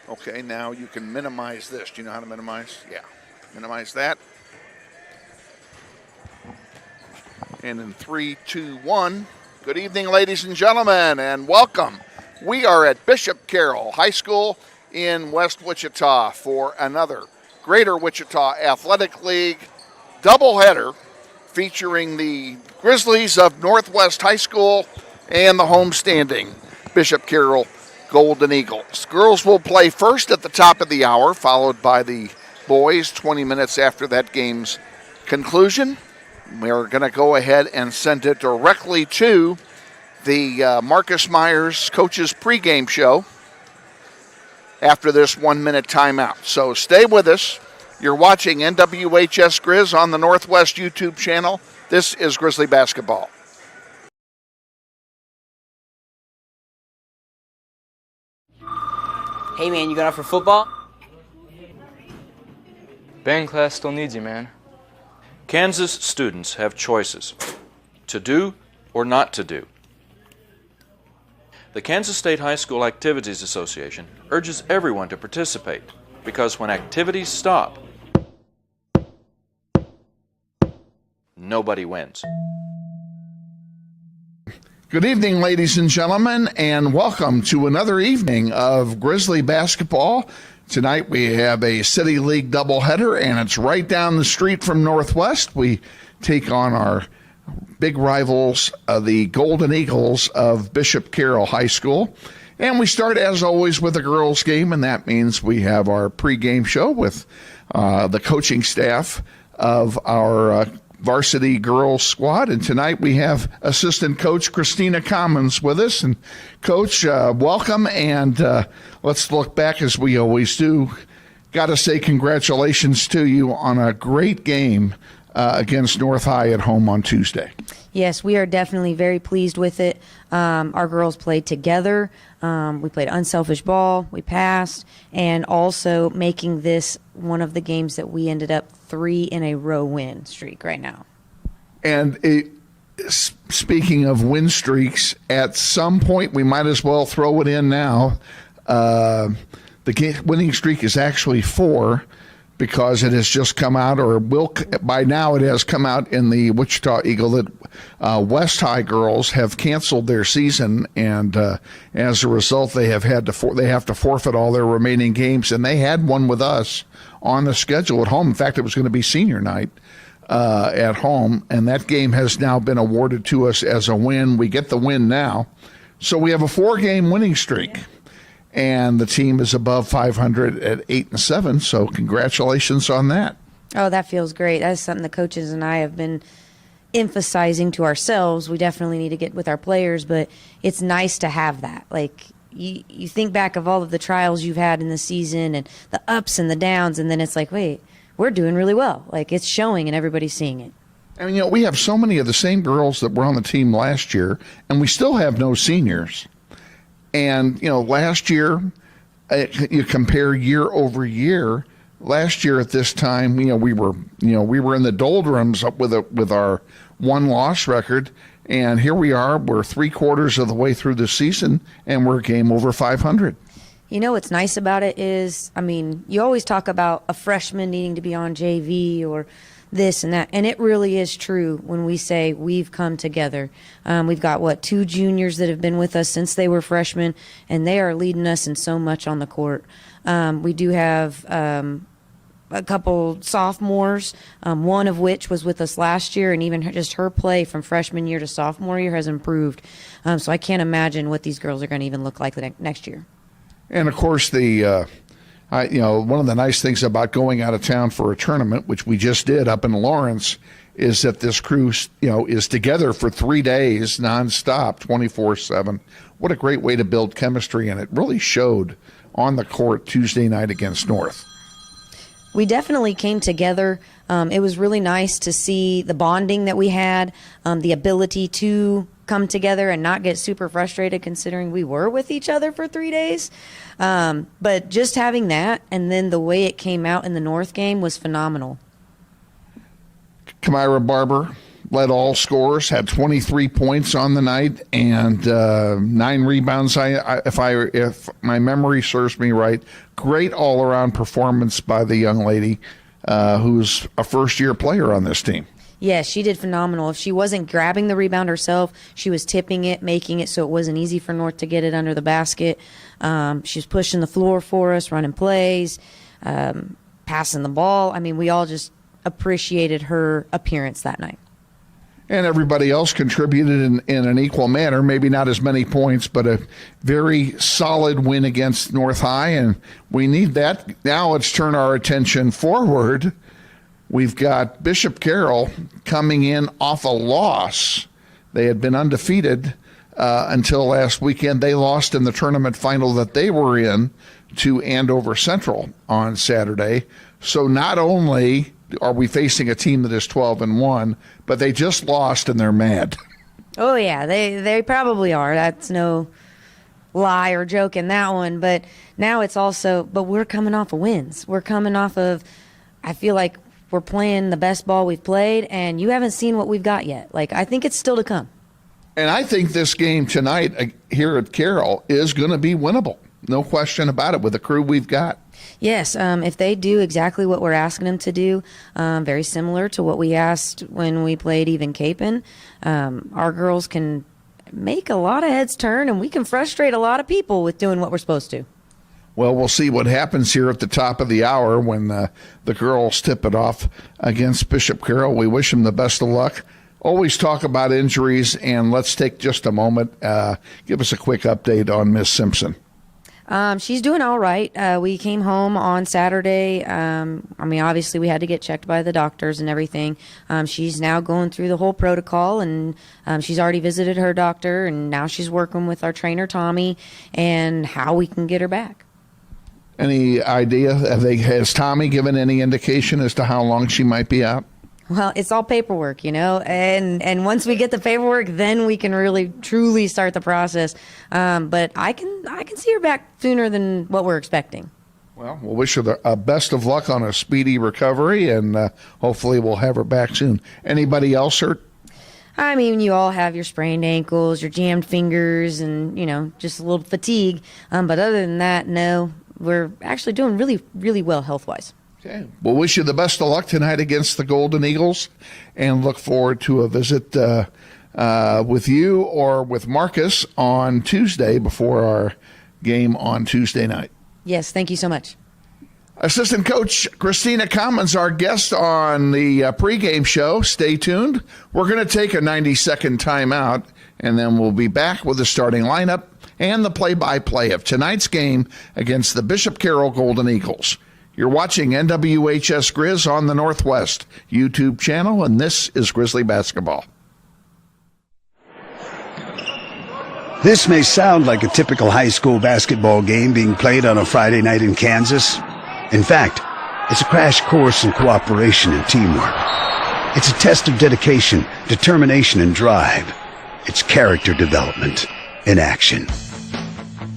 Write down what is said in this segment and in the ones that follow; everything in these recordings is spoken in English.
Okay, now you can minimize this. Do you know how to minimize? Yeah. Minimize that. And in 3, 2, 1, good evening, ladies and gentlemen, and welcome. We are at Bishop Carroll High School in West Wichita for another Greater Wichita Athletic League doubleheader featuring the Grizzlies of Northwest High School and the homestanding Bishop Carroll Golden Eagles. Girls will play first at the top of the hour, followed by the boys 20 minutes after that game's conclusion. We're going to go ahead and send it directly to the Marcus Myers coach's pregame show after this 1 minute timeout. So stay with us. You're watching NWHS Grizz on the Northwest YouTube channel. This is Grizzly Basketball. Hey man, you going out for football? Band class still needs you, man. Kansas students have choices to do or not to do. The Kansas State High School Activities Association urges everyone to participate because when activities stop, nobody wins. Good evening, ladies and gentlemen, and welcome to another evening of Grizzly Basketball. Tonight we have a City League doubleheader, and it's right down the street from Northwest. We take on our big rivals, the Golden Eagles of Bishop Carroll High School. And we start, as always, with a girls' game, and that means we have our pregame show with the coaching staff of our varsity girls squad. And tonight we have assistant coach Christina Commons with us. And coach, welcome, and let's look back as we always do. Got to say congratulations to you on a great game against North High at home on Tuesday. Yes, we are definitely very pleased with it. Our girls played together. We played unselfish ball. We passed. And also making this one of the games that we ended up 3 in a row win streak right now. And speaking of win streaks, at some point we might as well throw it in now. The winning streak is actually 4 because it has just come out, or will by now it has come out in the Wichita Eagle that West High girls have canceled their season, and as a result, they have to forfeit all their remaining games. And they had one with us on the schedule at home. In fact, it was going to be senior night at home, and that game has now been awarded to us as a win. We get the win now, so we have a 4-game winning streak. Yeah. And the team is above 500 at 8-7. So congratulations on that. Oh, that feels great. That's something the coaches and I have been emphasizing to ourselves. We definitely need to get with our players, but it's nice to have that. Like you think back of all of the trials you've had in the season and the ups and the downs, and then it's like, wait, we're doing really well. Like it's showing and everybody's seeing it. I mean, we have so many of the same girls that were on the team last year, and we still have no seniors. And, last year, you compare year over year. Last year at this time, we were in the doldrums with our 1-loss record. And here we are, we're 3/4 of the way through the season, and we're a game over 500. What's nice about it is, you always talk about a freshman needing to be on JV or this and that, and it really is true when we say we've come together. We've got 2 juniors that have been with us since they were freshmen, and they are leading us in so much on the court. We do have a couple sophomores, one of which was with us last year, and even just her play from freshman year to sophomore year has improved. So I can't imagine what these girls are going to even look like next year. And of course, one of the nice things about going out of town for a tournament, which we just did up in Lawrence, is that this crew, is together for 3 days nonstop, 24/7. What a great way to build chemistry, and it really showed on the court Tuesday night against North. We definitely came together. It was really nice to see the bonding that we had, the ability to come together and not get super frustrated considering we were with each other for 3 days. But just having that, and then the way it came out in the North game was phenomenal. Kamira Barber, led all scorers, had 23 points on the night and 9 rebounds. If my memory serves me right, great all-around performance by the young lady who's a first-year player on this team. Yeah, she did phenomenal. If she wasn't grabbing the rebound herself, she was tipping it, making it so it wasn't easy for North to get it under the basket. She was pushing the floor for us, running plays, passing the ball. I mean, we all just appreciated her appearance that night. And everybody else contributed in an equal manner, maybe not as many points, but a very solid win against North High, and we need that. Now let's turn our attention forward. We've got Bishop Carroll coming in off a loss. They had been undefeated until last weekend. They lost in the tournament final that they were in to Andover Central on Saturday. So not only are we facing a team that is 12-1, but they just lost and they're mad. Oh, yeah, they probably are. That's no lie or joke in that one. But now it's also, but we're coming off of wins. We're coming off of, I feel like we're playing the best ball we've played, and you haven't seen what we've got yet. Like, I think it's still to come. And I think this game tonight here at Carroll is going to be winnable. No question about it with the crew we've got. Yes, if they do exactly what we're asking them to do, very similar to what we asked when we played Even Capon, our girls can make a lot of heads turn, and we can frustrate a lot of people with doing what we're supposed to. Well, we'll see what happens here at the top of the hour when the girls tip it off against Bishop Carroll. We wish them the best of luck. Always talk about injuries, and let's take just a moment. Give us a quick update on Miss Simpson. She's doing all right. We came home on Saturday. Obviously we had to get checked by the doctors and everything. She's now going through the whole protocol, and she's already visited her doctor, and now she's working with our trainer, Tommy, and how we can get her back. Any idea? Has Tommy given any indication as to how long she might be out? Well, it's all paperwork, and once we get the paperwork, then we can really, truly start the process. But I can see her back sooner than what we're expecting. Well, we'll wish her the best of luck on a speedy recovery, and hopefully we'll have her back soon. Anybody else hurt? I mean, you all have your sprained ankles, your jammed fingers, and, just a little fatigue. But other than that, no, we're actually doing really, really well health-wise. Okay. We'll wish you the best of luck tonight against the Golden Eagles, and look forward to a visit with you or with Marcus on Tuesday before our game on Tuesday night. Yes, thank you so much. Assistant Coach Christina Commons, our guest on the pregame show. Stay tuned. We're going to take a 90-second timeout, and then we'll be back with the starting lineup and the play-by-play of tonight's game against the Bishop Carroll Golden Eagles. You're watching NWHS Grizz on the Northwest YouTube channel, and this is Grizzly Basketball. This may sound like a typical high school basketball game being played on a Friday night in Kansas. In fact, it's a crash course in cooperation and teamwork. It's a test of dedication, determination, and drive. It's character development in action.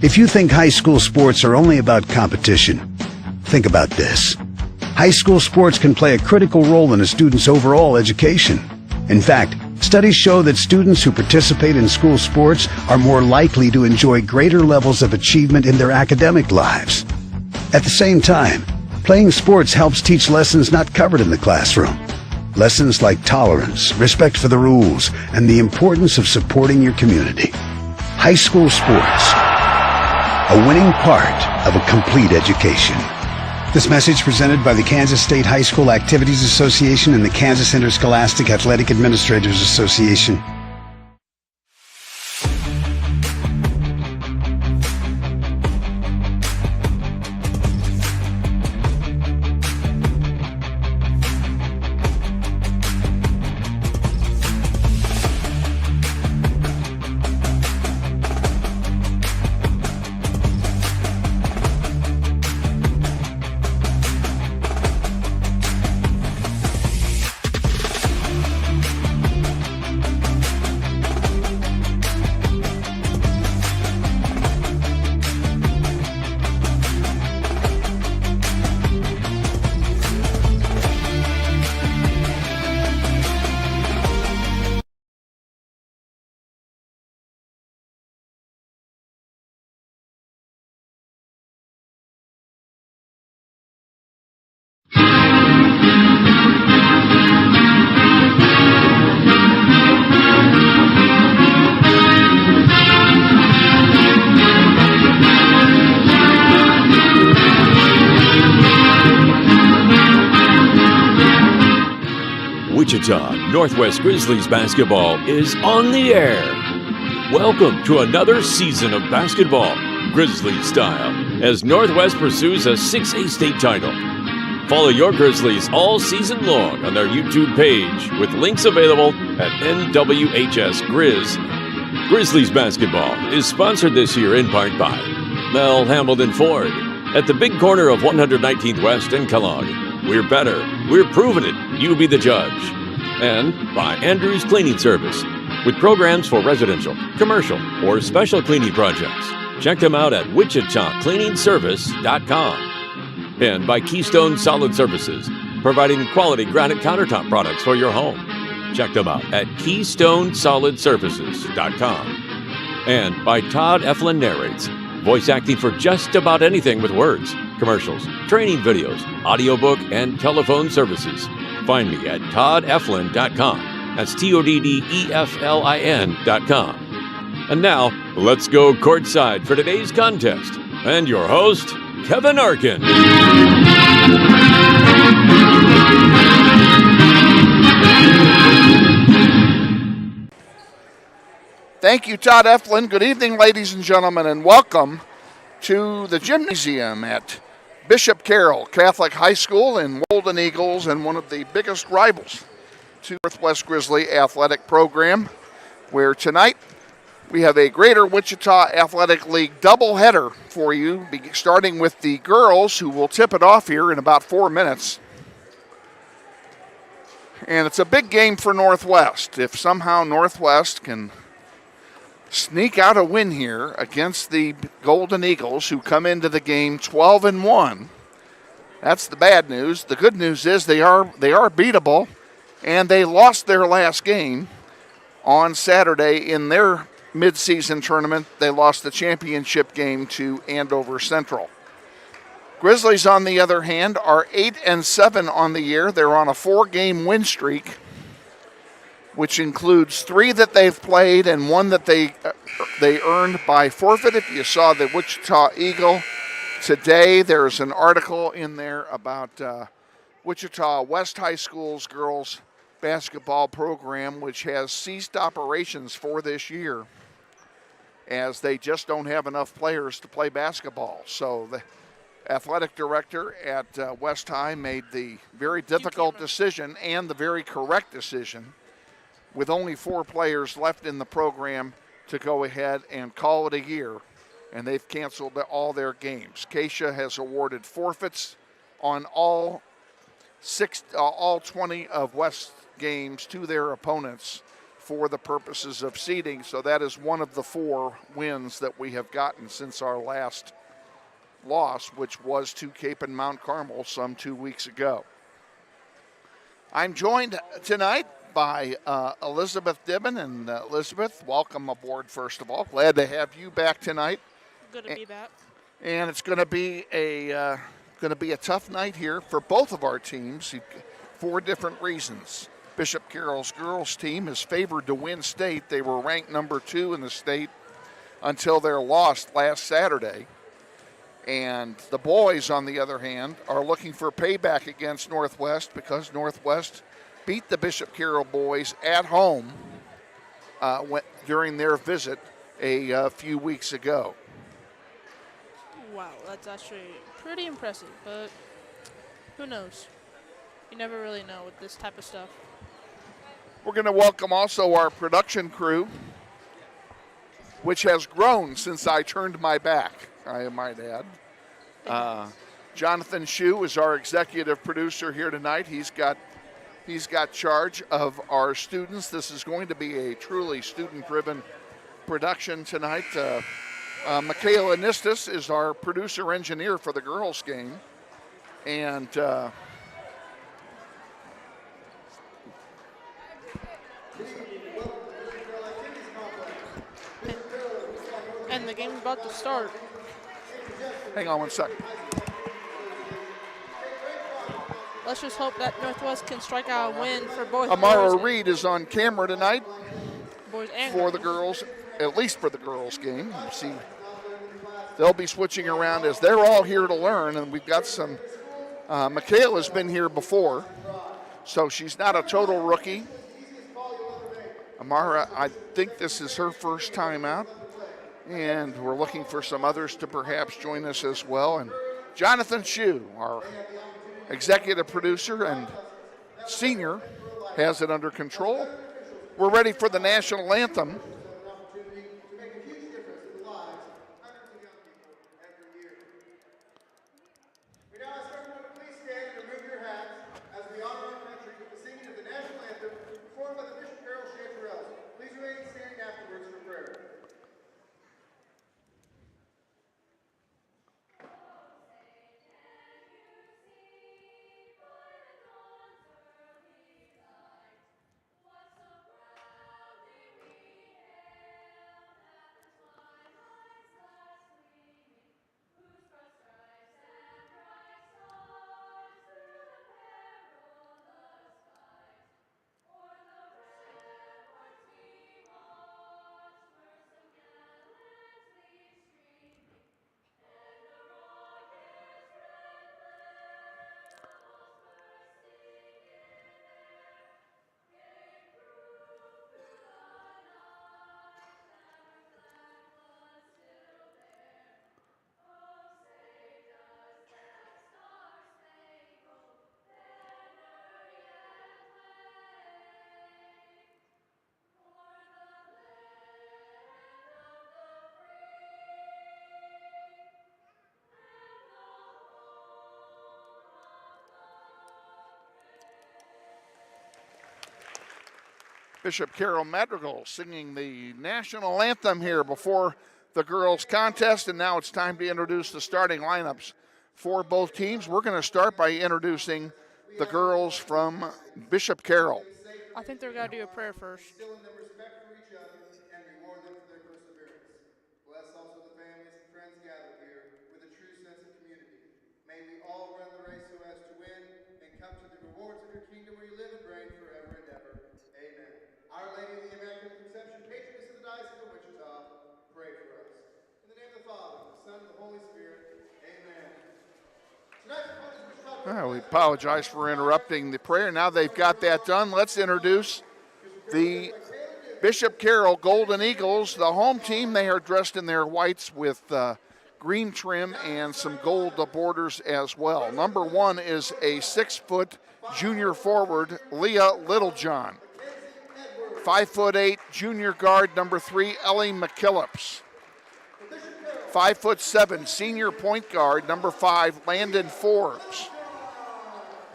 If you think high school sports are only about competition, think about this. High school sports can play a critical role in a student's overall education. In fact, studies show that students who participate in school sports are more likely to enjoy greater levels of achievement in their academic lives. At the same time, playing sports helps teach lessons not covered in the classroom. Lessons like tolerance, respect for the rules, and the importance of supporting your community. High school sports, a winning part of a complete education. This message presented by the Kansas State High School Activities Association and the Kansas Interscholastic Athletic Administrators Association. Wichita, Northwest Grizzlies basketball is on the air. Welcome to another season of basketball, Grizzlies style, as Northwest pursues a 6A state title. Follow your Grizzlies all season long on their YouTube page with links available at NWHS Grizz. Grizzlies basketball is sponsored this year in part by Mel Hambledon Ford at the big corner of 119th West and Kellogg. We're better. We're proving it. You be the judge. And by Andrews Cleaning Service, with programs for residential, commercial, or special cleaning projects. Check them out at wichitacleaningservice.com. And by Keystone Solid Surfaces, providing quality granite countertop products for your home. Check them out at KeystoneSolidSurfaces.com. And by Todd Eflin Narrates, voice acting for just about anything with words, commercials, training videos, audiobook, and telephone services. Find me at toddeflin.com. That's TODDEFLIN.com. And now, let's go courtside for today's contest. And your host, Kevin Arkin. Thank you, Todd Eflin. Good evening, ladies and gentlemen, and welcome to the gymnasium at Bishop Carroll Catholic High School in Golden Eagles, and one of the biggest rivals to Northwest Grizzly athletic program, where tonight we have a Greater Wichita Athletic League doubleheader for you, starting with the girls, who will tip it off here in about 4 minutes. And it's a big game for Northwest. If somehow Northwest can sneak out a win here against the Golden Eagles, who come into the game 12-1, that's the bad news. The good news is they are beatable, and they lost their last game on Saturday in their midseason tournament. They lost the championship game to Andover Central. Grizzlies, on the other hand, are 8-7 on the year. They're on a 4-game win streak, which includes 3 that they've played and 1 that they earned by forfeit. If you saw the Wichita Eagle today, there's an article in there about Wichita West High School's girls basketball program, which has ceased operations for this year, as they just don't have enough players to play basketball. So the athletic director at West High made the very difficult decision, and the very correct decision, with only 4 players left in the program, to go ahead and call it a year, and they've canceled all their games. Keisha has awarded forfeits on all 20 of West games to their opponents for the purposes of seeding. So that is one of the 4 wins that we have gotten since our last loss, which was to Cape and Mount Carmel some 2 weeks ago. I'm joined tonight by Elizabeth Dibben. And Elizabeth, welcome aboard, first of all. Glad to have you back tonight. Good to be back. And it's going to be a tough night here for both of our teams for different reasons. Bishop Carroll's girls team is favored to win state. They were ranked number 2 in the state until their loss last Saturday. And the boys, on the other hand, are looking for payback against Northwest, because Northwest beat the Bishop Carroll boys at home during their visit a few weeks ago. Wow, that's actually pretty impressive, but who knows? You never really know with this type of stuff. We're going to welcome also our production crew, which has grown since I turned my back, I might add. Jonathan Scheu is our executive producer here tonight. He's got charge of our students. This is going to be a truly student-driven production tonight. Makayla Nistas is our producer-engineer for the girls' game. And the game's about to start. Hang on one second. Let's just hope that Northwest can strike out a win for both. Amara Reid is on camera tonight boys and for the girls, at least for the girls' game. You see, they'll be switching around as they're all here to learn, and we've got some. Makayla's been here before. So she's not a total rookie. Amara, I think this is her first time out. And we're looking for some others to perhaps join us as well. And Jonathan Scheu, our executive producer and senior, has it under control. We're ready for the national anthem. We now ask everyone to please stand and remove your hats as we honor our country with the singing of the national anthem performed by the Bishop Carroll Chanterelles. Please remain standing afterwards for prayer. Bishop Carroll Madrigal singing the national anthem here before the girls' contest, and now it's time to introduce the starting lineups for both teams. We're going to start by introducing the girls from Bishop Carroll. I think they're going to do a prayer first. Instill in them respect for each other and reward them for their perseverance. Bless also the families and friends gathered here with a true sense of community. May we all run the race so as to win and come to the rewards of your kingdom where you live and reign forever and ever. Amen. Our Lady of the Immaculate Conception, patroness of the Diocese of Wichita, pray for us. In the name of the Father, the Son, and the Holy Spirit. Amen. We apologize for interrupting the prayer. Now they've got that done. Let's introduce the Bishop Carroll Golden Eagles, the home team. They are dressed in their whites with green trim and some gold borders as well. Number one is a 6-foot junior forward, Leah Littlejohn. 5'8" junior guard, number 3, Ellie McKillips. 5'7" senior point guard, number 5, Landon Forbes.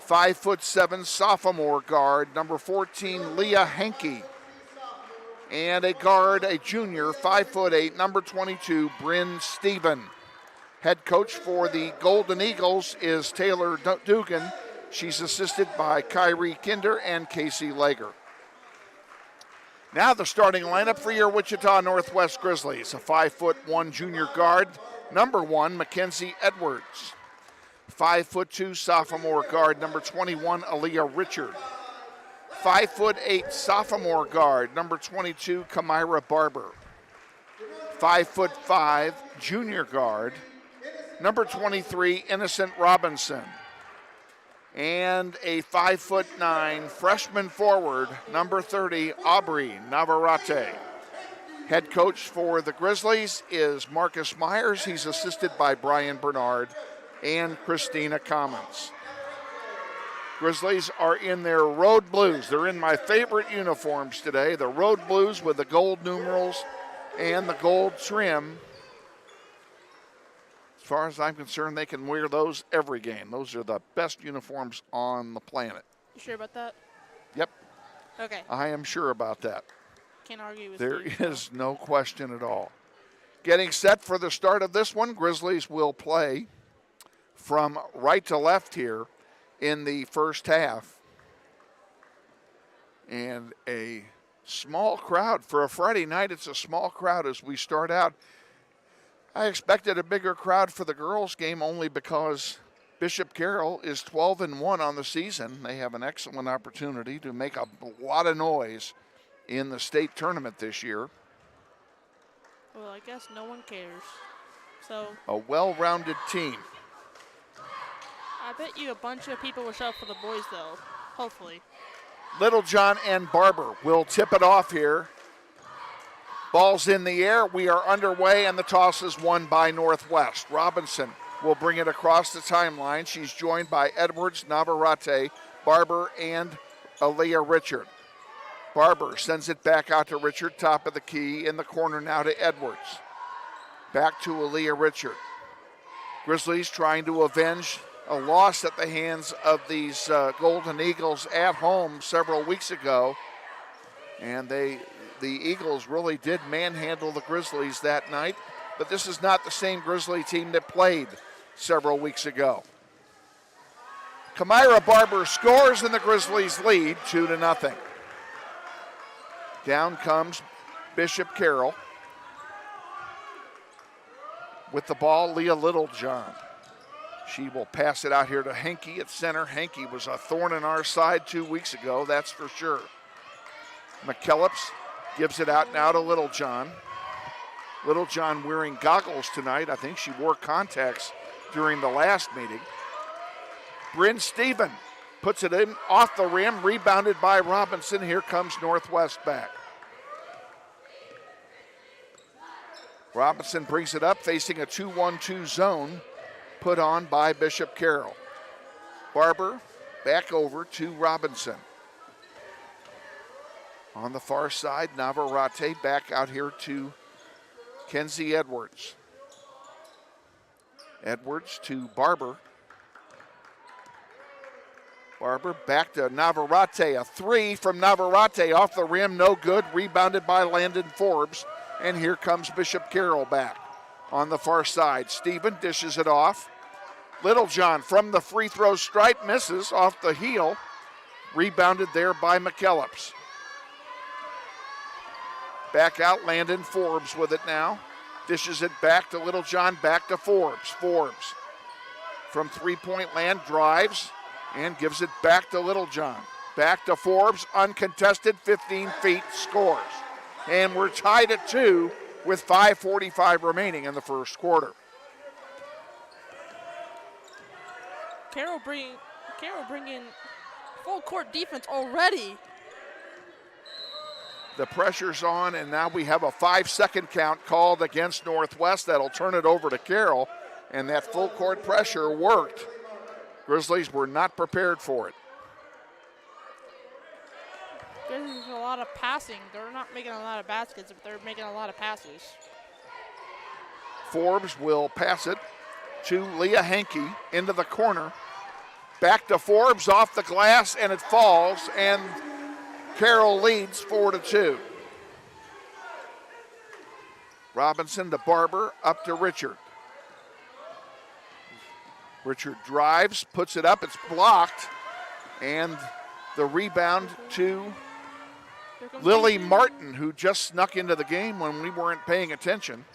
5'7" sophomore guard, number 14, Leah Henke. And a guard, a junior, 5'8", number 22, Bryn Stephen. Head coach for the Golden Eagles is Taylor Dugan. She's assisted by Kyrie Kinder and Casey Lager. Now the starting lineup for your Wichita Northwest Grizzlies. A 5'1" junior guard, number 1, Mackenzie Edwards. 5'2" sophomore guard, number 21, Aaliyah Richard. 5'8" sophomore guard, number 22, Kamira Barber. 5'5" junior guard, number 23, Innocent Robinson. And a 5'9" freshman forward, number 30, Aubrey Navarrete. Head coach for the Grizzlies is Marcus Myers. He's assisted by Brian Bernard and Christina Commons. Grizzlies are in their road blues. They're in my favorite uniforms today, the road blues with the gold numerals and the gold trim. As far as I'm concerned, they can wear those every game. Those are the best uniforms on the planet. You sure about that? Yep. Okay. I am sure about that. Can't argue with There you. is no question at all. Getting set for the start of this one, Grizzlies will play from right to left here in the first half. And a small crowd. For a Friday night, it's a small crowd as we start out. I expected a bigger crowd for the girls' game only because Bishop Carroll is 12-1 on the season. They have an excellent opportunity to make a lot of noise in the state tournament this year. Well, I guess no one cares. So A well-rounded team. I bet you a bunch of people will show up for the boys, though. Hopefully. Littlejohn and Barber will tip it off here. Ball's in the air. We are underway, and the toss is won by Northwest. Robinson will bring it across the timeline. She's joined by Edwards, Navarrete, Barber, and Aaliyah Richard. Barber sends it back out to Richard, top of the key, in the corner now to Edwards. Back to Aaliyah Richard. Grizzlies trying to avenge a loss at the hands of these Golden Eagles at home several weeks ago. And the Eagles really did manhandle the Grizzlies that night, but this is not the same Grizzly team that played several weeks ago. Kamira Barber scores and the Grizzlies lead 2-0. Down comes Bishop Carroll. With the ball, Leah Littlejohn. She will pass it out here to Henke at center. Henke was a thorn in our side 2 weeks ago, that's for sure. McKellips gives it out now to Littlejohn. Littlejohn wearing goggles tonight. I think she wore contacts during the last meeting. Bryn Steven puts it in off the rim, rebounded by Robinson. Here comes Northwest back. Robinson brings it up, facing a 2-1-2 zone put on by Bishop Carroll. Barber back over to Robinson. On the far side, Navarrete back out here to Kenzie Edwards. Edwards to Barber. Barber back to Navarrete. A three from Navarrete off the rim, no good. Rebounded by Landon Forbes. And here comes Bishop Carroll back on the far side. Steven dishes it off. Littlejohn from the free throw stripe misses off the heel. Rebounded there by McKellips. Back out Landon Forbes with it now. Dishes it back to Littlejohn, back to Forbes. Forbes from three-point land drives and gives it back to Littlejohn. Back to Forbes, uncontested, 15 feet, scores. And we're tied at 2 with 5:45 remaining in the first quarter. Carroll bringing full court defense already. The pressure's on, and now we have a 5-second count called against Northwest. That'll turn it over to Carroll, and that full court pressure worked. Grizzlies were not prepared for it. There's a lot of passing. They're not making a lot of baskets, but they're making a lot of passes. Forbes will pass it to Leah Henke into the corner. Back to Forbes off the glass, and it falls, and Carroll leads 4-2. Robinson to Barber, up to Richard. Richard drives, puts it up, it's blocked, and the rebound to Lily Martin, who just snuck into the game when we weren't paying attention.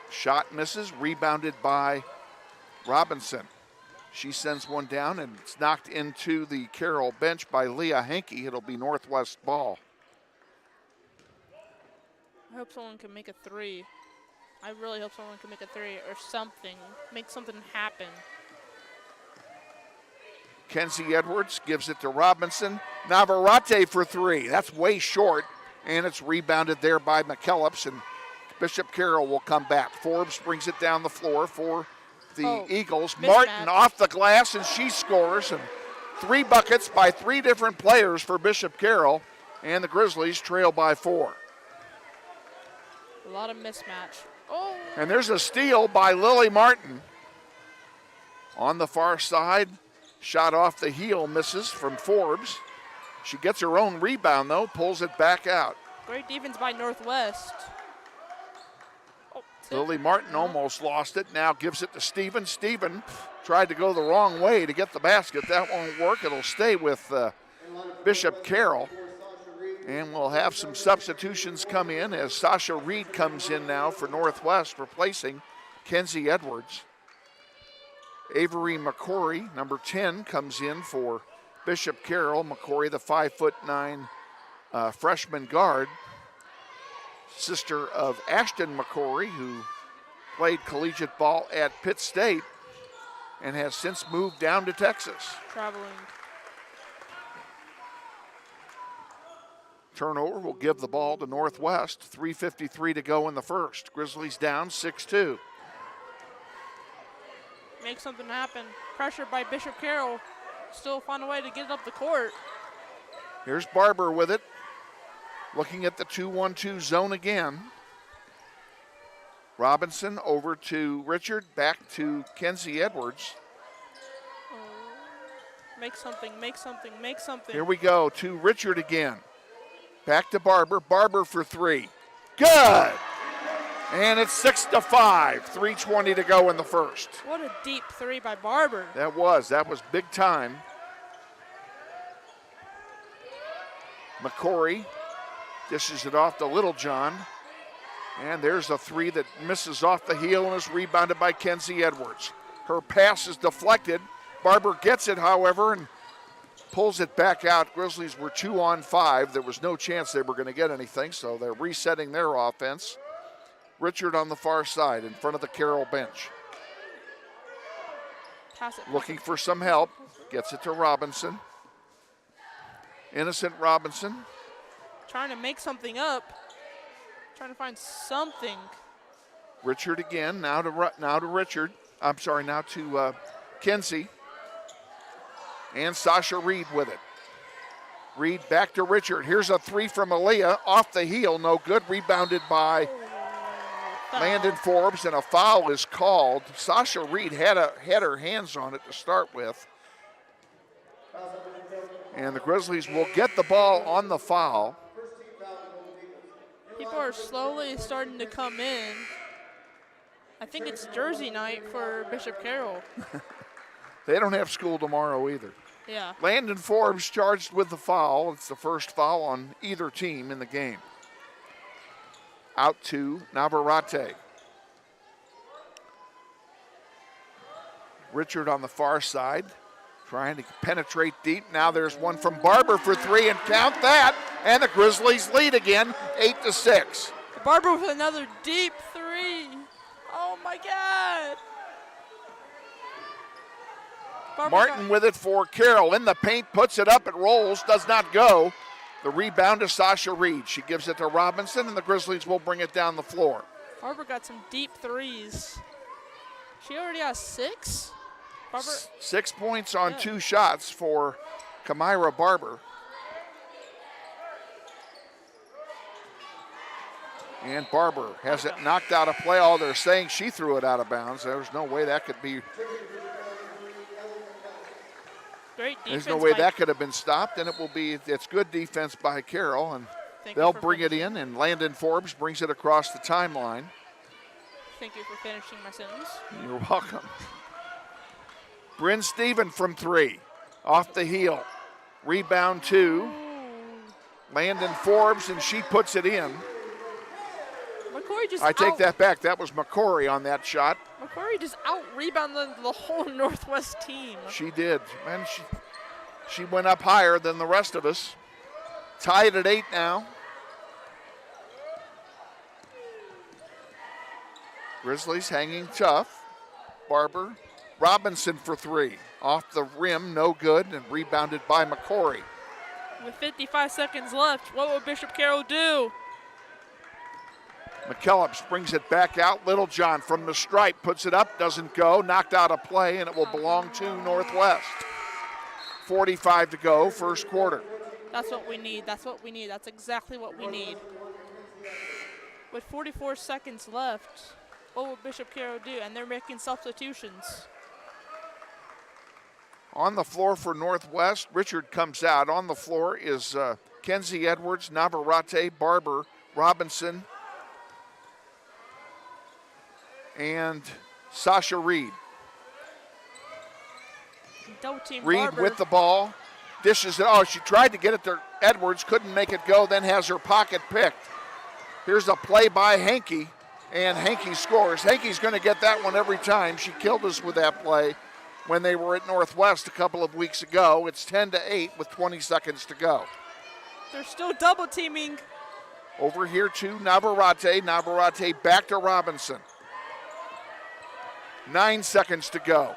Shot misses, rebounded by Robinson. She sends one down, and it's knocked into the Carroll bench by Leah Henke. It'll be Northwest ball. I hope someone can make a three. I really hope someone can make a three or something. Make something happen. Kenzie Edwards gives it to Robinson. Navarrete for three. That's way short, and it's rebounded there by McKellips, and Bishop Carroll will come back. Forbes brings it down the floor for the Eagles. Martin off the glass, and she scores. And 3 buckets by 3 different players for Bishop Carroll, and the Grizzlies trail by 4. A lot of mismatch. Oh! And there's a steal by Lily Martin. On the far side, shot off the heel, misses from Forbes. She gets her own rebound, though, pulls it back out. Great defense by Northwest. Lily Martin almost lost it. Now gives it to Steven. Steven tried to go the wrong way to get the basket. That won't work. It'll stay with Bishop Carroll. And we'll have some substitutions come in as Sasha Reid comes in now for Northwest, replacing Kenzie Edwards. Avery McCory, number 10, comes in for Bishop Carroll. McCory, the 5'9" freshman guard. Sister of Ashton McCory, who played collegiate ball at Pitt State. and has since moved down to Texas. Traveling. Turnover will give the ball to Northwest. 3:53 to go in the first. Grizzlies down 6-2. Make something happen. Pressure by Bishop Carroll. Still find a way to get it up the court. Here's Barber with it. Looking at the 2-1-2 zone again. Robinson over to Richard, back to Kenzie Edwards. Make something, make something, make something. Here we go to Richard again. Back to Barber. Barber for three. Good! And it's 6-5. 3:20 to go in the first. What a deep three by Barber. That was big time. McCory dishes it off to Littlejohn. And there's a three that misses off the heel and is rebounded by Kenzie Edwards. Her pass is deflected. Barber gets it, however, and pulls it back out. Grizzlies were 2 on 5. There was no chance they were going to get anything, so they're resetting their offense. Richard on the far side in front of the Carroll bench. Looking for some help. Gets it to Robinson. Innocent Robinson. Trying to make something up. Trying to find something. Richard again. Now to Richard. I'm sorry, now to Kenzie. And Sasha Reid with it. Reid back to Richard. Here's a three from Aaliyah. Off the heel, no good. Rebounded by Landon Forbes, and a foul is called. Sasha Reid had her hands on it to start with. And the Grizzlies will get the ball on the foul. People are slowly starting to come in. I think it's jersey night for Bishop Carroll. They don't have school tomorrow either. Yeah. Landon Forbes charged with the foul. It's the first foul on either team in the game. Out to Navarrete. Richard on the far side, trying to penetrate deep. Now there's one from Barber for three, and count that. And the Grizzlies lead again, 8-6. Barber with another deep three. Oh my God. Martin with it for Carroll. In the paint, puts it up, it rolls, does not go. The rebound to Sasha Reid. She gives it to Robinson, and the Grizzlies will bring it down the floor. Barber got some deep threes. She already has 6? Barber. 6 points on 2 shots for Kamira Barber. And Barber has it knocked out of play. Oh, they're saying she threw it out of bounds. There's no way that could be. Great defense. There's no way that could have been stopped, and it's good defense by Carroll, and they'll bring it in, and Landon Forbes brings it across the timeline. Thank you for finishing my sentence. You're welcome. Bryn Steven from 3, off the heel. Rebound to Landon Forbes, and she puts it in. I take that back. That was McCory on that shot. McCory just out-rebounded the whole Northwest team. She did. Man, she went up higher than the rest of us. Tied at 8 now. Grizzlies hanging tough. Barber. Robinson for 3. Off the rim, no good, and rebounded by McCory. With 55 seconds left, what will Bishop Carroll do? McKellips brings it back out. Littlejohn from the stripe puts it up, doesn't go, knocked out of play, and it will belong to Northwest. 45 to go, first quarter. That's what we need. That's what we need. That's exactly what we need. With 44 seconds left, what will Bishop Carroll do? And they're making substitutions. On the floor for Northwest, Richard comes out. On the floor is Kenzie Edwards, Navarrete, Barber, Robinson, and Sasha Reid. Double team Reid Barber. with the ball, dishes it. Oh, she tried to get it to Edwards, couldn't make it go, then has her pocket picked. Here's a play by Hankey, and Hankey scores. Hankey's going to get that one every time. She killed us with that play when they were at Northwest a couple of weeks ago. It's 10-8 with 20 seconds to go. They're still double teaming. Over here to Navarrete. Navarrete back to Robinson. 9 seconds to go.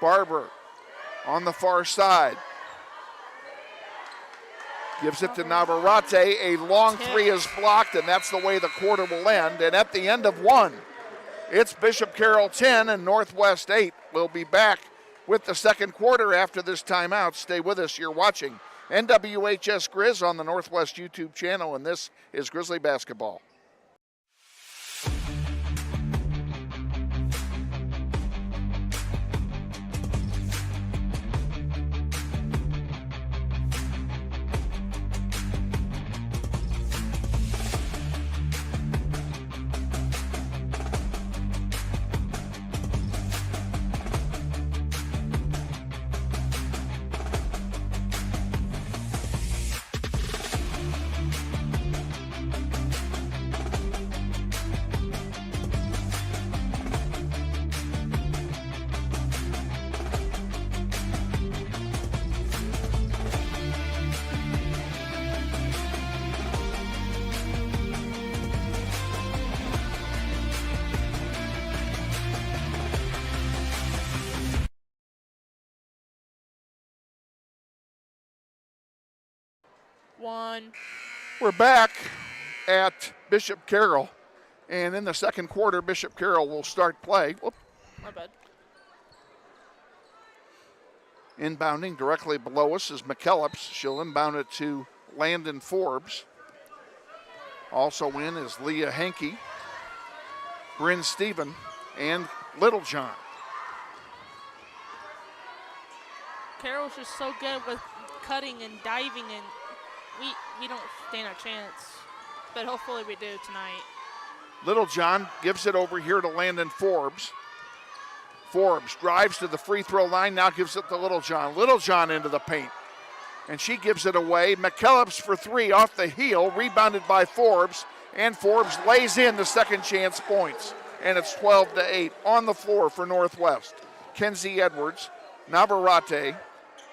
Barber on the far side. Gives it to Navarrete. A long three is blocked, and that's the way the quarter will end. And at the end of one, it's Bishop Carroll 10 and Northwest 8. We'll be back with the second quarter after this timeout. Stay with us. You're watching NWHS Grizz on the Northwest YouTube channel, and this is Grizzly Basketball. One. We're back at Bishop Carroll, and in the second quarter, Bishop Carroll will start play. Whoop. My bad. Inbounding directly below us is Makayla. She'll inbound it to Landon Forbes. Also in is Leah Hankey, Bryn Stephen, and Littlejohn. Carroll's just so good with cutting and diving, and we don't stand a chance. But hopefully we do tonight. Littlejohn gives it over here to Landon Forbes. Forbes drives to the free throw line, now gives it to Littlejohn. Littlejohn into the paint, and she gives it away. McKellips for three off the heel, rebounded by Forbes, and Forbes lays in the second chance points, and it's 12-8 on the floor for Northwest. Kenzie Edwards, Navarrete,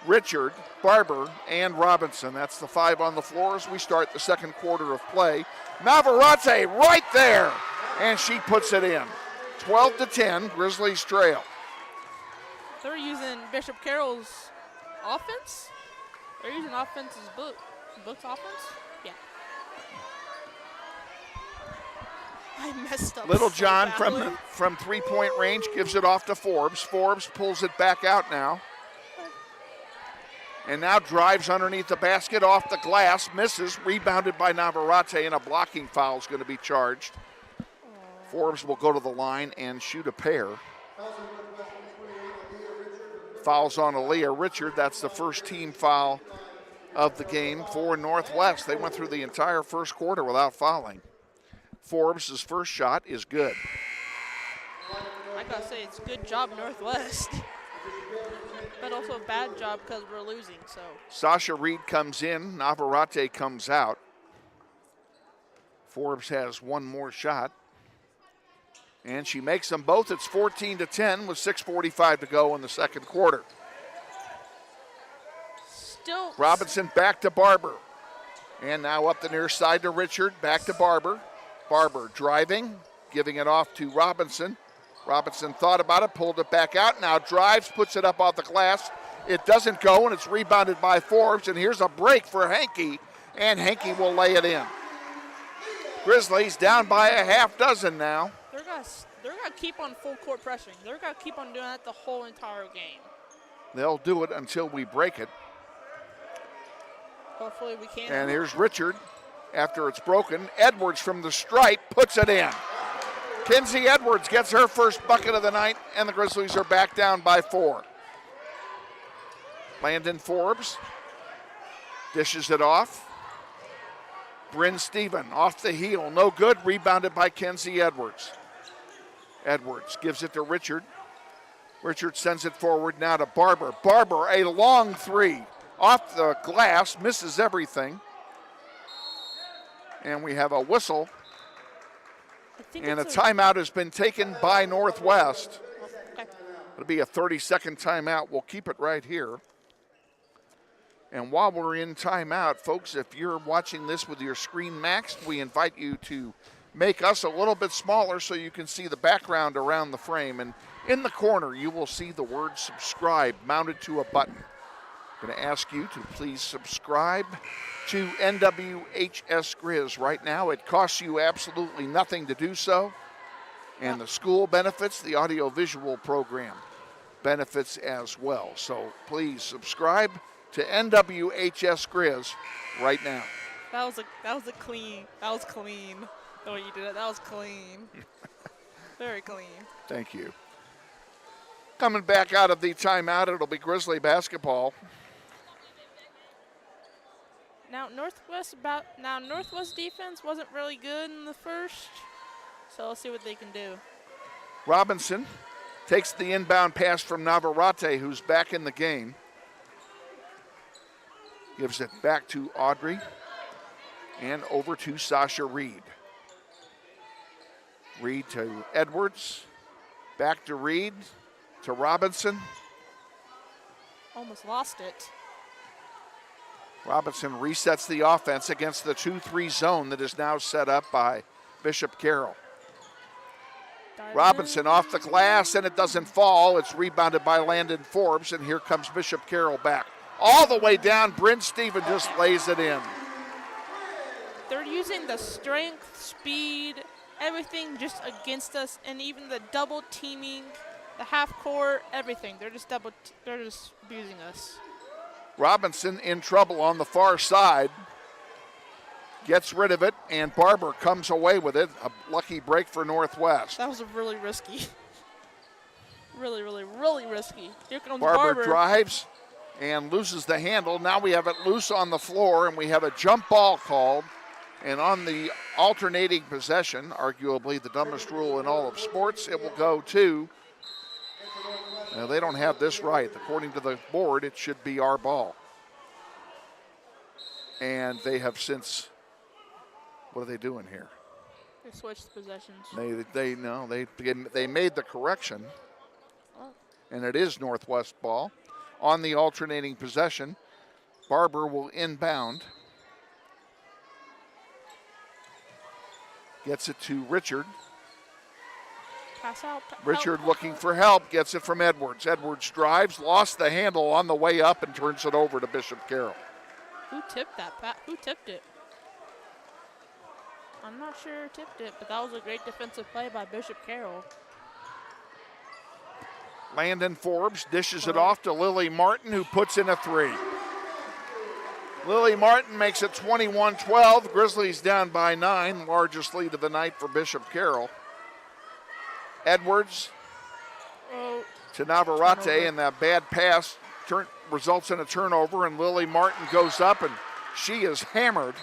Richard, Barber, and Robinson. That's the five on the floor as we start the second quarter of play. Navarrete right there, and she puts it in. 12-10, Grizzlies trail. They're using Bishop Carroll's offense. They're using offense's Book's offense? Yeah. I messed up. Littlejohn so from three-point range gives it off to Forbes. Forbes pulls it back out now. And now drives underneath the basket, off the glass, misses, rebounded by Navarrete, and a blocking foul is going to be charged. Forbes will go to the line and shoot a pair. Fouls on Aaliyah Richard. That's the first team foul of the game for Northwest. They went through the entire first quarter without fouling. Forbes' first shot is good. I gotta say, it's a good job, Northwest. But also a bad job because we're losing, so. Sasha Reid comes in, Navarrete comes out. Forbes has one more shot. And she makes them both. It's 14-10 with 6:45 to go in the second quarter. Still. Robinson back to Barber. And now up the near side to Richard, back to Barber. Barber driving, giving it off to Robinson. Robinson thought about it, pulled it back out, now drives, puts it up off the glass. It doesn't go, and it's rebounded by Forbes, and here's a break for Hankey, and Hankey will lay it in. Grizzlies down by a half dozen now. They're gonna keep on full court pressing. They're gonna keep on doing that the whole entire game. They'll do it until we break it. Hopefully we can. And here's Richard after it's broken. Edwards from the stripe puts it in. Kenzie Edwards gets her first bucket of the night, and the Grizzlies are back down by 4. Landon Forbes dishes it off. Bryn Stephen off the heel, no good, rebounded by Kenzie Edwards. Edwards gives it to Richard. Richard sends it forward now to Barber. Barber, a long three off the glass, misses everything. And we have a whistle. And a timeout has been taken by Northwest. Okay. It'll be a 30-second timeout. We'll keep it right here. And while we're in timeout, folks, if you're watching this with your screen maxed, we invite you to make us a little bit smaller so you can see the background around the frame. And in the corner, you will see the word subscribe mounted to a button. I'm going to ask you to please subscribe to NWHS Grizz right now. It costs you absolutely nothing to do so. And the school benefits, the audiovisual program benefits as well. So please subscribe to NWHS Grizz right now. That was clean. That was clean. The way you did it, that was clean. Very clean. Thank you. Coming back out of the timeout, it'll be Grizzly basketball. Now Northwest defense wasn't really good in the first, so let's see what they can do. Robinson takes the inbound pass from Navarrete, who's back in the game. Gives it back to Audrey and over to Sasha Reid. Reid to Edwards, back to Reid, to Robinson. Almost lost it. Robinson resets the offense against the 2-3 zone that is now set up by Bishop Carroll. Robinson off the glass, and it doesn't fall. It's rebounded by Landon Forbes, and here comes Bishop Carroll back. All the way down, Bryn Steven just lays it in. They're using the strength, speed, everything just against us, and even the double teaming, the half court, everything. They're just abusing us. Robinson in trouble on the far side. Gets rid of it, and Barber comes away with it. A lucky break for Northwest. That was a really risky. Really, really, really risky. Here comes Barber drives and loses the handle. Now we have it loose on the floor, and we have a jump ball called. And on the alternating possession, arguably the dumbest rule in all of sports, it will go to. Now they don't have this right. According to the board, it should be our ball. And they have since. What are they doing here? They switched possessions. They made the correction, and it is Northwest ball. On the alternating possession, Barber will inbound. Gets it to Richard. Pass out. Richard looking for help, gets it from Edwards. Edwards drives, lost the handle on the way up, and turns it over to Bishop Carroll. Who tipped that, Pat? Who tipped it? I'm not sure who tipped it, but that was a great defensive play by Bishop Carroll. Landon Forbes dishes it off to Lily Martin, who puts in a three. Lily Martin makes it 21-12. Grizzlies down by 9, largest lead of the night for Bishop Carroll. Edwards to Navarrete, and that bad pass results in a turnover, and Lily Martin goes up, and she is hammered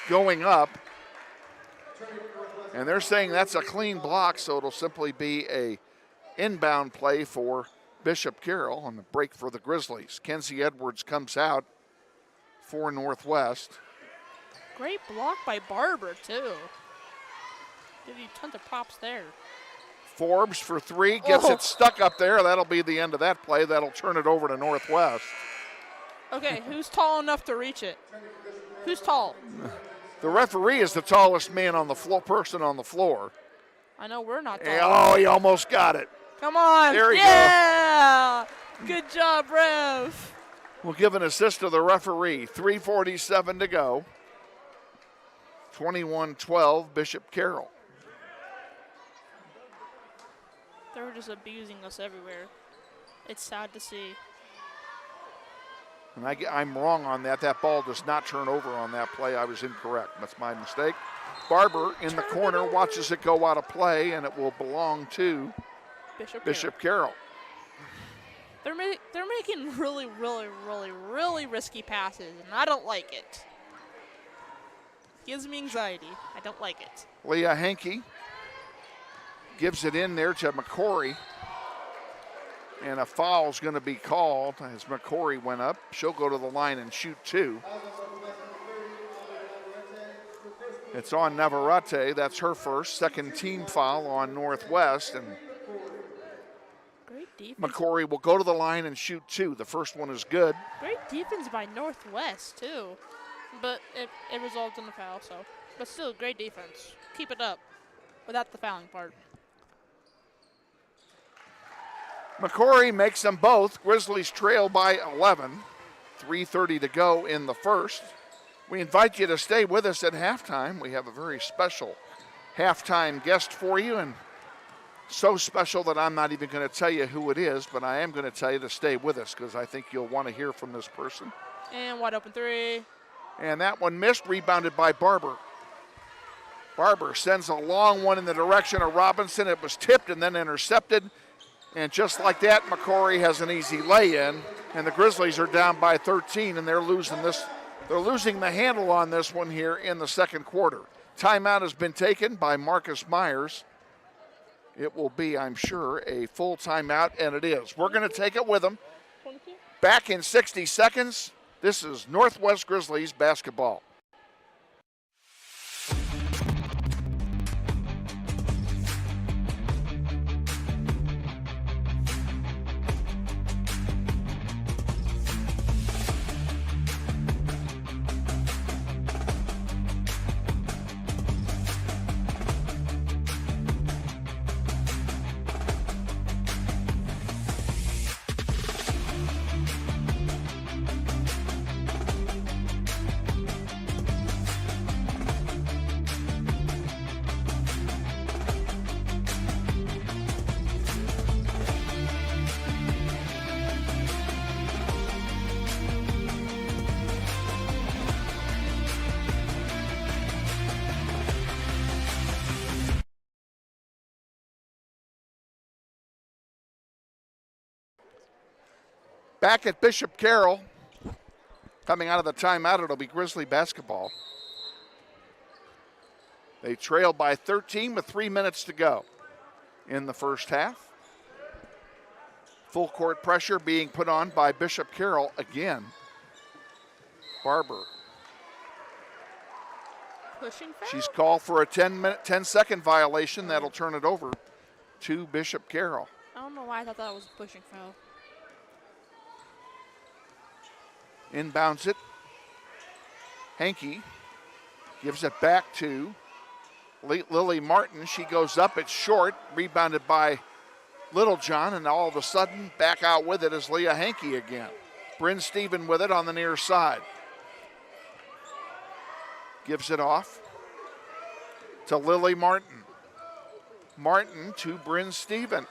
going up. And they're saying that's a clean block, so it'll simply be a inbound play for Bishop Carroll on the break for the Grizzlies. Kenzie Edwards comes out for Northwest. Great block by Barber, too. Give you tons of props there. Forbes for three, gets it stuck up there. That'll be the end of that play. That'll turn it over to Northwest. Okay, who's tall enough to reach it? Who's tall? The referee is the tallest man on the floor, person on the floor. I know we're not tall. Oh, he almost got it. Come on. There he goes. Good job, Rev. We'll give an assist to the referee. 3:47 to go. 21-12, Bishop Carroll. They're just abusing us everywhere. It's sad to see. And I'm wrong on that. That ball does not turn over on that play. I was incorrect. That's my mistake. Barber in the corner watches it go out of play, and it will belong to Bishop Carroll. They're making really, really, really, really risky passes, and I don't like it. Gives me anxiety. I don't like it. Leah Hankey gives it in there to McCory. And a foul's going to be called as McCory went up. She'll go to the line and shoot two. It's on Navarrete. That's her first. Second team foul on Northwest. And great defense. McCory will go to the line and shoot two. The first one is good. Great defense by Northwest, too. But it results in a foul, so But still, great defense. Keep it up without the fouling part. McCory makes them both. Grizzlies trail by 11. 3:30 to go in the first. We invite you to stay with us at halftime. We have a very special halftime guest for you, and so special that I'm not even going to tell you who it is, but I am going to tell you to stay with us because I think you'll want to hear from this person. And wide open three. And that one missed, rebounded by Barber. Barber sends a long one in the direction of Robinson. It was tipped and then intercepted. And just like that, McCory has an easy lay-in, and the Grizzlies are down by 13, and they're losing this. They're losing the handle on this one here in the second quarter. Timeout has been taken by Marcus Myers. It will be, I'm sure, a full timeout, and it is. We're going to take it with them. Back in 60 seconds. This is Northwest Grizzlies basketball. Back at Bishop Carroll, coming out of the timeout, it'll be Grizzly basketball. They trail by 13 with 3 minutes to go in the first half. Full court pressure being put on by Bishop Carroll again. Barber. Pushing foul. She's called for a 10-second violation. That'll turn it over to Bishop Carroll. I don't know why I thought that was a pushing foul. Inbounds it. Hankey gives it back to Lily Martin. She goes up. It's short. Rebounded by Littlejohn. And all of a sudden, back out with it is Leah Hankey again. Bryn Steven with it on the near side. Gives it off to Lily Martin. Martin to Bryn Steven.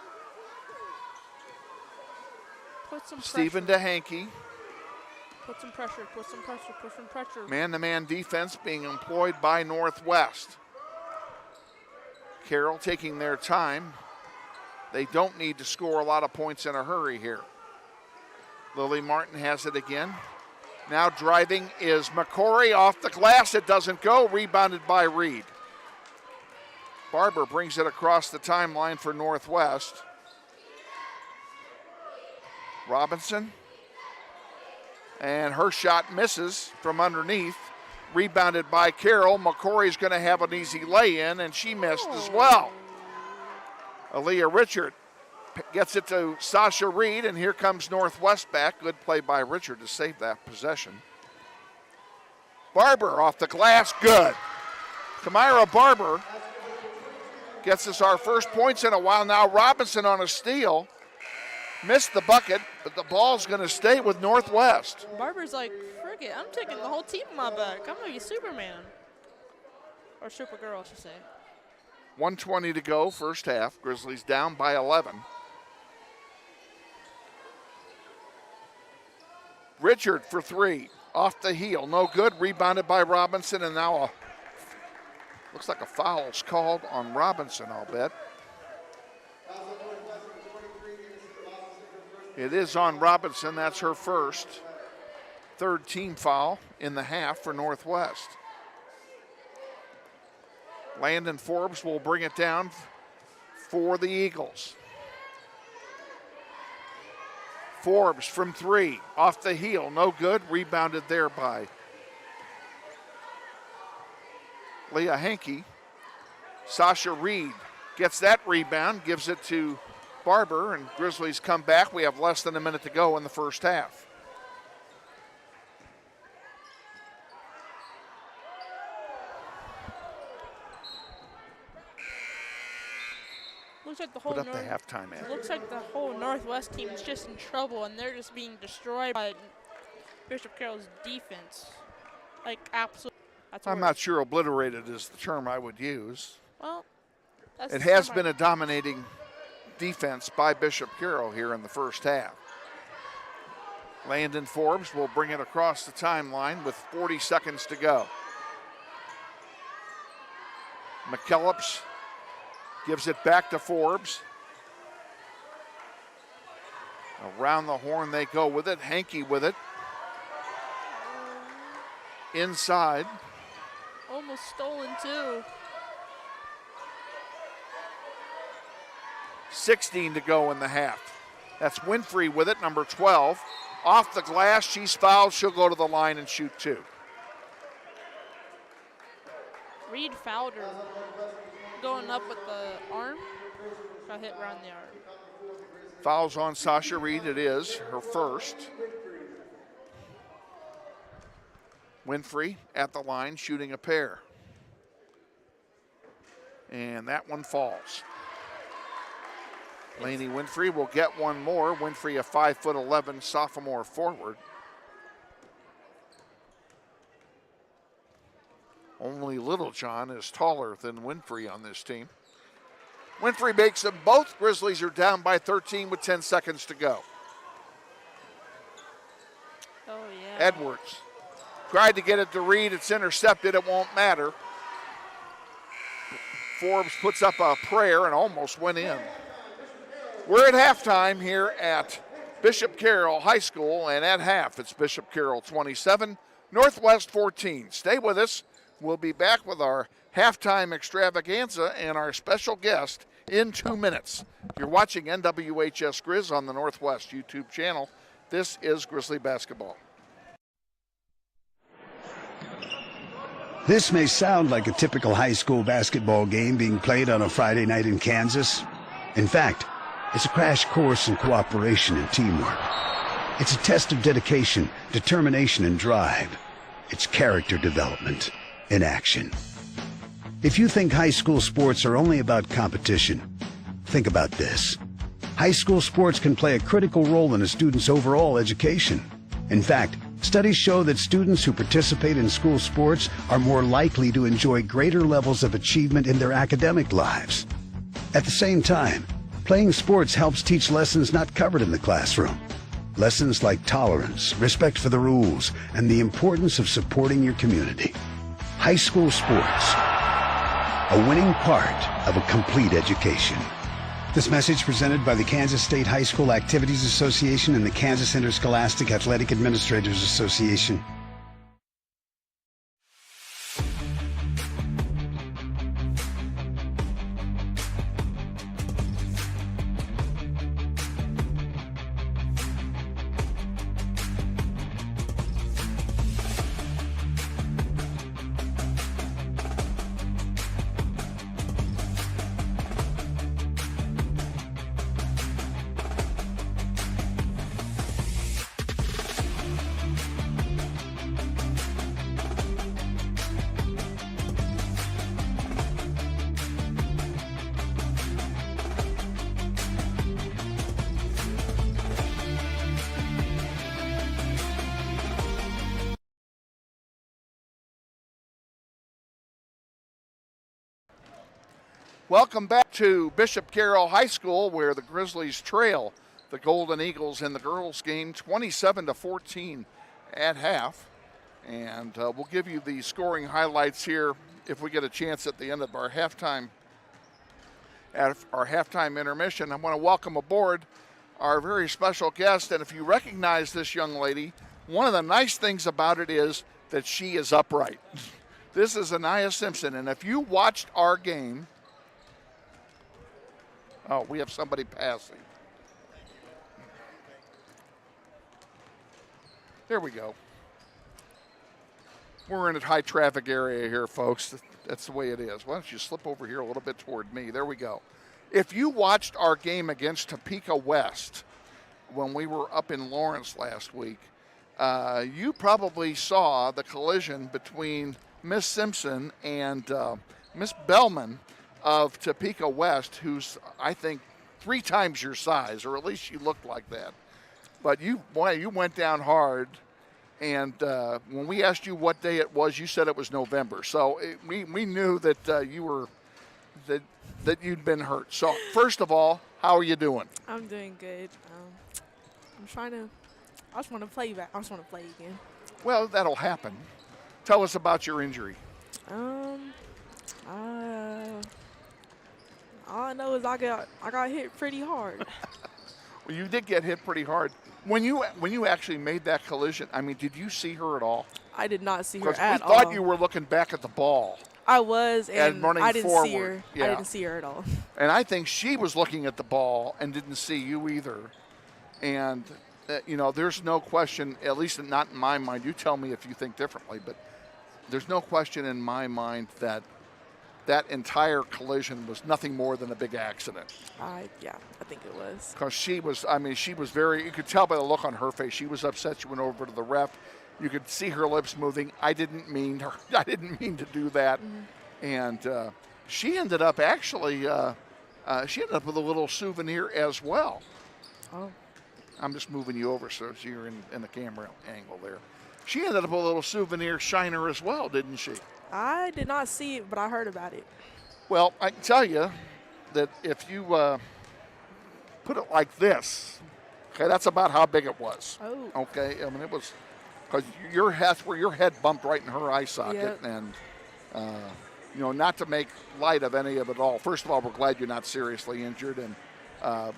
Put some Steven pressure. to Hankey. Put some pressure, put some pressure, put some pressure. Man-to-man defense being employed by Northwest. Carroll taking their time. They don't need to score a lot of points in a hurry here. Lily Martin has it again. Now driving is McCory off the glass. It doesn't go. Rebounded by Reid. Barber brings it across the timeline for Northwest. Robinson. And her shot misses from underneath. Rebounded by Carroll. McCory's going to have an easy lay-in, and she missed as well. Aaliyah Richard gets it to Sasha Reid, and here comes Northwest back. Good play by Richard to save that possession. Barber off the glass, good. Kamira Barber gets us our first points in a while now. Robinson on a steal. Missed the bucket, but the ball's going to stay with Northwest. Barber's like, frick it, I'm taking the whole team on my back. I'm going to be Superman. Or Supergirl, I should say. 1:20 to go, first half. Grizzlies down by 11. Richard for three. Off the heel, no good. Rebounded by Robinson, and now looks like a foul's called on Robinson, I'll bet. It is on Robinson. That's her first. Third team foul in the half for Northwest. Landon Forbes will bring it down for the Eagles. Forbes from three. Off the heel. No good. Rebounded there by Leah Hankey. Sasha Reid gets that rebound. Gives it to Barber, and Grizzlies come back. We have less than a minute to go in the first half. like the whole Put up the halftime ad. looks like the whole Northwest team is just in trouble, and they're just being destroyed by Bishop Carroll's defense. Like, absolutely. I'm not sure obliterated is the term I would use. Well, that's It has been a dominating defense by Bishop Carroll here in the first half. Landon Forbes will bring it across the timeline with 40 seconds to go. McKellips gives it back to Forbes. Around the horn they go with it. Hankey with it. Inside. Almost stolen too. 16 to go in the half. That's Winfrey with it, number 12. Off the glass, she's fouled. She'll go to the line and shoot 2. Reid fouled her going up with the arm. Got hit around the arm. Fouls on Sasha Reid. It is her first. Winfrey at the line shooting a pair. And that one falls. Lainey Winfrey will get one more. Winfrey, a 5'11" sophomore forward. Only Littlejohn is taller than Winfrey on this team. Winfrey makes them both. Grizzlies are down by 13 with 10 seconds to go. Oh, yeah. Edwards tried to get it to Reid. It's intercepted. It won't matter. Forbes puts up a prayer and almost went in. We're at halftime here at Bishop Carroll High School, and at half it's Bishop Carroll 27, Northwest 14. Stay with us. We'll be back with our halftime extravaganza and our special guest in 2 minutes. You're watching NWHS Grizz on the Northwest YouTube channel. This is Grizzly basketball. This may sound like a typical high school basketball game being played on a Friday night in Kansas. In fact, it's a crash course in cooperation and teamwork. It's a test of dedication, determination, and drive. It's character development in action. If you think high school sports are only about competition, think about this. High school sports can play a critical role in a student's overall education. In fact, studies show that students who participate in school sports are more likely to enjoy greater levels of achievement in their academic lives. At the same time, playing sports helps teach lessons not covered in the classroom. Lessons like tolerance, respect for the rules, and the importance of supporting your community. High school sports, a winning part of a complete education. This message presented by the Kansas State High School Activities Association and the Kansas Interscholastic Athletic Administrators Association. Welcome back to Bishop Carroll High School, where the Grizzlies trail the Golden Eagles in the girls' game 27-14 at half. And we'll give you the scoring highlights here if we get a chance at the end of our halftime intermission. I want to welcome aboard our very special guest. And if you recognize this young lady, one of the nice things about it is that she is upright. This is Anaya Simpson. And if you watched our game, oh, we have somebody passing. There we go. We're in a high traffic area here, folks. That's the way it is. Why don't you slip over here a little bit toward me? There we go. If you watched our game against Topeka West when we were up in Lawrence last week, you probably saw the collision between Miss Simpson and Miss Bellman of Topeka West, who's, I think, 3 times your size, or at least she looked like that. But you went down hard. And when we asked you what day it was, you said it was November. So we knew that you were that you'd been hurt. So first of all, how are you doing? I'm doing good. I just want to play back. I just want to play again. Well, that'll happen. Tell us about your injury. All I know is I got hit pretty hard. Well, you did get hit pretty hard. When you actually made that collision, I mean, did you see her at all? I did not see her Because at we thought all. you were looking back at the ball. I was, and running I didn't see forward. her. Yeah. I didn't see her at all. And I think she was looking at the ball and didn't see you either. And, there's no question, at least not in my mind. You tell me if you think differently, but there's no question in my mind that that entire collision was nothing more than a big accident. I think it was. Because she was very, you could tell by the look on her face, she was upset. She went over to the ref. You could see her lips moving. I didn't mean to do that. Mm-hmm. And she ended up actually, with a little souvenir as well. Oh. I'm just moving you over so you're in the camera angle there. She ended up with a little souvenir shiner as well, didn't she? I did not see it, but I heard about it. Well, I can tell you that if you put it like this, okay, that's about how big it was. Oh. Okay, I mean, it was, because your head bumped right in her eye socket. Yep. And, not to make light of any of it all. First of all, we're glad you're not seriously injured. And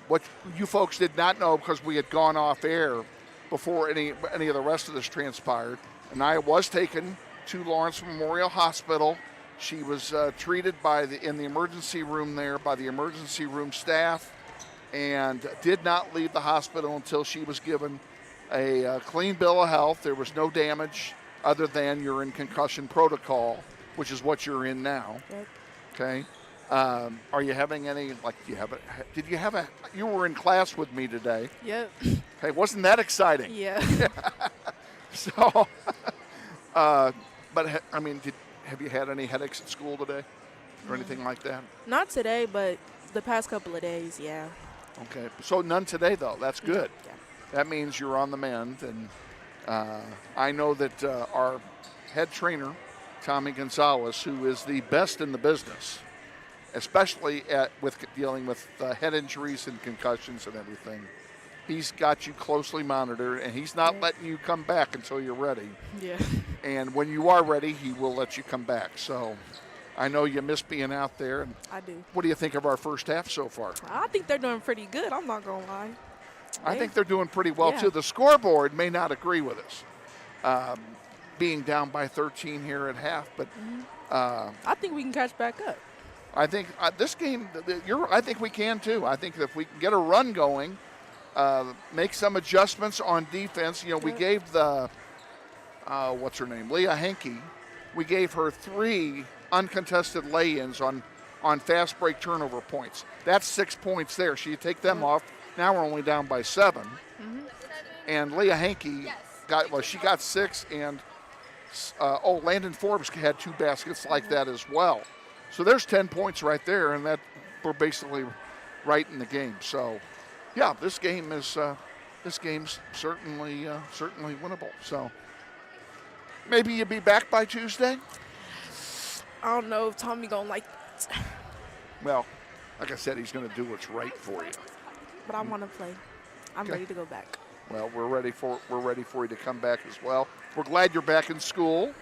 what you folks did not know, because we had gone off air before any of the rest of this transpired, and I was taken to Lawrence Memorial Hospital. She was treated in the emergency room there by the emergency room staff, and did not leave the hospital until she was given a clean bill of health. There was no damage other than you're in concussion protocol, which is what you're in now. Yep. Okay. Are you having any, you were in class with me today. Yep. Hey, wasn't that exciting? Yeah. So, but I mean, have you had any headaches at school today or anything like that? Not today, but the past couple of days, yeah. Okay. So none today, though. That's good. Yeah. That means you're on the mend. And I know that our head trainer, Tommy Gonzalez, who is the best in the business, especially with dealing with head injuries and concussions and everything, he's got you closely monitored, and he's not letting you come back until you're ready. Yeah. And when you are ready, he will let you come back. So I know you miss being out there. And I do. what do you think of our first half so far? I think they're doing pretty good. I'm not going to lie. I think they're doing pretty well, Yeah. too. The scoreboard may not agree with us, being down by 13 here at half. But I think we can catch back up. I think this game, I think we can, too. I think if we can get a run going, make some adjustments on defense. We gave the, what's her name, Leah Henke, we gave her 3 uncontested lay-ins on fast break turnover points. That's 6 points there. She take them off. Now we're only down by 7. Mm-hmm. And Leah Henke she got 6, and Landon Forbes had 2 baskets like that as well. So there's 10 points right there, and that we're basically right in the game. So, yeah, this game's certainly winnable. So maybe you'll be back by Tuesday. I don't know if Tommy gonna like that. Well, like I said, he's going to do what's right for you. But I want to play. I'm Okay. ready to go back. Well, we're ready for you to come back as well. We're glad you're back in school,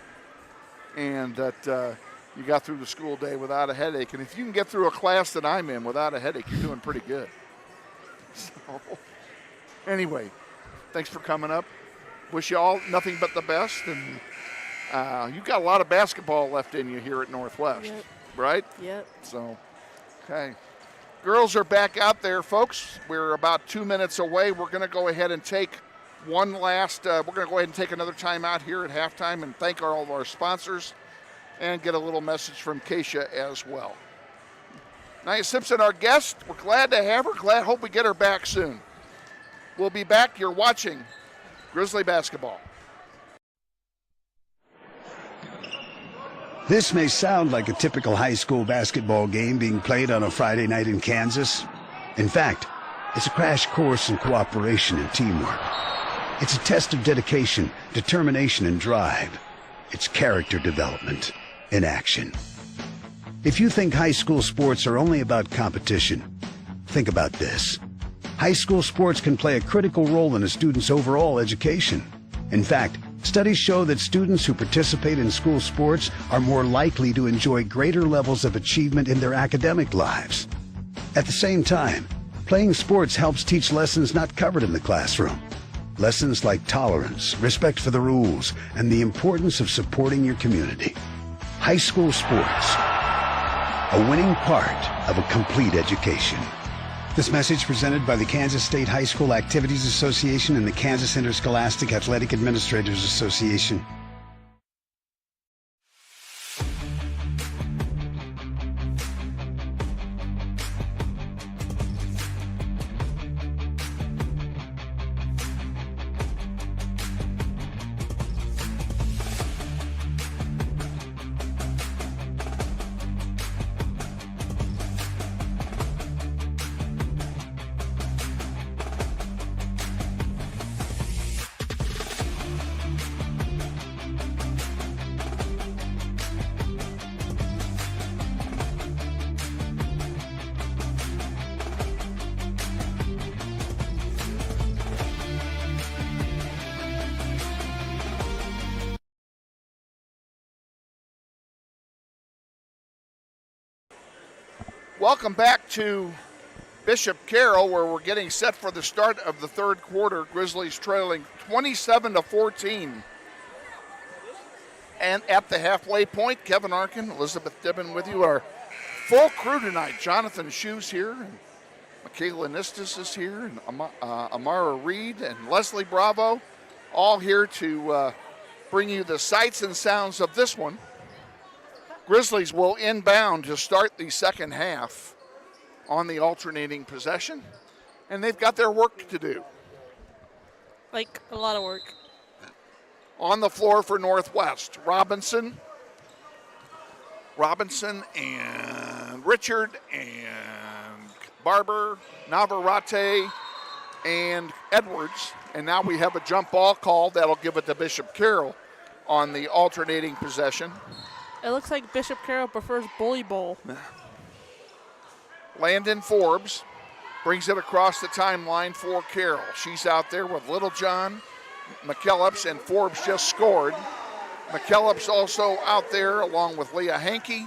and that you got through the school day without a headache. And if you can get through a class that I'm in without a headache, you're doing pretty good. So, anyway, thanks for coming up. Wish you all nothing but the best. And you've got a lot of basketball left in you here at Northwest, Yep. right? Yep. So, okay. Girls are back out there, folks. We're about 2 minutes away. We're going to go ahead and take we're going to go ahead and take another time out here at halftime and thank all of our sponsors and get a little message from Keisha as well. Nia Simpson, our guest. We're glad to have her. Hope we get her back soon. We'll be back. You're watching Grizzly basketball. This may sound like a typical high school basketball game being played on a Friday night in Kansas. In fact, it's a crash course in cooperation and teamwork. It's a test of dedication, determination, and drive. It's character development in action. If you think high school sports are only about competition, think about this. High school sports can play a critical role in a student's overall education. In fact, studies show that students who participate in school sports are more likely to enjoy greater levels of achievement in their academic lives. At the same time, playing sports helps teach lessons not covered in the classroom. Lessons like tolerance, respect for the rules, and the importance of supporting your community. High school sports, a winning part of a complete education. This message presented by the Kansas State High School Activities Association and the Kansas Interscholastic Athletic Administrators Association. Welcome back to Bishop Carroll, where we're getting set for the start of the third quarter. Grizzlies trailing 27-14. And at the halfway point, Kevin Arkin, Elizabeth Dibben with you. Our full crew tonight. Jonathan Scheu's here, and Makayla Nistas is here, and Amara Reid and Leslie Bravo, all here to bring you the sights and sounds of this one. Grizzlies will inbound to start the second half on the alternating possession, and they've got their work to do. Like a lot of work. On the floor for Northwest, Robinson and Richard and Barber, Navarrete and Edwards, and now we have a jump ball call that'll give it to Bishop Carroll on the alternating possession. It looks like Bishop Carroll prefers bully bowl. Landon Forbes brings it across the timeline for Carroll. She's out there with Littlejohn, McKellips, and Forbes just scored. McKellips also out there along with Leah Hankey.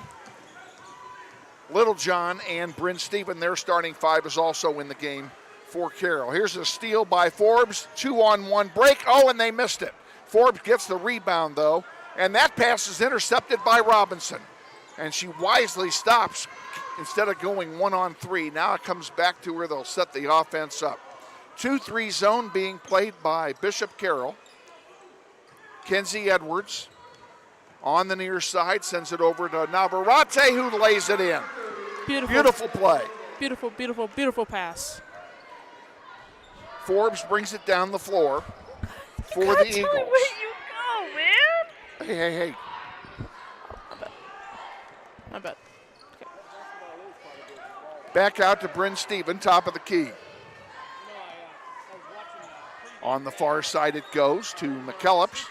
Littlejohn and Bryn Stephen, their starting five, is also in the game for Carroll. Here's a steal by Forbes, 2-on-1 break. Oh, and they missed it. Forbes gets the rebound, though. And that pass is intercepted by Robinson. And she wisely stops instead of going 1-on-3. Now it comes back to where they'll set the offense up. 2-3 zone being played by Bishop Carroll. Kenzie Edwards on the near side sends it over to Navarrete, who lays it in. Beautiful play. Beautiful, beautiful, beautiful pass. Forbes brings it down the floor for the Eagles. Where you go, man? Hey. My bad. Okay. Back out to Bryn Stephen, top of the key. On the far side it goes to McKellips.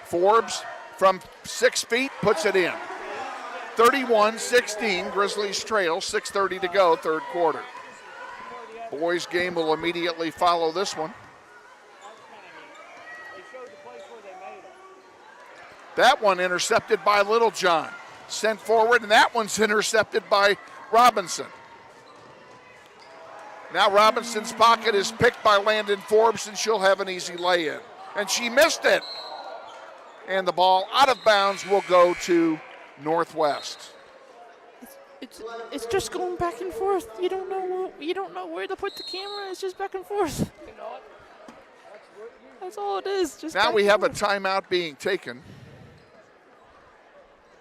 Forbes from 6 feet puts it in. 31-16, Grizzlies trail, 6:30 to go, third quarter. Boys game will immediately follow this one. That one intercepted by Littlejohn. Sent forward, and that one's intercepted by Robinson. Now Robinson's pocket is picked by Landon Forbes, and she'll have an easy lay-in. And she missed it. And the ball out of bounds will go to Northwest. It's just going back and forth. You don't know where to put the camera. It's just back and forth. That's all it is. Just now we have a timeout being taken.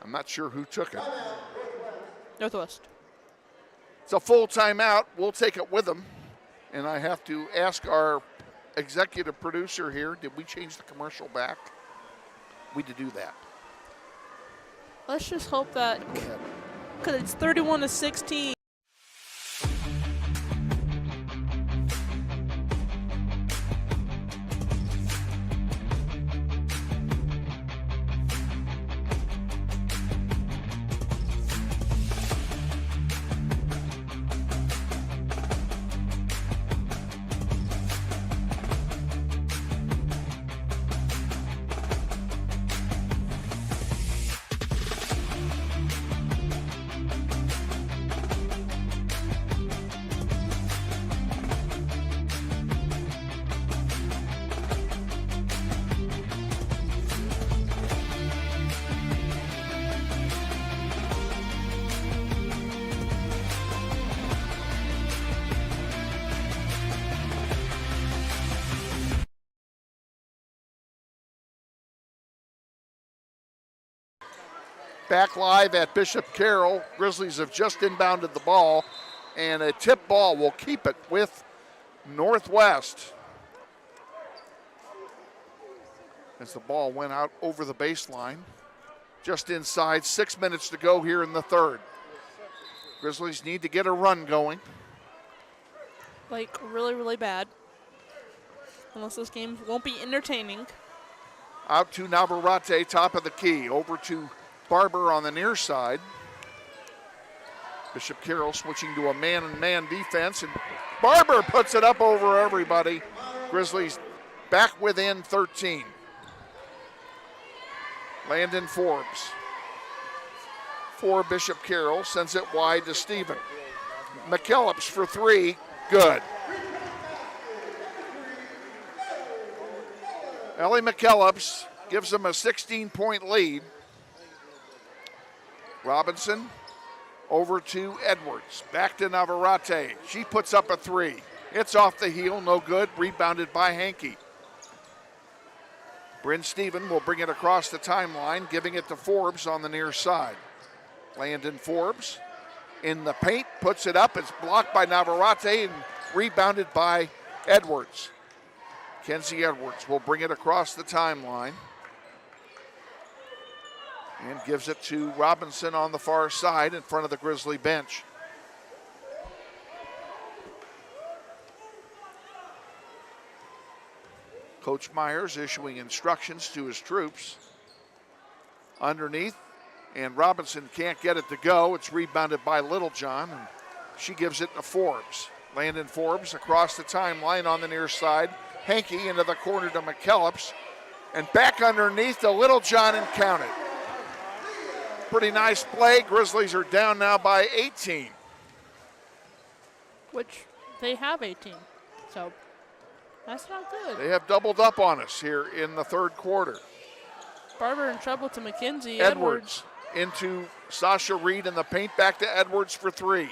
I'm not sure who took it. Northwest. It's a full timeout. We'll take it with them. And I have to ask our executive producer here, did we change the commercial back? we to do that. Let's just hope that, because it's 31-16. Back live at Bishop Carroll. Grizzlies have just inbounded the ball, and a tip ball will keep it with Northwest. As the ball went out over the baseline, just inside, 6 minutes to go here in the third. Grizzlies need to get a run going. Like, really, really bad. Unless this game won't be entertaining. Out to Navarrete, top of the key, over to Barber on the near side. Bishop Carroll switching to a man-and-man defense, and Barber puts it up over everybody. Grizzlies back within 13. Landon Forbes for Bishop Carroll, sends it wide to Steven. McKellips for three, good. Ellie McKellips gives them a 16-point lead. Robinson over to Edwards. Back to Navarrete. She puts up a three. It's off the heel, no good. Rebounded by Hankey. Bryn Steven will bring it across the timeline, giving it to Forbes on the near side. Landon Forbes in the paint, puts it up. It's blocked by Navarrete and rebounded by Edwards. Kenzie Edwards will bring it across the timeline and gives it to Robinson on the far side in front of the Grizzly bench. Coach Myers issuing instructions to his troops. Underneath, and Robinson can't get it to go. It's rebounded by Littlejohn, and she gives it to Forbes. Landon Forbes across the timeline on the near side. Hankey into the corner to McKellips, and back underneath to Littlejohn and counted. Pretty nice play. Grizzlies are down now by 18. Which they have 18, so that's not good. They have doubled up on us here in the third quarter. Barber in trouble to McKenzie. Edwards into Sasha Reid in the paint, back to Edwards for three.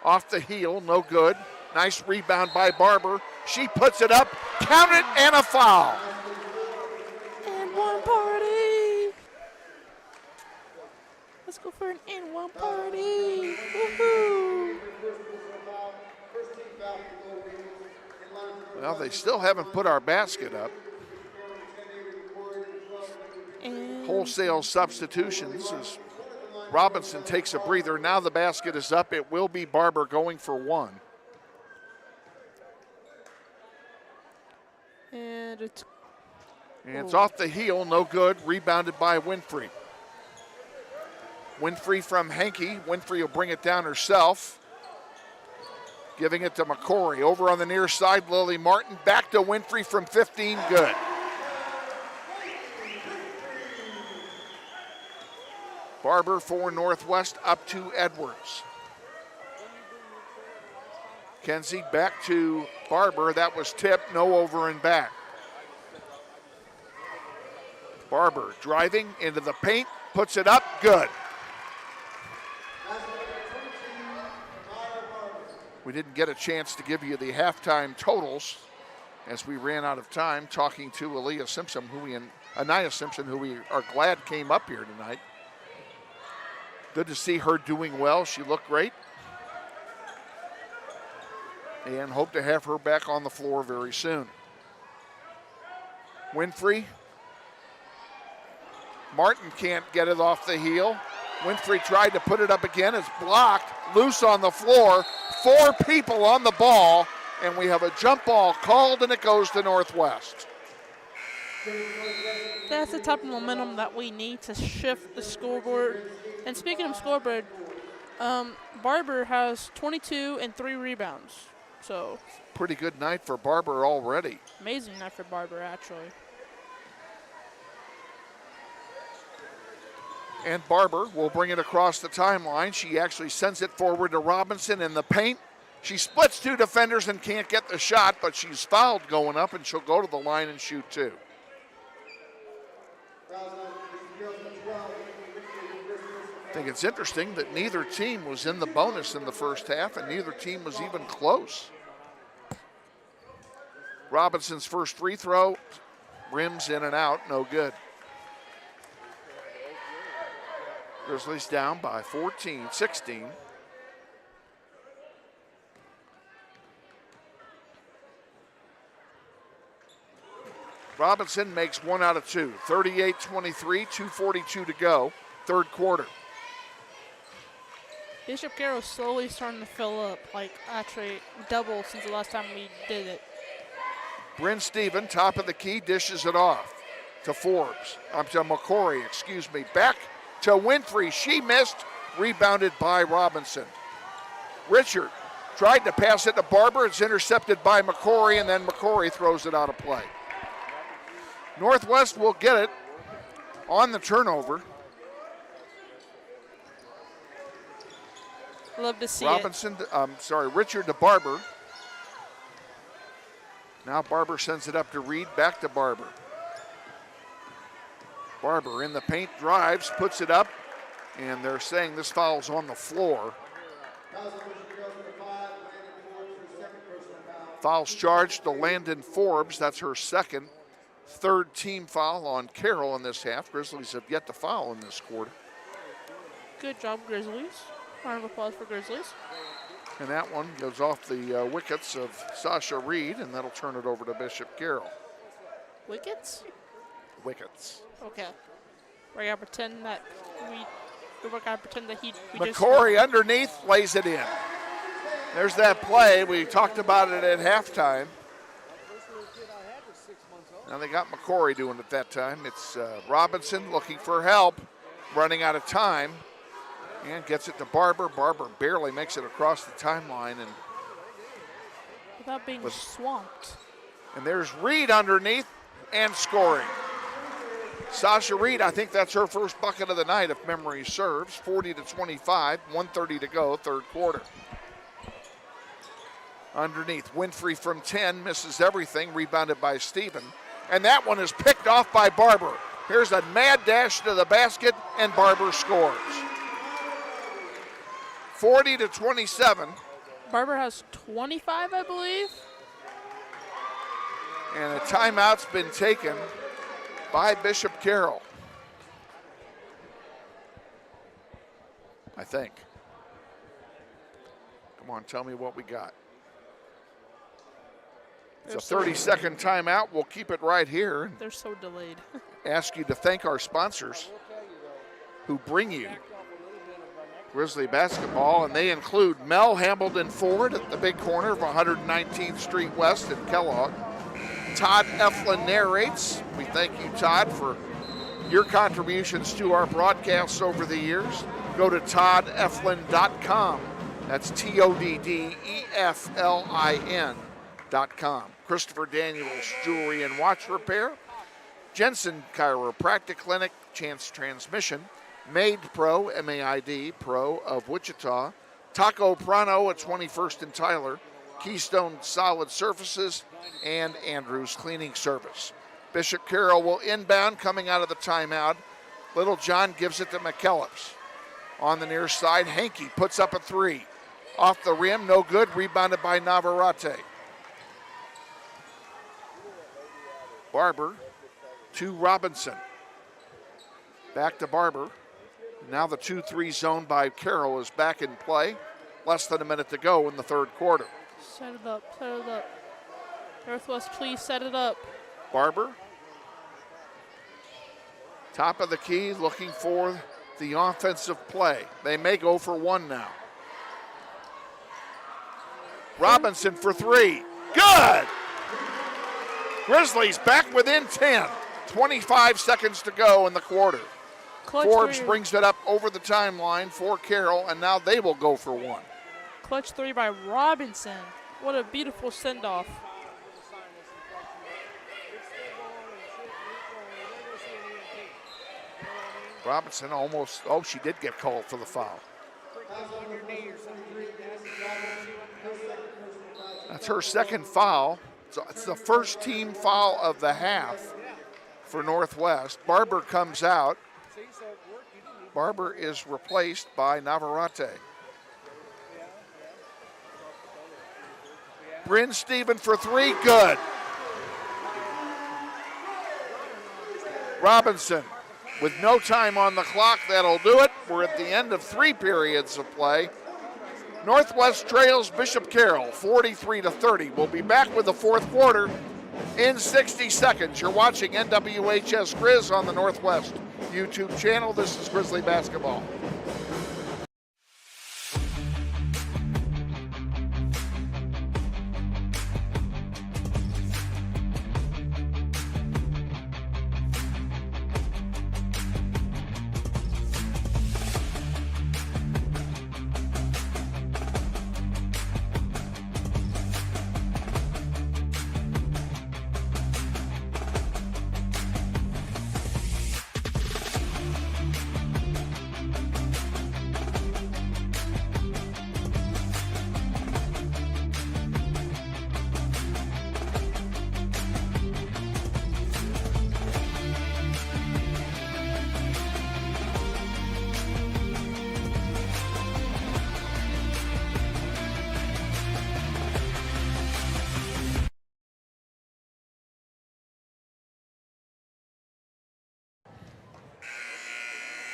Off the heel, no good. Nice rebound by Barber. She puts it up, count it, and a foul. And one party. Let's go for an and one party. Woohoo. Well, they still haven't put our basket up. And Wholesale substitutions as Robinson takes a breather. Now the basket is up. It will be Barber going for one. And it's off the heel, no good. Rebounded by Winfrey. Winfrey from Hankey. Winfrey will bring it down herself. Giving it to McCory. Over on the near side, Lily Martin. Back to Winfrey from 15, good. Barber for Northwest, up to Edwards. Kenzie back to Barber. That was tipped, no over and back. Barber driving into the paint, puts it up, good. We didn't get a chance to give you the halftime totals as we ran out of time talking to Anaya Simpson, who we are glad came up here tonight. Good to see her doing well. She looked great. And hope to have her back on the floor very soon. Winfrey Martin can't get it off the heel. Winfrey tried to put it up again. It's blocked, loose on the floor. 4 people on the ball, and we have a jump ball called, and it goes to Northwest. That's the type of momentum that we need to shift the scoreboard. And speaking of scoreboard, Barber has 22 and 3 rebounds. So pretty good night for Barber already. Amazing night for Barber, actually. And Barber will bring it across the timeline. She actually sends it forward to Robinson in the paint. She splits 2 defenders and can't get the shot, but she's fouled going up, and she'll go to the line and shoot 2. I think it's interesting that neither team was in the bonus in the first half, and neither team was even close. Robinson's first free throw, rims in and out, no good. Grizzlies down by 16. Robinson makes 1 out of 2. 38-23, 2:42 to go, third quarter. Bishop Carroll slowly starting to fill up, like actually double since the last time we did it. Bryn Steven, top of the key, dishes it off to McCory, Back to Winfrey. She missed, rebounded by Robinson. Richard tried to pass it to Barber. It's intercepted by McCory, and then McCory throws it out of play. Northwest will get it on the turnover. Love to see Richard to Barber. Now Barber sends it up to Reid, back to Barber. Barber in the paint, drives, puts it up, and they're saying this foul's on the floor. Foul's charged to Landon Forbes. That's her second. Third team foul on Carroll in this half. Grizzlies have yet to foul in this quarter. Good job, Grizzlies. Round of applause for Grizzlies. And that one goes off the wickets of Sasha Reid, and that'll turn it over to Bishop Carroll. Wickets? Wickets. Okay. We're gonna pretend that McCory underneath, lays it in. There's that play. We talked about it at halftime. Now they got McCory doing it that time. It's Robinson looking for help, running out of time, and gets it to Barber. Barber barely makes it across the timeline, and without being swamped. And there's Reid underneath and scoring. Sasha Reid, I think that's her first bucket of the night, if memory serves. 40-25, 1:30 to go, third quarter. Underneath, Winfrey from 10, misses everything, rebounded by Steven. And that one is picked off by Barber. Here's a mad dash to the basket, and Barber scores. 40-27. Barber has 25, I believe. And a timeout's been taken by Bishop Carroll, I think. Come on, tell me what we got. It's a 30-second timeout. We'll keep it right here. They're so delayed. Ask you to thank our sponsors who bring you Grizzly basketball, and they include Mel Hambledon Ford at the big corner of 119th Street West in Kellogg. Todd Eflin narrates. We thank you, Todd, for your contributions to our broadcasts over the years. Go to toddeflin.com. That's TODDEFLIN.com. Christopher Daniels Jewelry and Watch Repair. Jensen Chiropractic Clinic, Chance Transmission. Maid Pro, MAID Pro of Wichita. Taco Prano at 21st and Tyler. Keystone Solid Surfaces, and Andrews Cleaning Service. Bishop Carroll will inbound coming out of the timeout. Little John gives it to McKellips. On the near side, Hankey puts up a 3. Off the rim, no good, rebounded by Navarrete. Barber to Robinson. Back to Barber. Now the 2-3 zone by Carroll is back in play. Less than a minute to go in the third quarter. Set it up, set it up. Northwest, please set it up. Barber. Top of the key, looking for the offensive play. They may go for one now. Robinson for three. Good! Grizzlies back within 10. 25 seconds to go in the quarter. Clutch Forbes three. brings it up over the timeline for Carroll, and now they will go for one. Clutch three by Robinson. What a beautiful send-off. Robinson almost, she did get called for the foul. That's her second foul. So it's the first team foul of the half for Northwest. Barber comes out. Barber is replaced by Navarrete. Bryn Steven for three, good. Robinson with no time on the clock, that'll do it. We're at the end of 3 periods of play. Northwest trails Bishop Carroll 43-30. We'll be back with the fourth quarter in 60 seconds. You're watching NWHS Grizz on the Northwest YouTube channel. This is Grizzly Basketball.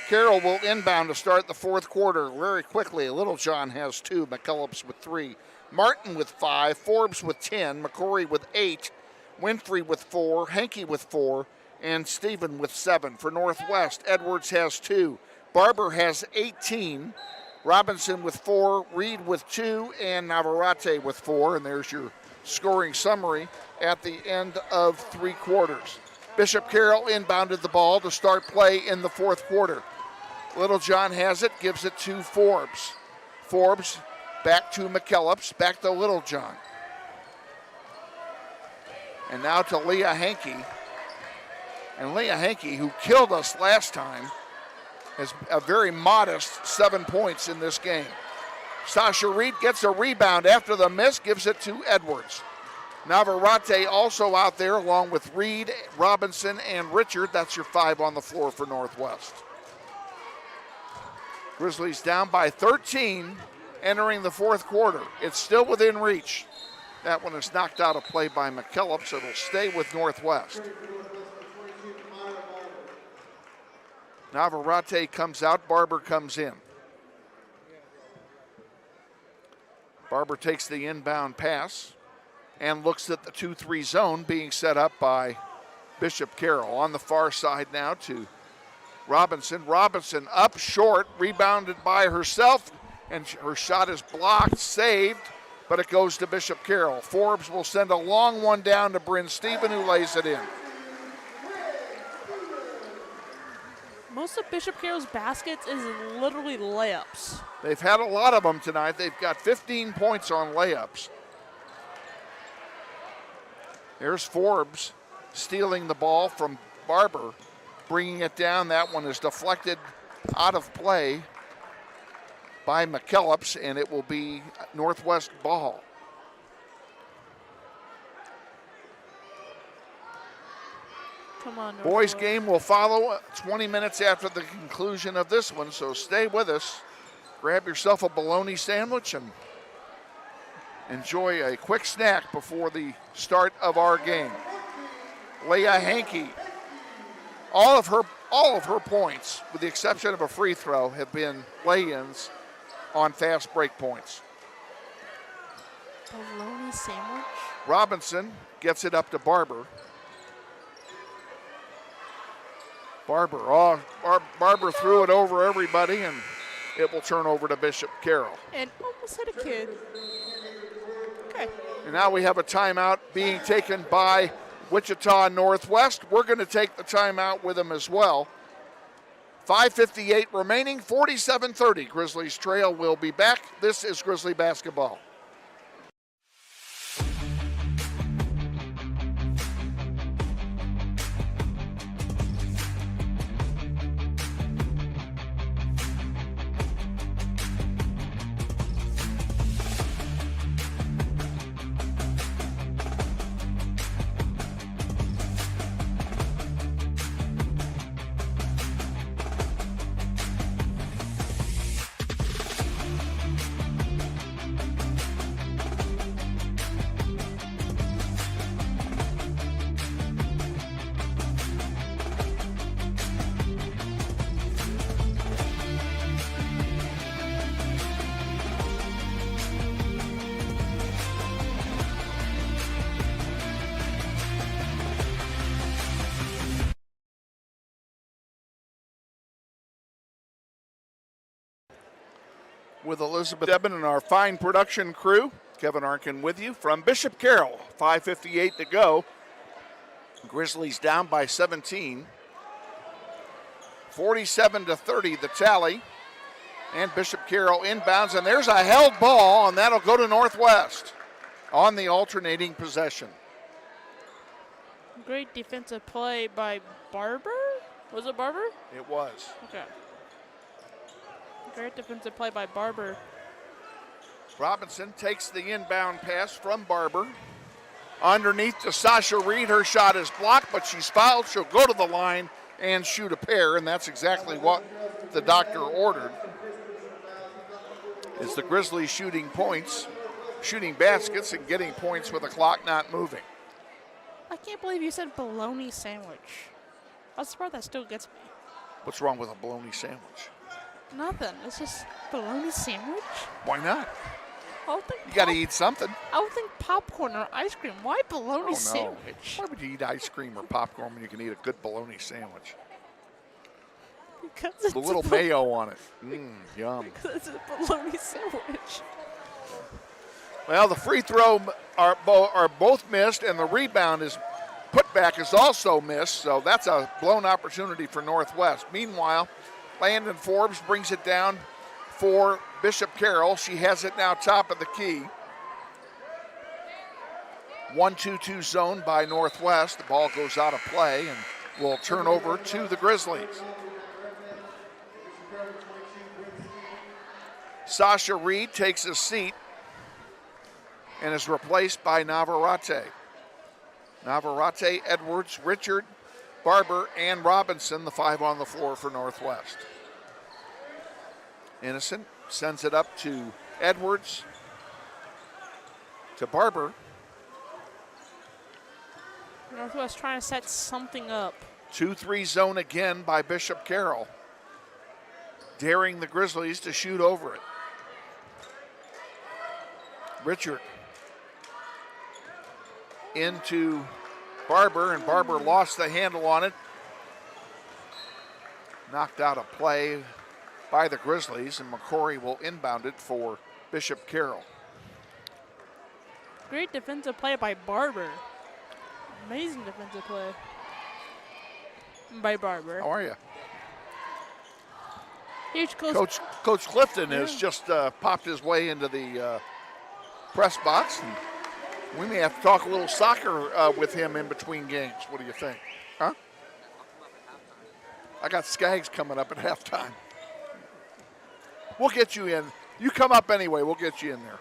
Carroll will inbound to start the fourth quarter very quickly. Littlejohn has 2, McCullops with 3, Martin with 5, Forbes with 10, McCory with 8, Winfrey with 4, Hankey with 4, and Stephen with 7. For Northwest, Edwards has 2, Barber has 18, Robinson with 4, Reid with 2, and Navarrete with 4. And there's your scoring summary at the end of 3 quarters. Bishop Carroll inbounded the ball to start play in the fourth quarter. Littlejohn has it, gives it to Forbes. Forbes back to McKellips, back to Littlejohn. And now to Leah Hankey. And Leah Hankey, who killed us last time, has a very modest 7 points in this game. Sasha Reid gets a rebound after the miss, gives it to Edwards. Navarrete also out there along with Reid, Robinson, and Richard. That's your 5 on the floor for Northwest. Grizzlies down by 13 entering the fourth quarter. It's still within reach. That one is knocked out of play by McKellips. It'll stay with Northwest. Navarrete comes out, Barber comes in. Barber takes the inbound pass and looks at the 2-3 zone being set up by Bishop Carroll. On the far side now to Robinson. Robinson up short, rebounded by herself, and her shot is blocked, saved, but it goes to Bishop Carroll. Forbes will send a long one down to Bryn Steven, who lays it in. Most of Bishop Carroll's baskets is literally layups. They've had a lot of them tonight. They've got 15 points on layups. There's Forbes stealing the ball from Barber, bringing it down. That one is deflected out of play by McKellips, and it will be Northwest ball. Come on, Boys Northwest. game will follow 20 minutes after the conclusion of this one, so stay with us. Grab yourself a bologna sandwich and enjoy a quick snack before the start of our game. Leah Hankey, all of her points, with the exception of a free throw, have been lay-ins on fast break points. Bologna sandwich? Robinson gets it up to Barber. Barber. Oh, Barber threw it over everybody, and it will turn over to Bishop Carroll. And almost hit a kid. Okay. And now we have a timeout being taken by Wichita Northwest. We're going to take the timeout with them as well. 5:58 remaining, 47-30. Grizzlies trail. Will be back. This is Grizzly basketball. With Elizabeth Dibben and our fine production crew, Kevin Arkin with you from Bishop Carroll. 5:58 to go. Grizzlies down by 17. 47-30 the tally. And Bishop Carroll inbounds, and there's a held ball, and that'll go to Northwest on the alternating possession. Great defensive play by Barber. Was it Barber? It was. Okay. Great defensive play by Barber. Robinson takes the inbound pass from Barber. Underneath to Sasha Reid. Her shot is blocked, but she's fouled. She'll go to the line and shoot a pair, and that's exactly what the doctor ordered. It's the Grizzlies shooting points, shooting baskets, and getting points with the clock not moving. I can't believe you said bologna sandwich. That's the part that still gets me. What's wrong with a bologna sandwich? Nothing. It's just bologna sandwich. Why not? I would think You got to eat something. I would think popcorn or ice cream. Why bologna sandwich? Why would you eat ice cream or popcorn when you can eat a good bologna sandwich? Because With a little mayo on it. Yum. Because it's a bologna sandwich. Well, the free throw are both missed, and the rebound is putback is also missed, so that's a blown opportunity for Northwest. Meanwhile, Landon Forbes brings it down for Bishop Carroll. She has it now top of the key. 1-2-2 zone by Northwest. The ball goes out of play and will turn over to the Grizzlies. Sasha Reid takes a seat and is replaced by Navarrete. Navarrete, Edwards, Richard, Barber, and Robinson, the five on the floor for Northwest. Innocent sends it up to Edwards, to Barber. Northwest trying to set something up. 2-3 zone again by Bishop Carroll, daring the Grizzlies to shoot over it. Richard into Barber, and Barber lost the handle on it. Knocked out of play by the Grizzlies, and McCory will inbound it for Bishop Carroll. Great defensive play by Barber. Amazing defensive play by Barber. How are you? Huge close. Coach Clifton has just popped his way into the press box, and we may have to talk a little soccer with him in between games. What do you think? Huh? I got Skaggs coming up at halftime. We'll get you in. You come up anyway. We'll get you in there.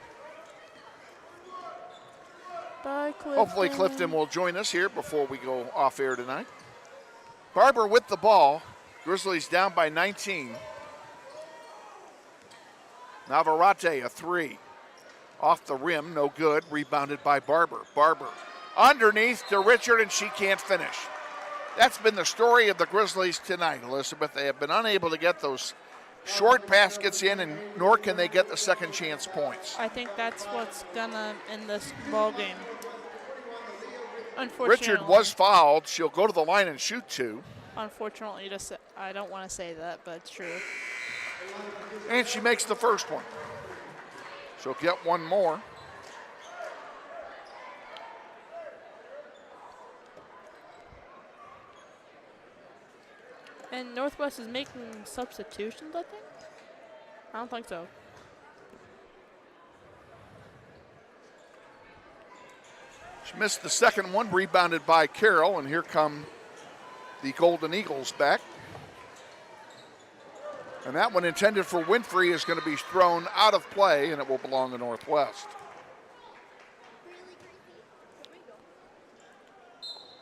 Bye, Clifton. Hopefully Clifton will join us here before we go off air tonight. Barber with the ball. Grizzlies down by 19. Navarrete, a three. Off the rim, no good. Rebounded by Barber. Barber underneath to Richard, and she can't finish. That's been the story of the Grizzlies tonight, Elizabeth. They have been unable to get those short baskets in, and nor can they get the second chance points. I think that's what's gonna end this ball game. Unfortunately. Richard was fouled. She'll go to the line and shoot two. Unfortunately, I don't want to say that, but it's true. And she makes the first one. She'll get one more. And Northwest is making substitutions, I think? I don't think so. She missed the second one, rebounded by Carroll, and here come the Golden Eagles back. And that one intended for Winfrey is going to be thrown out of play, and it will belong to Northwest.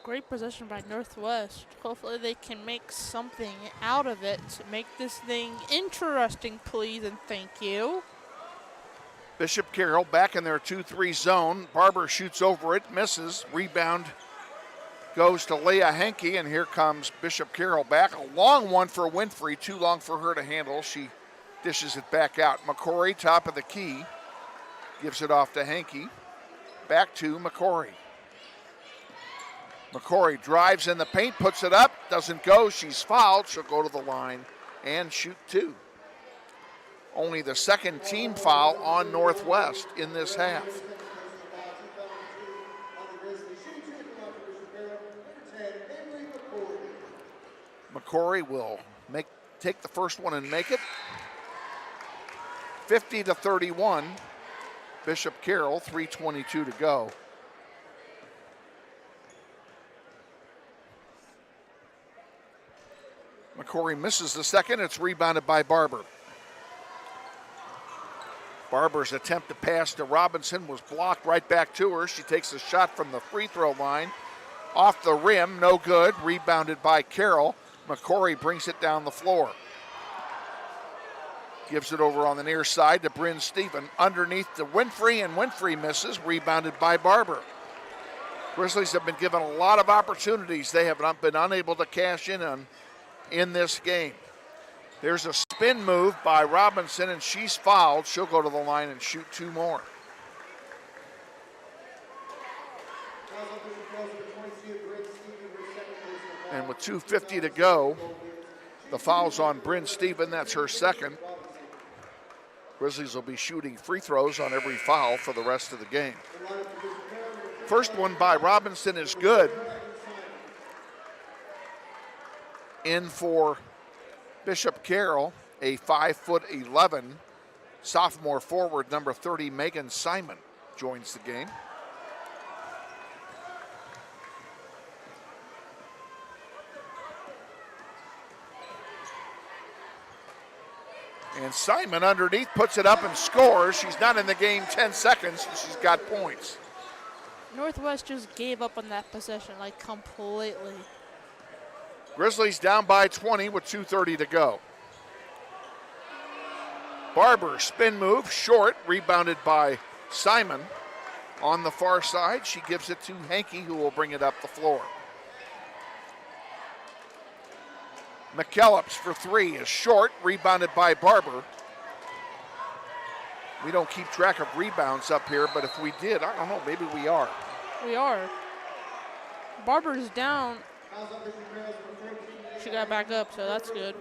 Great possession by Northwest. Hopefully they can make something out of it to make this thing interesting, please, and thank you. Bishop Carroll back in their 2-3 zone. Barber shoots over it, misses. Rebound goes to Leah Henke, and here comes Bishop Carroll back. A long one for Winfrey, too long for her to handle. She dishes it back out. McCory, top of the key, gives it off to Henke. Back to McCory. McCory drives in the paint, puts it up, doesn't go. She's fouled. She'll go to the line and shoot two. Only the second team foul on Northwest in this half. McCory will take the first one and make it. 50-31. Bishop Carroll, 3:22 to go. McCory misses the second. It's rebounded by Barber. Barber's attempt to pass to Robinson was blocked right back to her. She takes a shot from the free throw line. Off the rim, no good. Rebounded by Carroll. McCory brings it down the floor. Gives it over on the near side to Bryn Stephen. Underneath to Winfrey, and Winfrey misses. Rebounded by Barber. Grizzlies have been given a lot of opportunities. They have not been unable to cash in on in this game. There's a spin move by Robinson, and she's fouled. She'll go to the line and shoot two more. And with 2:50 to go, the foul's on Bryn Stephen. That's her second. Grizzlies will be shooting free throws on every foul for the rest of the game. First one by Robinson is good. In for Bishop Carroll, a 5'11" sophomore forward, number 30, Megan Simon, joins the game. And Simon underneath puts it up and scores. She's not in the game 10 seconds, and she's got points. Northwest just gave up on that possession, like completely. Grizzlies down by 20 with 2:30 to go. Barber, spin move, short, rebounded by Simon. On the far side, she gives it to Henke, who will bring it up the floor. McKellips for three is short, rebounded by Barber. We don't keep track of rebounds up here, but if we did, I don't know, maybe we are. We are. Barber's down. She got back up, so that's good.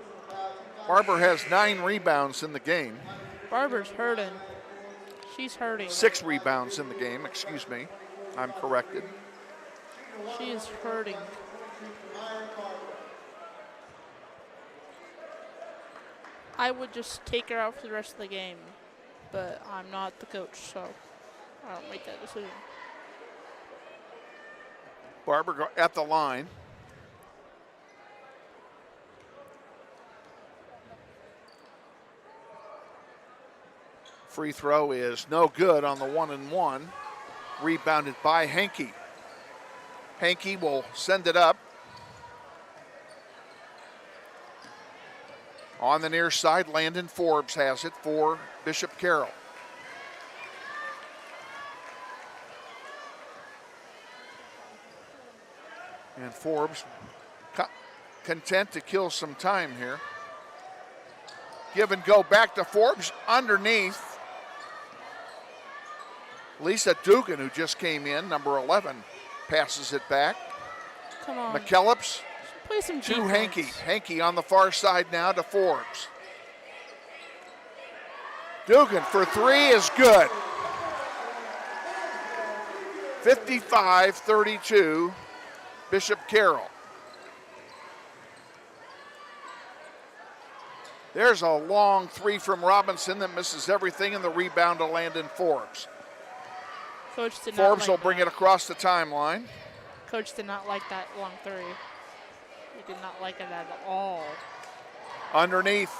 Barber has 9 rebounds in the game. Barber's hurting. She's hurting. 6 rebounds in the game, excuse me. I'm corrected. She is hurting. I would just take her out for the rest of the game, but I'm not the coach, so I don't make that decision. Barber at the line. Free throw is no good on the 1-and-1. Rebounded by Henke. Henke will send it up. On the near side, Landon Forbes has it for Bishop Carroll. And Forbes content to kill some time here. Give and go back to Forbes underneath. Lisa Dugan, who just came in, number 11, passes it back. Come on. McKellips Play some to defense. Hankey. Hankey on the far side now to Forbes. Dugan for three is good. 55-32, Bishop Carroll. There's a long three from Robinson that misses everything, and the rebound to Landon Forbes. Coach did not Forbes like will bring that. it across the timeline. Coach did not like that long three. He did not like it at all. Underneath,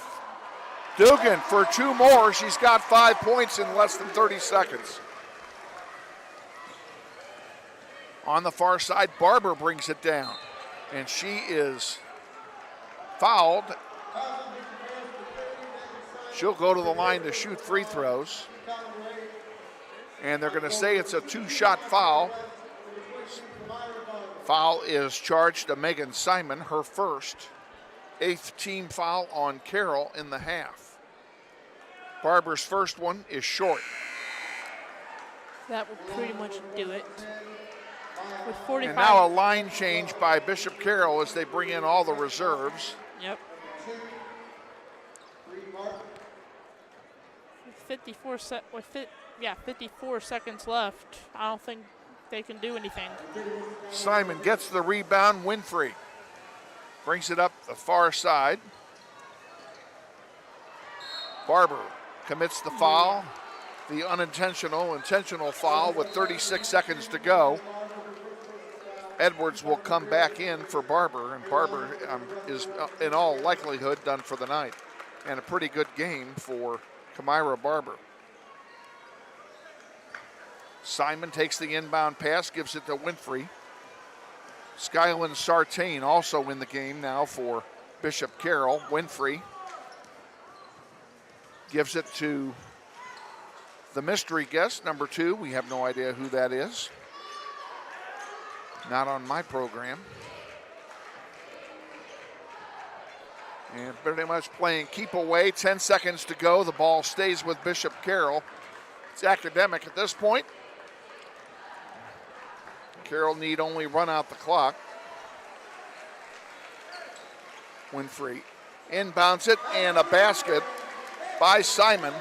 Dugan for two more. She's got 5 points in less than 30 seconds. On the far side, Barber brings it down, and she is fouled. She'll go to the line to shoot free throws, and they're going to say it's a two-shot foul. Foul is charged to Megan Simon, her first, 8th team foul on Carroll in the half. Barber's first one is short. That will pretty much do it. With 45. And now a line change by Bishop Carroll as they bring in all the reserves. Yep. With 54 seconds left. I don't think they can do anything. Simon gets the rebound. Winfrey brings it up the far side. Barber commits the foul, the intentional foul with 36 seconds to go. Edwards will come back in for Barber, and Barber is in all likelihood done for the night. And a pretty good game for Kamira Barber. Simon takes the inbound pass, gives it to Winfrey. Skylin Sartain also in the game now for Bishop Carroll. Winfrey gives it to the mystery guest, number 2. We have no idea who that is. Not on my program. And pretty much playing keep away. 10 seconds to go. The ball stays with Bishop Carroll. It's academic at this point. Carroll need only run out the clock. Winfrey inbounds it, and a basket by Simon.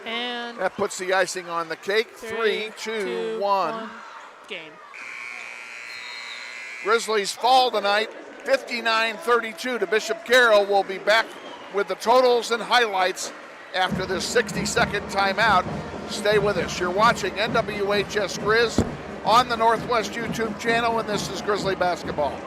And that puts the icing on the cake. 3, 2, 1. Game. Grizzlies fall tonight, 59-32 to Bishop Carroll. We'll be back with the totals and highlights after this 60-second timeout. Stay with us. You're watching NWHS Grizz on the Northwest YouTube channel, and this is Grizzly Basketball.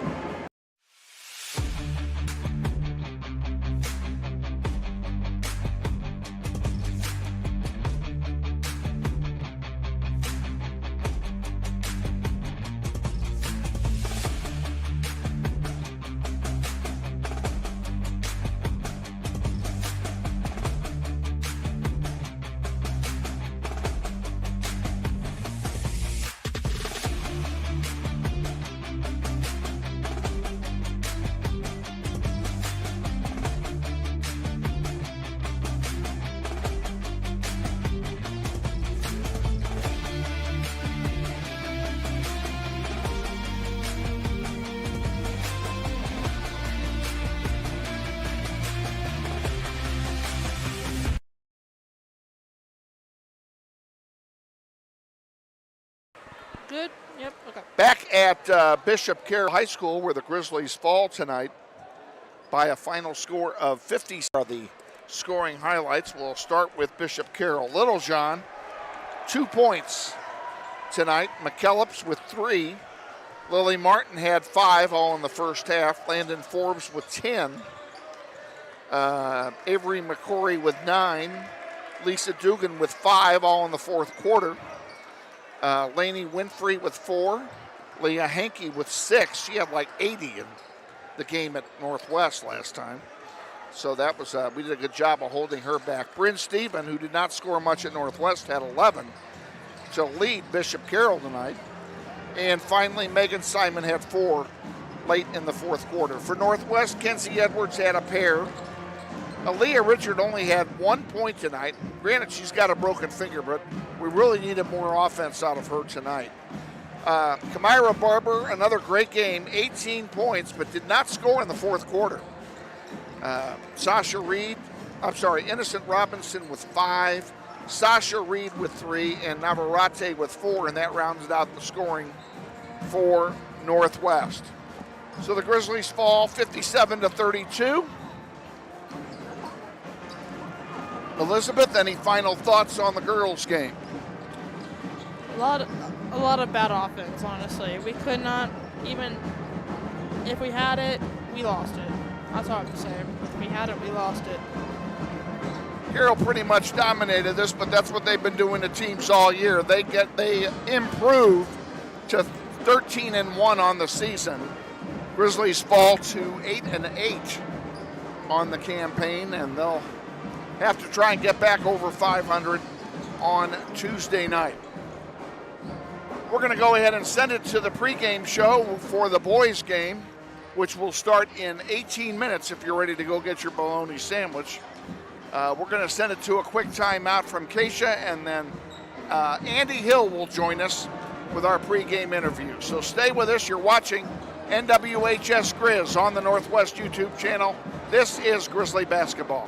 Good. Yep. Okay. Back at Bishop Carroll High School, where the Grizzlies fall tonight by a final score of 50. The scoring highlights will start with Bishop Carroll. Littlejohn, 2 points tonight. McKellips with 3. Lily Martin had 5, all in the first half. Landon Forbes with 10. Avery McCory with 9. Lisa Dugan with 5, all in the fourth quarter. Lainey Winfrey with 4. Leah Hankey with 6. She had like 80 in the game at Northwest last time. So that was, we did a good job of holding her back. Bryn Stephen, who did not score much at Northwest, had 11 to lead Bishop Carroll tonight. And finally, Megan Simon had 4 late in the fourth quarter. For Northwest, Kenzie Edwards had a pair. Aaliyah Richard only had 1 point tonight. Granted, she's got a broken finger, but we really needed more offense out of her tonight. Amara Barber, another great game, 18 points, but did not score in the fourth quarter. Innocent Robinson with 5, Sasha Reid with 3, and Navarrete with 4, and that rounds out the scoring for Northwest. So the Grizzlies fall 57-32. Elizabeth, any final thoughts on the girls' game? A lot of bad offense, honestly. We could not even, if we had it, we lost it. That's all I have to say. If we had it, we lost it. Carroll pretty much dominated this, but that's what they've been doing to teams all year. They improve to 13-1 on the season. Grizzlies fall to 8-8 on the campaign, and they'll have to try and get back over 500 on Tuesday night. We're going to go ahead and send it to the pregame show for the boys' game, which will start in 18 minutes if you're ready to go get your bologna sandwich. We're going to send it to a quick timeout from Keisha, and then Andy Hill will join us with our pregame interview. So stay with us. You're watching NWHS Grizz on the Northwest YouTube channel. This is Grizzly Basketball.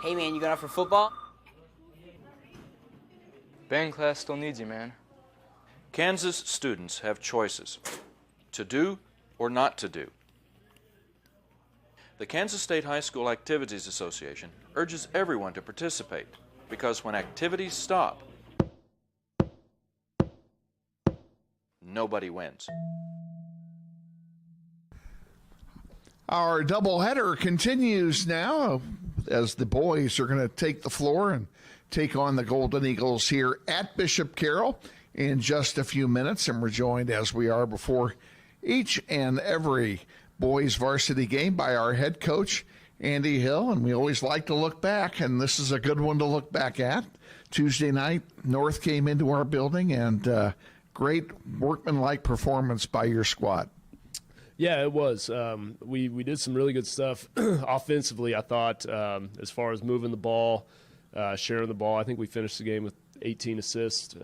Hey man, you going out for football? Band class still needs you, man. Kansas students have choices to do or not to do. The Kansas State High School Activities Association urges everyone to participate because when activities stop, nobody wins. Our doubleheader continues now as the boys are going to take the floor and take on the Golden Eagles here at Bishop Carroll in just a few minutes. And we're joined, as we are before each and every boys varsity game, by our head coach, Andy Hill. And we always like to look back, and this is a good one to look back at. Tuesday night, North came into our building, and great workmanlike performance by your squad. Yeah, it was. We did some really good stuff offensively, I thought, as far as moving the ball, sharing the ball. I think we finished the game with 18 assists,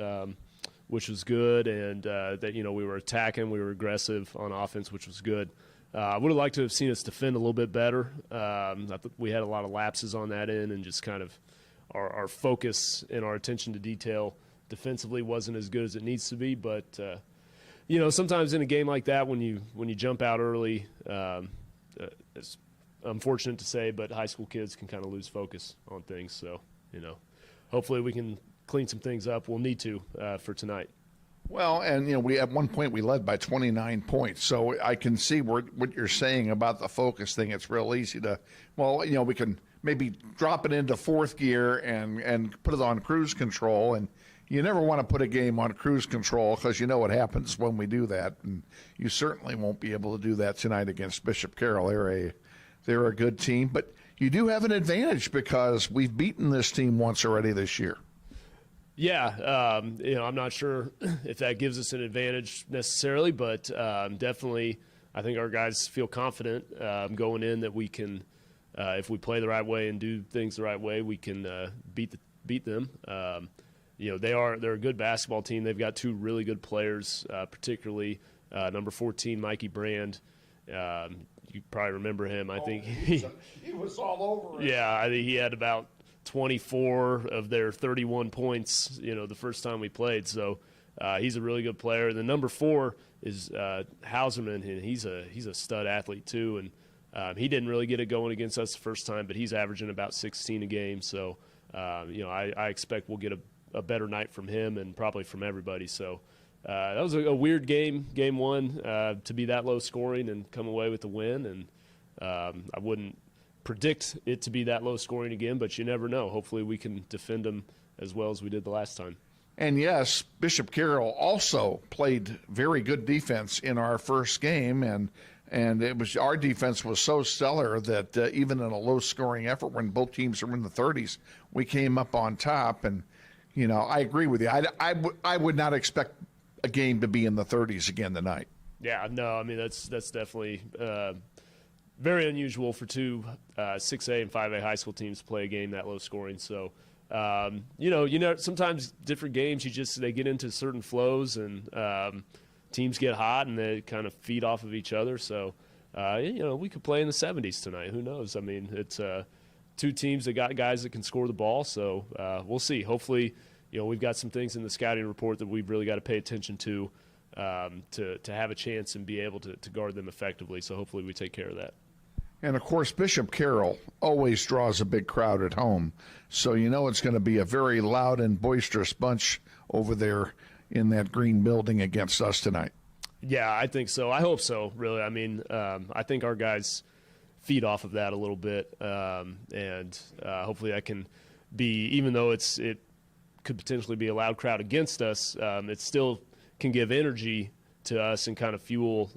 which was good, and that we were attacking, we were aggressive on offense, which was good. I would have liked to have seen us defend a little bit better. I thought we had a lot of lapses on that end, and just kind of our focus and our attention to detail defensively wasn't as good as it needs to be, but sometimes in a game like that, when you jump out early, it's unfortunate to say, but high school kids can kind of lose focus on things. So, hopefully we can clean some things up. We'll need to for tonight. Well, and we at one point we led by 29 points, so I can see what you're saying about the focus thing. It's real easy to, we can maybe drop it into fourth gear and put it on cruise control, and you never want to put a game on cruise control because you know what happens when we do that, and you certainly won't be able to do that tonight against Bishop Carroll. They're a good team, but you do have an advantage because we've beaten this team once already this year. Yeah, I'm not sure if that gives us an advantage necessarily, but definitely I think our guys feel confident going in that we can, if we play the right way and do things the right way, we can beat them. They're a good basketball team. They've got two really good players, particularly number 14, Mikey Brand. You probably remember him. I think he was all over it. Yeah, I think he had about 24 of their 31 points, the first time we played. So he's a really good player. The number 4 is Hauserman, and he's a stud athlete too. And he didn't really get it going against us the first time, but he's averaging about 16 a game. So I expect we'll get a better night from him and probably from everybody. So that was a weird game one, to be that low scoring and come away with the win. And I wouldn't predict it to be that low scoring again, but you never know. Hopefully we can defend them as well as we did the last time. And yes, Bishop Carroll also played very good defense in our first game, and it was our defense was so stellar that even in a low scoring effort when both teams are in the 30s, we came up on top. And I agree with you. I would not expect a game to be in the 30s again tonight. Yeah, no, I mean that's definitely very unusual for two 6A and 5A high school teams to play a game that low scoring. So Sometimes different games, they get into certain flows and teams get hot and they kind of feed off of each other. So, we could play in the 70s tonight. Who knows? I mean, it's two teams that got guys that can score the ball. So we'll see. Hopefully, we've got some things in the scouting report that we've really got to pay attention to have a chance and be able to guard them effectively. So hopefully we take care of that. And, of course, Bishop Carroll always draws a big crowd at home. So it's going to be a very loud and boisterous bunch over there in that green building against us tonight. Yeah, I think so. I hope so, really. I mean, I think our guys feed off of that a little bit. And hopefully that can be, even though it could potentially be a loud crowd against us, it still can give energy to us and kind of fuel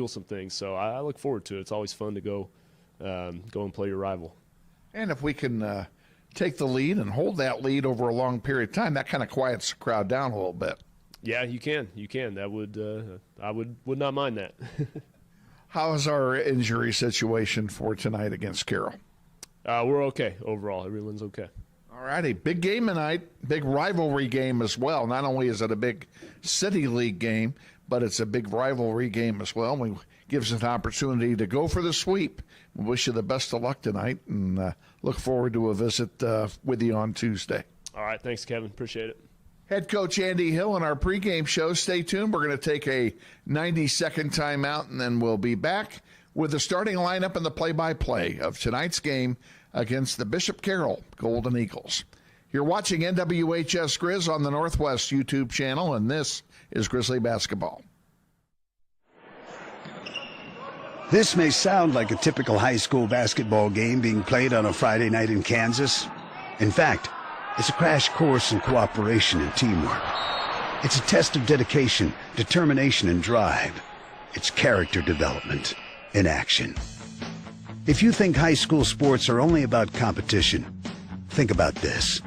some things. So I look forward to it. It's always fun to go and play your rival. And if we can take the lead and hold that lead over a long period of time, that kind of quiets the crowd down a little bit. Yeah, you can. That would I would not mind that. How is our injury situation for tonight against Carroll? We're okay overall. Everyone's okay. All righty. Big game tonight. Big rivalry game as well. Not only is it a big City League game, but it's a big rivalry game as well. It gives us an opportunity to go for the sweep. We wish you the best of luck tonight and look forward to a visit with you on Tuesday. All right. Thanks, Kevin. Appreciate it. Head coach Andy Hill in our pregame show. Stay tuned. We're going to take a 90-second timeout, and then we'll be back with the starting lineup and the play-by-play of tonight's game against the Bishop Carroll Golden Eagles. You're watching NWHS Grizz on the Northwest YouTube channel, and this is Grizzly Basketball. This may sound like a typical high school basketball game being played on a Friday night in Kansas. In fact, it's a crash course in cooperation and teamwork. It's a test of dedication, determination, and drive. It's character development in action. If you think high school sports are only about competition, think about this.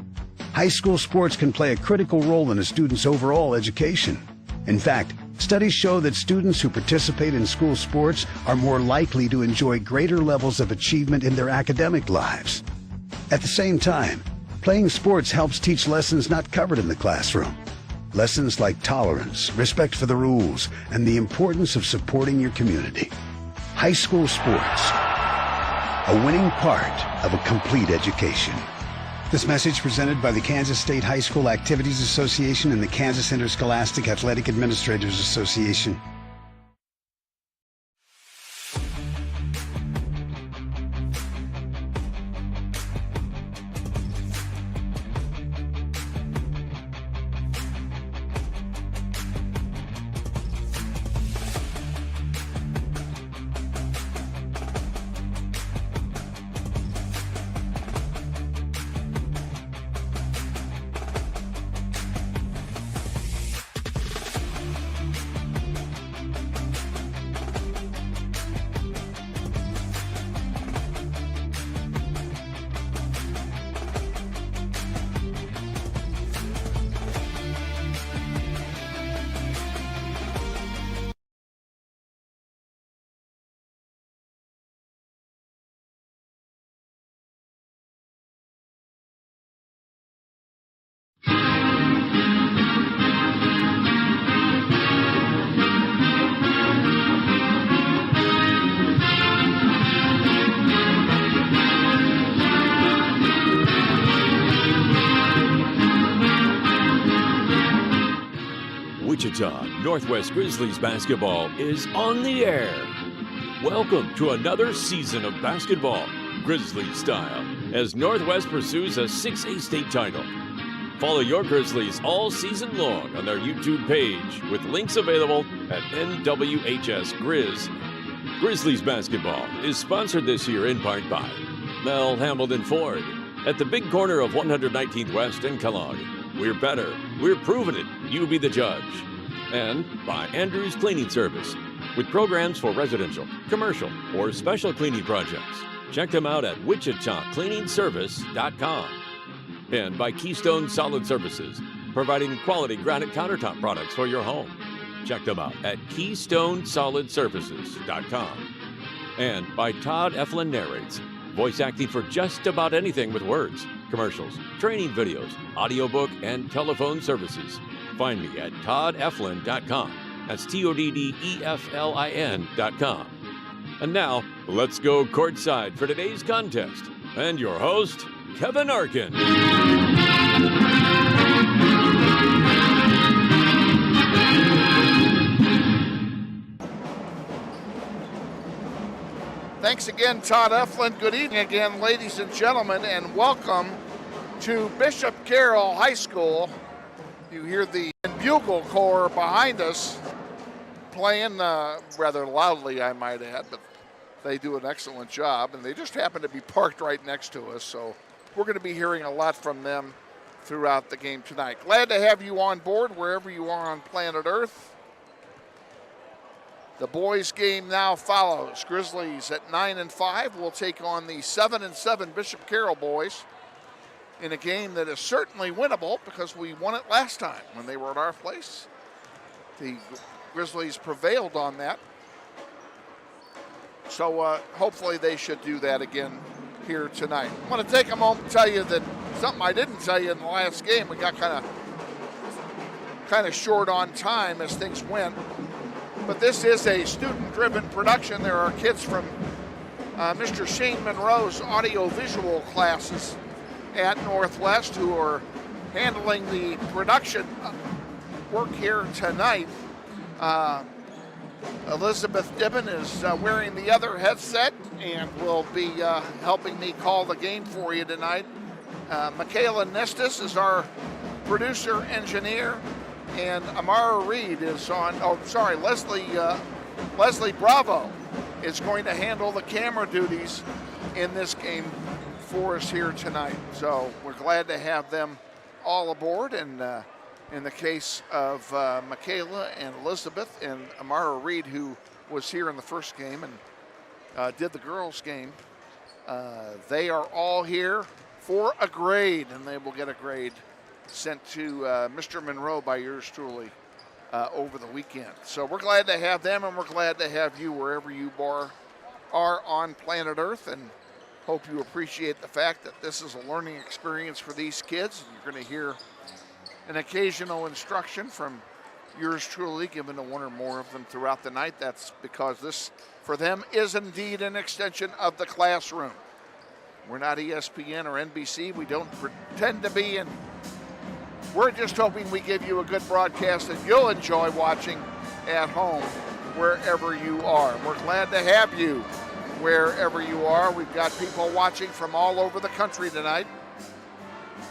High school sports can play a critical role in a student's overall education. In fact, studies show that students who participate in school sports are more likely to enjoy greater levels of achievement in their academic lives. At the same time, playing sports helps teach lessons not covered in the classroom. Lessons like tolerance, respect for the rules, and the importance of supporting your community. High school sports, a winning part of a complete education. This message presented by the Kansas State High School Activities Association and the Kansas Interscholastic Athletic Administrators Association. Wichita Northwest Grizzlies basketball is on the air. Welcome to another season of basketball, Grizzlies style, as Northwest pursues a 6A state title. Follow your Grizzlies all season long on their YouTube page with links available at NWHS Grizz. Grizzlies basketball is sponsored this year in part by Mel Hamilton Ford at the big corner of 119th West and Kellogg. We're better. We're proving it. You be the judge. And by Andrews Cleaning Service, with programs for residential, commercial, or special cleaning projects. Check them out at wichitacleaningservice.com. And by Keystone Solid Services, providing quality granite countertop products for your home. Check them out at KeystoneSolidServices.com. And by Todd Eflin Narrates, voice acting for just about anything with words. commercials, training videos, audiobook, and telephone services. Find me at toddeflin.com. That's TODDEFLIN.com. And now, let's go courtside for today's contest. And your host, Kevin Arkin. Thanks again, Todd Eflin. Good evening again, ladies and gentlemen, and welcome to Bishop Carroll High School. You hear the bugle corps behind us playing rather loudly, I might add, but they do an excellent job, and they just happen to be parked right next to us, so we're going to be hearing a lot from them throughout the game tonight. Glad to have you on board wherever you are on planet Earth. The boys' game now follows. Grizzlies at 9-5 will take on the 7-7 Bishop Carroll boys in a game that is certainly winnable because we won it last time when they were at our place. The Grizzlies prevailed on that. So hopefully they should do that again here tonight. I want to take a moment to tell you that something I didn't tell you in the last game. We got kind of short on time as things went. But this is a student-driven production. There are kids from Mr. Shane Monroe's audio-visual classes at Northwest who are handling the production work here tonight. Elizabeth Dibben is wearing the other headset and will be helping me call the game for you tonight. Makayla Nistas is our producer engineer, and Amara Reid is on. Leslie Bravo is going to handle the camera duties in this game for us here tonight. So we're glad to have them all aboard, and in the case of Makayla and Elizabeth and Amara Reid, who was here in the first game and did the girls' game, they are all here for a grade, and they will get a grade sent to Mr. Monroe by yours truly over the weekend. So we're glad to have them, and we're glad to have you wherever you are on planet Earth, and hope you appreciate the fact that this is a learning experience for these kids. You're going to hear an occasional instruction from yours truly given to one or more of them throughout the night. That's because this, for them, is indeed an extension of the classroom. We're not ESPN or NBC. We don't pretend to be, and we're just hoping we give you a good broadcast that you'll enjoy watching at home wherever you are. We're glad to have you wherever you are. We've got people watching from all over the country tonight.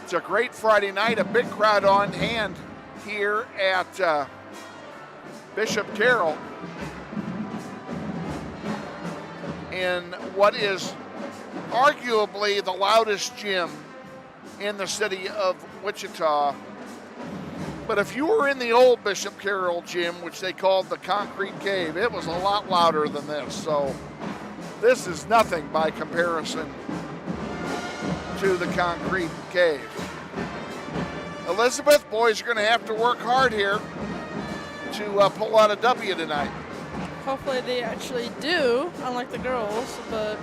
It's a great Friday night, a big crowd on hand here at Bishop Carroll in what is arguably the loudest gym in the city of Wichita. But if you were in the old Bishop Carroll gym, which they called the Concrete Cave, it was a lot louder than this. So this is nothing by comparison to the Concrete Cave. Elizabeth, boys are going to have to work hard here to pull out a W tonight. Hopefully they actually do, unlike the girls, but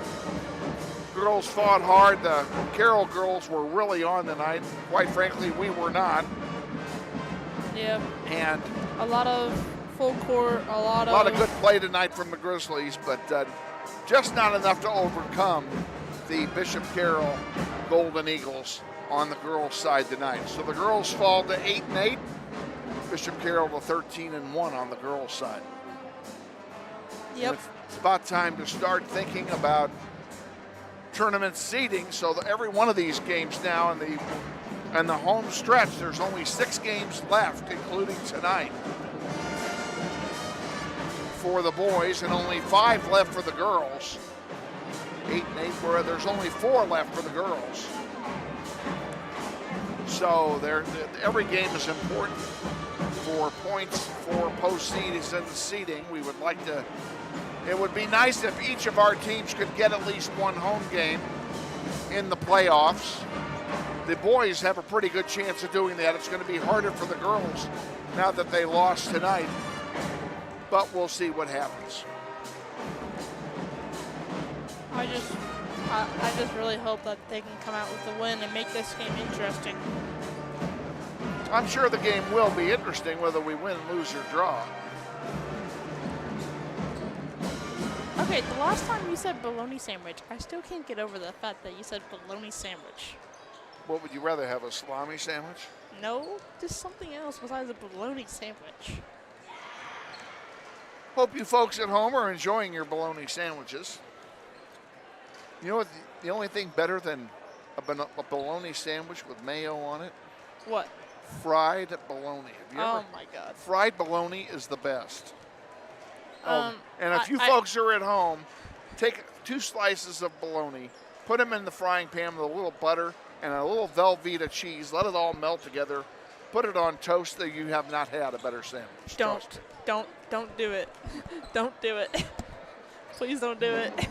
girls fought hard. The Carroll girls were really on tonight. Quite frankly, we were not. Yep. And a lot of full court, a lot of good play tonight from the Grizzlies, but just not enough to overcome the Bishop Carroll Golden Eagles on the girls' side tonight. So the girls fall to 8-8. Bishop Carroll to 13-1 on the girls' side. Yep. It's about time to start thinking about tournament seeding, so that every one of these games now in the home stretch, there's only 6 games left, including tonight, for the boys, and only 5 left for the girls. 8-8, where there's only 4 left for the girls. So every game is important for points for postseason seeding. We would like to. It would be nice if each of our teams could get at least one home game in the playoffs. The boys have a pretty good chance of doing that. It's going to be harder for the girls now that they lost tonight, but we'll see what happens. I just I just really hope that they can come out with the win and make this game interesting. I'm sure the game will be interesting whether we win, lose, or draw. Okay, the last time you said bologna sandwich, I still can't get over the fact that you said bologna sandwich. What would you rather have, a salami sandwich? No, just something else besides a bologna sandwich. Hope you folks at home are enjoying your bologna sandwiches. You know what? The only thing better than a bologna sandwich with mayo on it? What? Fried bologna. Oh my God. Fried bologna is the best. And if you I folks are at home, take 2 slices of bologna, put them in the frying pan with a little butter and a little Velveeta cheese. Let it all melt together. Put it on toast. That you have not had a better sandwich. Don't do it. Don't do it. Please don't do it.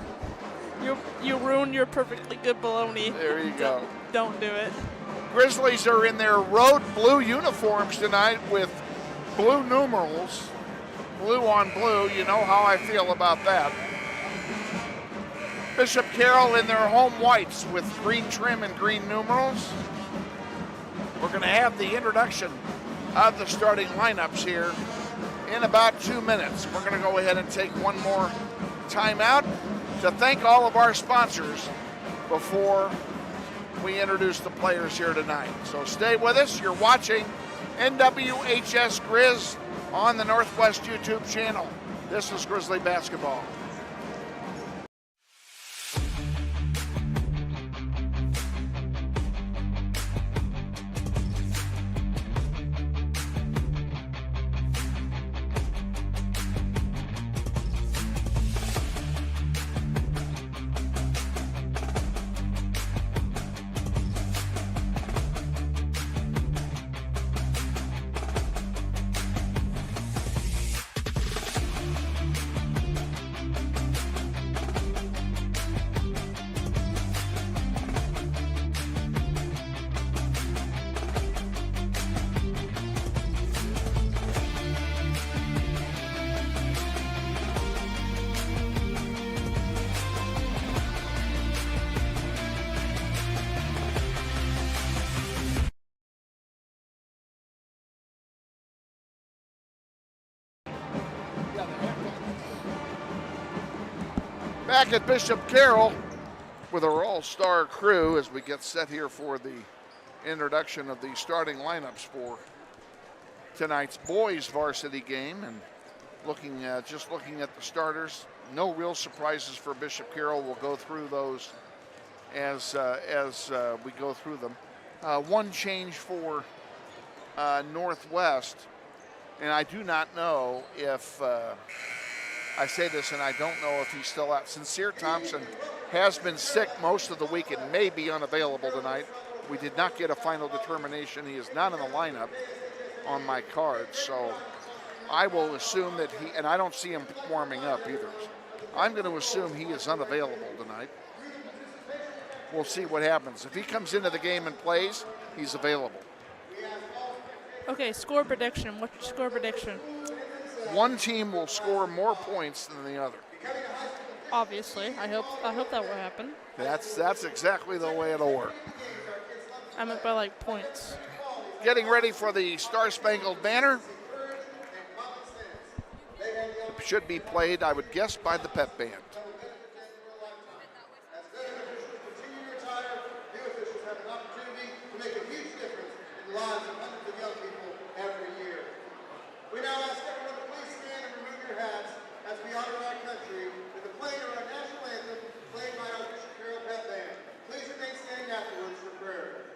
You ruin your perfectly good bologna. There you go. Don't do it. Grizzlies are in their road blue uniforms tonight with blue numerals. Blue on blue, you know how I feel about that. Bishop Carroll in their home whites with green trim and green numerals. We're going to have the introduction of the starting lineups here in about 2 minutes. We're going to go ahead and take one more timeout to thank all of our sponsors before we introduce the players here tonight. So stay with us. You're watching NWHS Grizz on the Northwest YouTube channel. This is Grizzly Basketball. Back at Bishop Carroll with our all-star crew as we get set here for the introduction of the starting lineups for tonight's boys varsity game. And just looking at the starters, no real surprises for Bishop Carroll. We'll go through those as we go through them. One change for Northwest, and I do not know if I say this, and I don't know if he's still out. Sincere Thompson has been sick most of the week and may be unavailable tonight. We did not get a final determination. He is not in the lineup on my card, so I will assume that he, and I don't see him warming up either. I'm going to assume he is unavailable tonight. We'll see what happens. If he comes into the game and plays, he's available. Okay, score prediction. What's your score prediction? One team will score more points than the other. Obviously, I hope that will happen. That's exactly the way it'll work. I meant by like points. Getting ready for the Star Spangled Banner. It should be played, I would guess, by the pep band. We now ask everyone to please stand and remove your hats as we honor our country with the playing of our national anthem played by our Bishop Carroll Pep Band. Please remain standing afterwards for prayer.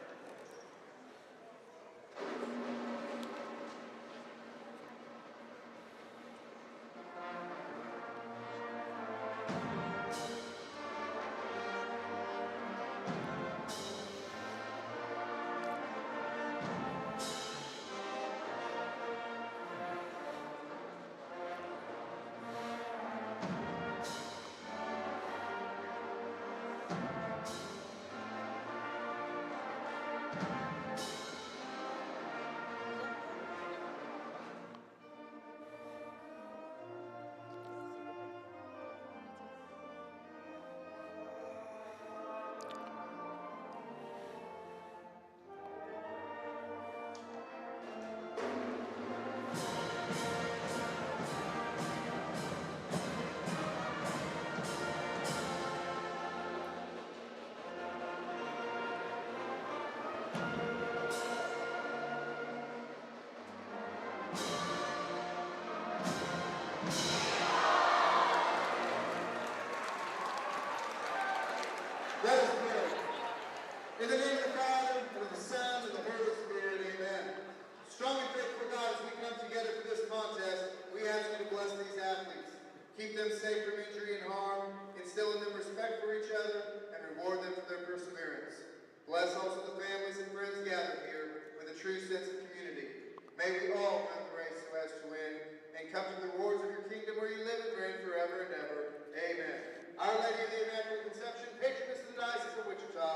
May we all run the race so as to win and come to the rewards of your kingdom where you live and reign forever and ever. Amen. Our Lady of the Immaculate Conception, patroness of the Diocese of Wichita,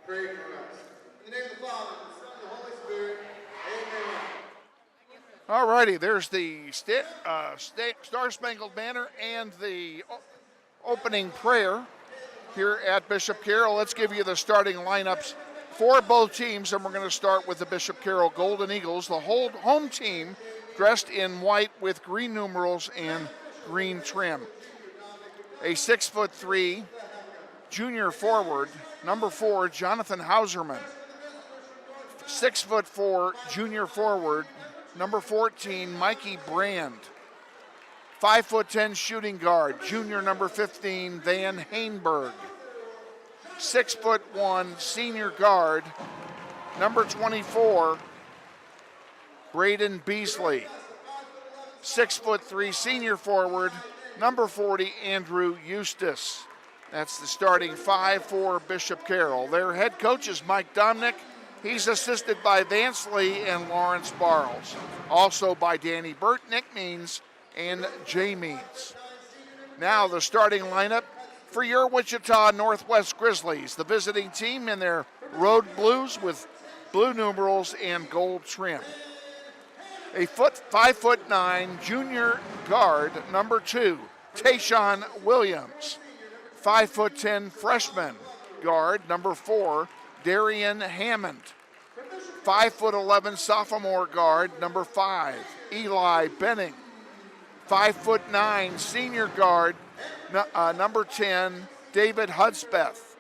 pray for us. In the name of the Father, the Son, and the Holy Spirit. Amen. All righty, there's the Star-Spangled Banner and the opening prayer here at Bishop Carroll. Let's give you the starting lineups for both teams, and we're going to start with the Bishop Carroll Golden Eagles, the whole home team dressed in white with green numerals and green trim. A 6'3" junior forward, number 4, Jonathan Hauserman. 6'4" junior forward, number 14, Mikey Brand. 5'10" shooting guard, junior number 15, Van Hainberg. 6'1" senior guard, number 24, Braden Beasley. 6'3" senior forward, number 40, Andrew Eustace. That's the starting 5 for Bishop Carroll. Their head coach is Mike Domnick. He's assisted by Vance Lee and Lawrence Barles. Also by Danny Burt, Nick Means, and Jay Means. Now the starting lineup for your Wichita Northwest Grizzlies, the visiting team in their road blues with blue numerals and gold trim. A 5'9" junior guard, number 2, Tayshawn Williams. 5'10" freshman guard, number 4, Darian Hammond. 5'11" sophomore guard, number 5, Eli Benning. 5'9" senior guard, number 10, David Hudspeth.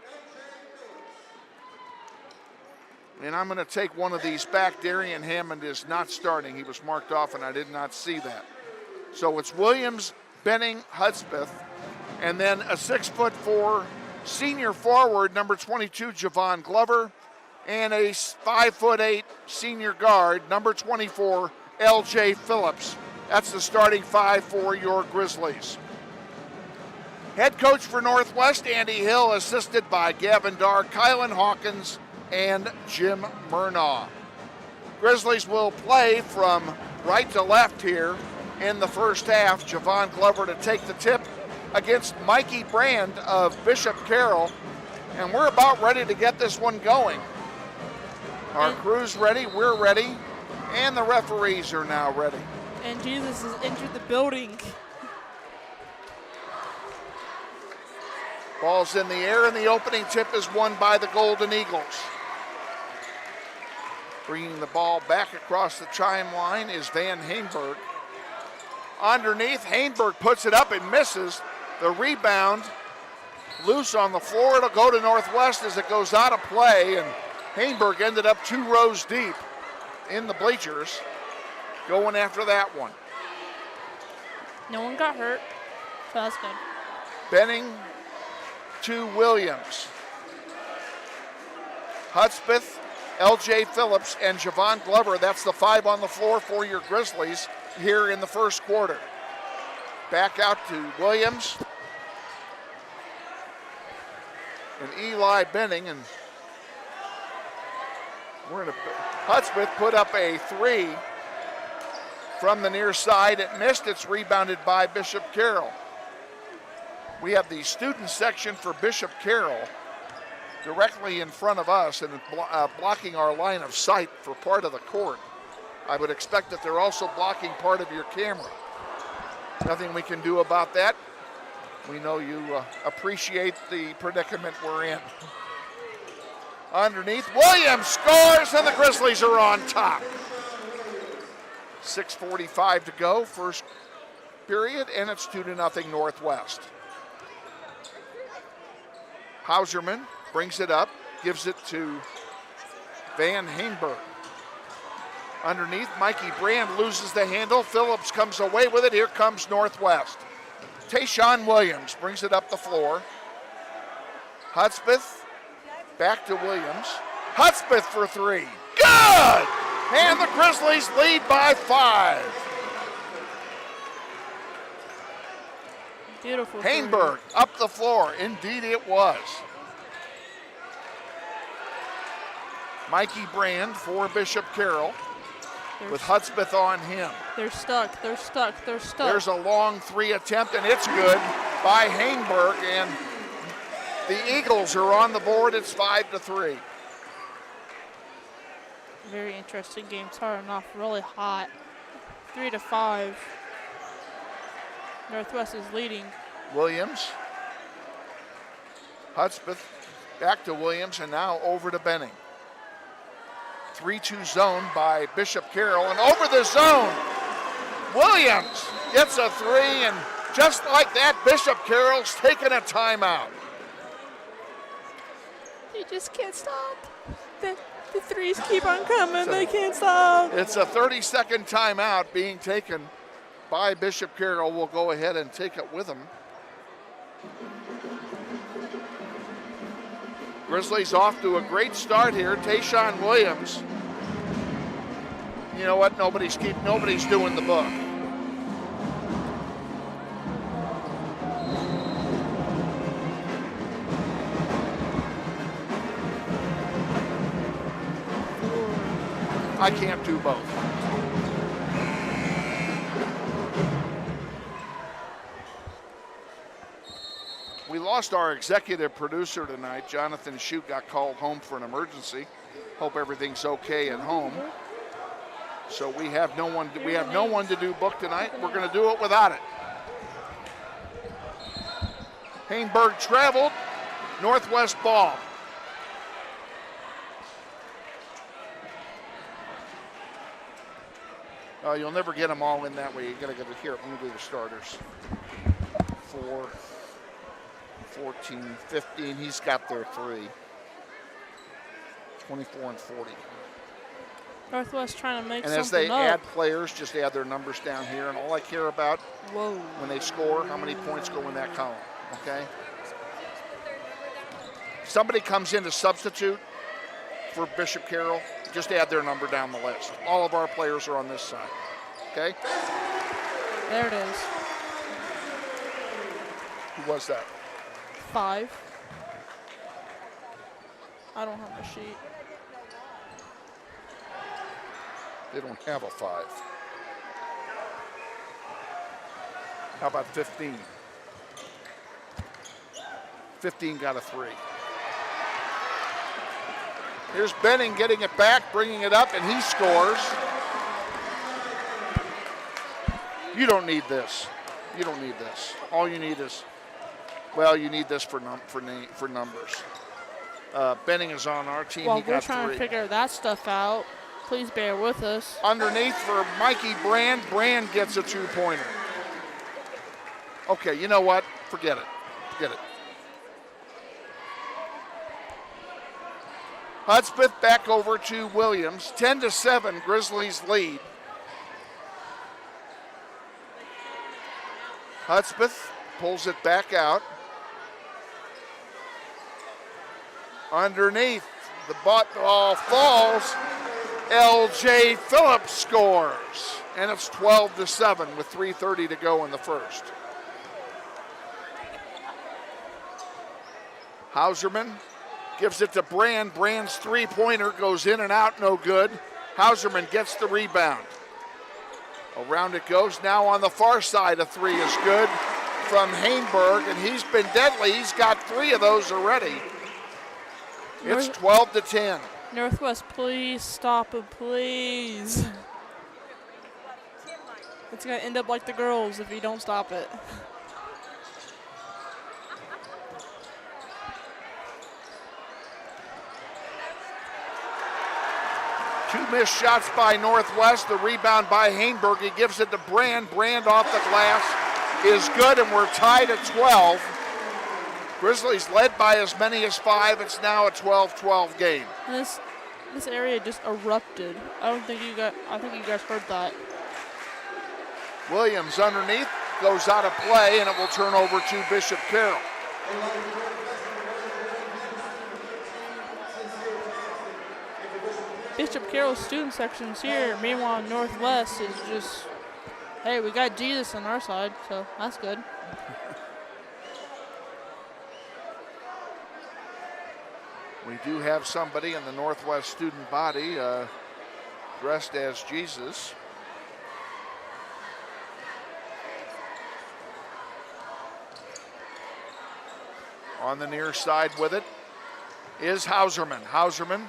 And I'm going to take one of these back. Darian Hammond is not starting. He was marked off, and I did not see that. So it's Williams, Benning, Hudspeth, and then a 6'4" senior forward, number 22, Javon Glover, and a 5'8" senior guard, number 24, L.J. Phillips. That's the starting 5 for your Grizzlies. Head coach for Northwest, Andy Hill, assisted by Gavin Darr, Kylan Hawkins, and Jim Murnaugh. Grizzlies will play from right to left here in the first half. Javon Glover to take the tip against Mikey Brand of Bishop Carroll. And we're about ready to get this one going. Our crew's ready, we're ready, and the referees are now ready. And Jesus has entered the building. Ball's in the air, and the opening tip is won by the Golden Eagles. Bringing the ball back across the chime line is Van Hainberg. Underneath, Hainberg puts it up and misses. The rebound loose on the floor. It'll go to Northwest as it goes out of play, and Hainberg ended up 2 rows deep in the bleachers going after that one. No one got hurt, so that's good. Benning to Williams. Hudspeth, L.J. Phillips, and Javon Glover. That's the 5 on the floor for your Grizzlies here in the first quarter. Back out to Williams. And Eli Benning. And Hudspeth put up a 3 from the near side. It missed. It's rebounded by Bishop Carroll. We have the student section for Bishop Carroll directly in front of us and blocking our line of sight for part of the court. I would expect that they're also blocking part of your camera. Nothing we can do about that. We know you appreciate the predicament we're in. Underneath, Williams scores, and the Grizzlies are on top. 6:45 to go, first period, and it's 2-0 Northwest. Hauserman brings it up, gives it to Van Hainberg. Underneath, Mikey Brand loses the handle. Phillips comes away with it. Here comes Northwest. Tayshawn Williams brings it up the floor. Hudspeth back to Williams. Hudspeth for 3. Good! And the Grizzlies lead by 5. Beautiful. Hainberg up the floor. Indeed it was. Mikey Brand for Bishop Carroll. with Hudspeth on him. They're stuck. They're stuck. They're stuck. There's a long 3 attempt, and it's good by Hainberg, and the Eagles are on the board. It's 5-3. Very interesting game. Starting off really hot. 3-5. Northwest is leading. Williams. Hudspeth back to Williams, and now over to Benning. 3-2 zone by Bishop Carroll, and over the zone, Williams gets a 3, and just like that, Bishop Carroll's taking a timeout. You just can't stop. The threes keep on coming. They can't stop. It's a 30-second timeout being taken by Bishop Carroll. We'll go ahead and take it with him. Grizzlies off to a great start here. Tayshawn Williams. You know what? Nobody's doing the book. I can't do both. We lost our executive producer tonight. Jonathan Scheu got called home for an emergency. Hope everything's okay at home. So we have no one to do book tonight. We're going to do it without it. Hainberg traveled. Northwest ball. You'll never get them all in that way. You got to go here. Let me do the starters. 4, 14, 15. He's got their 3. 24 and 40. Northwest trying to make and something as they up. add players, just add their numbers down here. And all I care about when they score, how many points go in that column, okay? Somebody comes in to substitute for Bishop Carroll, just add their number down the list. All of our players are on this side, okay? There it is. Who was that? 5. I don't have a sheet. They don't have a 5. How about 15? 15 got a 3. Here's Benning getting it back, bringing it up, and he scores. You don't need this. You don't need this. All you need is, well, you need this for numbers. Benning is on our team. While he we're got trying 3. to figure that stuff out, please bear with us. Underneath for Mikey Brand. Brand gets a 2-pointer. Okay, you know what? Forget it. Forget it. Hudspeth back over to Williams. 10-7, Grizzlies lead. Hudspeth pulls it back out. Underneath, the ball falls. L.J. Phillips scores. And it's 12-7 with 3:30 to go in the first. Hauserman gives it to Brand. Brand's 3-pointer goes in and out, no good. Hauserman gets the rebound. Around it goes. Now on the far side, a 3 is good from Hainberg, and he's been deadly. He's got 3 of those already. It's 12-10. Northwest, please stop it, please. It's going to end up like the girls if you don't stop it. Two missed shots by Northwest. The rebound by Hainberg. He gives it to Brand. Brand off the glass is good, and we're tied at 12. Grizzlies led by as many as 5. It's now a 12-12 game. And this area just erupted. I think you guys heard that. Williams underneath goes out of play, and it will turn over to Bishop Carroll. Bishop Carroll's student section's here. Meanwhile, Northwest is just, hey, we got Jesus on our side, so that's good. We do have somebody in the Northwest student body. dressed as Jesus. On the near side with it is Hauserman. Hauserman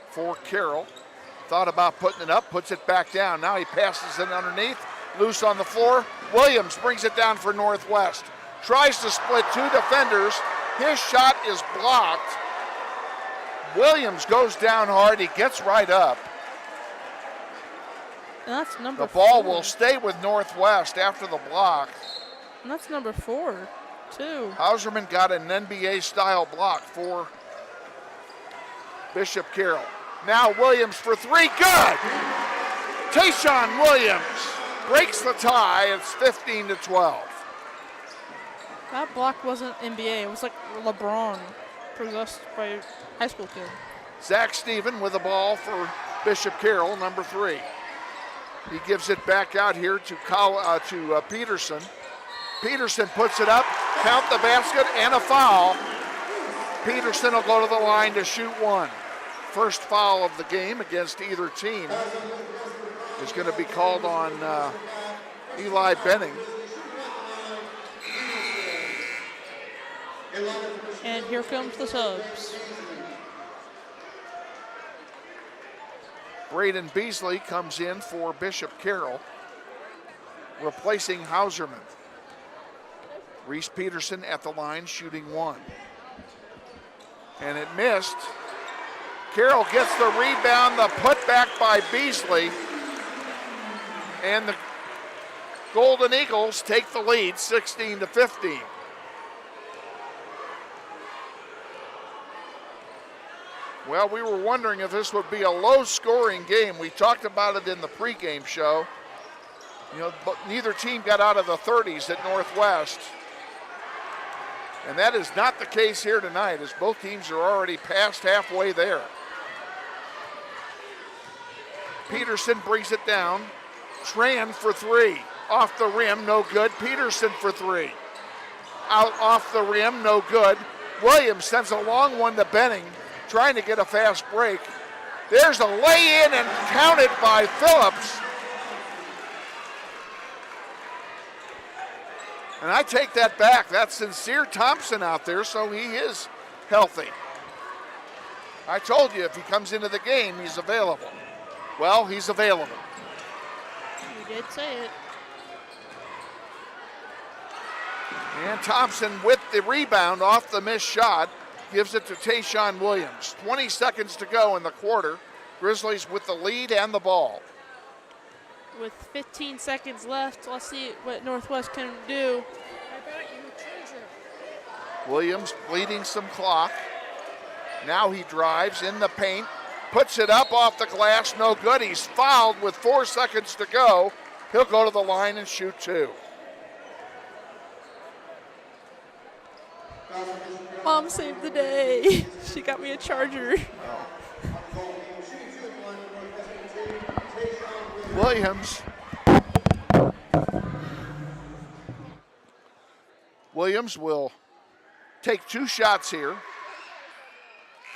for Carroll. Thought about putting it up, puts it back down. Now he passes it underneath, loose on the floor. Williams brings it down for Northwest. Tries to split two defenders. His shot is blocked. Williams goes down hard. He gets right up. And that's number The ball 4. will stay with Northwest after the block. And that's number 4, too. Hauserman got an NBA-style block for Bishop Carroll. Now Williams for three, good! Tayshawn Williams breaks the tie. It's 15-12. That block wasn't NBA. It was like LeBron possessed by a high school kid. Zach Steven with the ball for Bishop Carroll, number 3. He gives it back out here to Peterson. Peterson puts it up, count the basket, and a foul. Peterson will go to the line to shoot one. First foul of the game against either team is going to be called on Eli Benning. And here comes the subs. Braden Beasley comes in for Bishop Carroll, replacing Hauserman. Reese Peterson at the line, shooting one. And it missed. Carroll gets the rebound, the putback by Beasley. And the Golden Eagles take the lead, 16-15. Well, we were wondering if this would be a low-scoring game. We talked about it in the pregame show. You know, but neither team got out of the 30s at Northwest. And that is not the case here tonight, as both teams are already past halfway there. Peterson brings it down. Tran for three. Off the rim, no good. Peterson for three. Out off the rim, no good. Williams sends a long one to Benning, trying to get a fast break. There's a lay-in and counted by Phillips. And I take that back. That's Sincere Thompson out there, so he is healthy. I told you if he comes into the game, he's available. Well, he's available. You did say it. And Thompson with the rebound off the missed shot gives it to Tayshawn Williams. 20 seconds to go in the quarter. Grizzlies with the lead and the ball. With 15 seconds left, let's see what Northwest can do. Williams bleeding some clock. Now he drives in the paint, puts it up off the glass, no good. He's fouled with 4 seconds to go. He'll go to the line and shoot two. Mom saved the day. She got me a charger. Williams will take two shots here.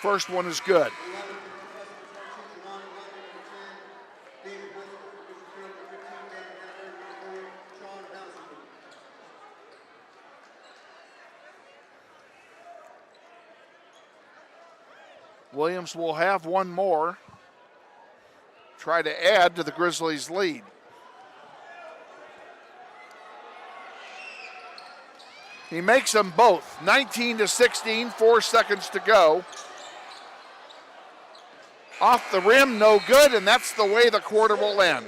First one is good. Williams will have one more. Try to add to the Grizzlies' lead. He makes them both. 19-16, 4 seconds to go. Off the rim, no good, and that's the way the quarter will end.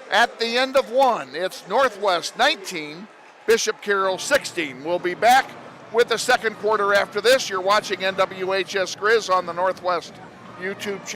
At the end of one, it's Northwest 19, Bishop Carroll 16. We'll be back with the second quarter after this. You're watching NWHS Grizz on the Northwest YouTube channel.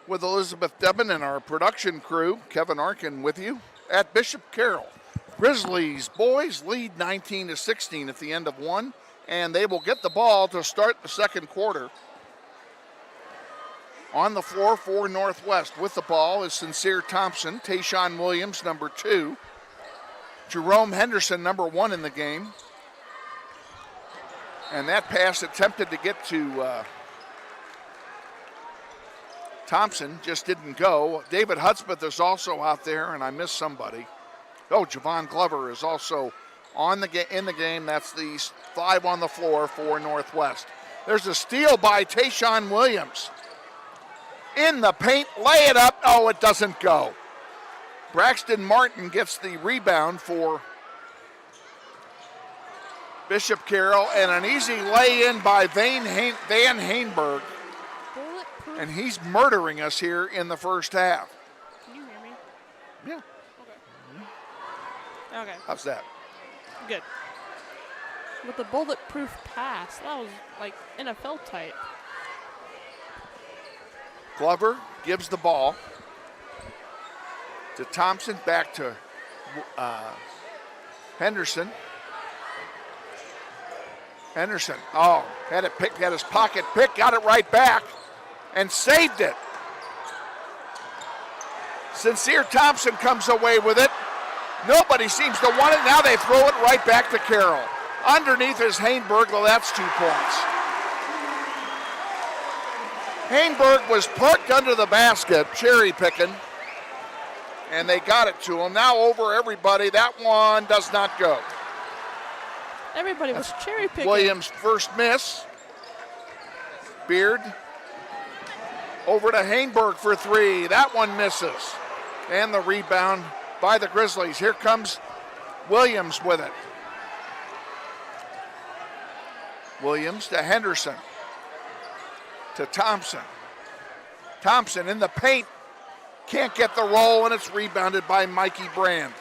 with Elizabeth Dibben and our production crew, Kevin Arkin with you at Bishop Carroll. Grizzlies boys lead 19-16 at the end of one, and they will get the ball to start the second quarter. On the floor for Northwest with the ball is Sincere Thompson, Tayshawn Williams, number 2, Jerome Henderson, number 1 in the game. And that pass attempted to get to Thompson just didn't go. David Hudspeth is also out there, and I missed somebody. Oh, Javon Glover is also in the game. That's the 5 on the floor for Northwest. There's a steal by Tayshawn Williams. In the paint, lay it up. Oh, it doesn't go. Braxton Martin gets the rebound for Bishop Carroll, and an easy lay-in by Van Hainberg. And he's murdering us here in the first half. Can you hear me? Yeah. Okay. Okay. How's that? Good. With the bulletproof pass, that was like NFL type. Glover gives the ball to Thompson, back to Henderson. Henderson, had it picked, had his pocket picked, got it right back, and saved it. Sincere Thompson comes away with it. Nobody seems to want it. Now they throw it right back to Carroll. Underneath is Hainberg. Well, that's 2 points. Hainberg was parked under the basket, cherry picking, and they got it to him. Now over everybody. That one does not go. Everybody was cherry picking. Williams' first miss. Beard over to Hainberg for 3. That one misses. And the rebound by the Grizzlies. Here comes Williams with it. Williams to Henderson. To Thompson. Thompson in the paint. Can't get the roll, and it's rebounded by Mikey Brand.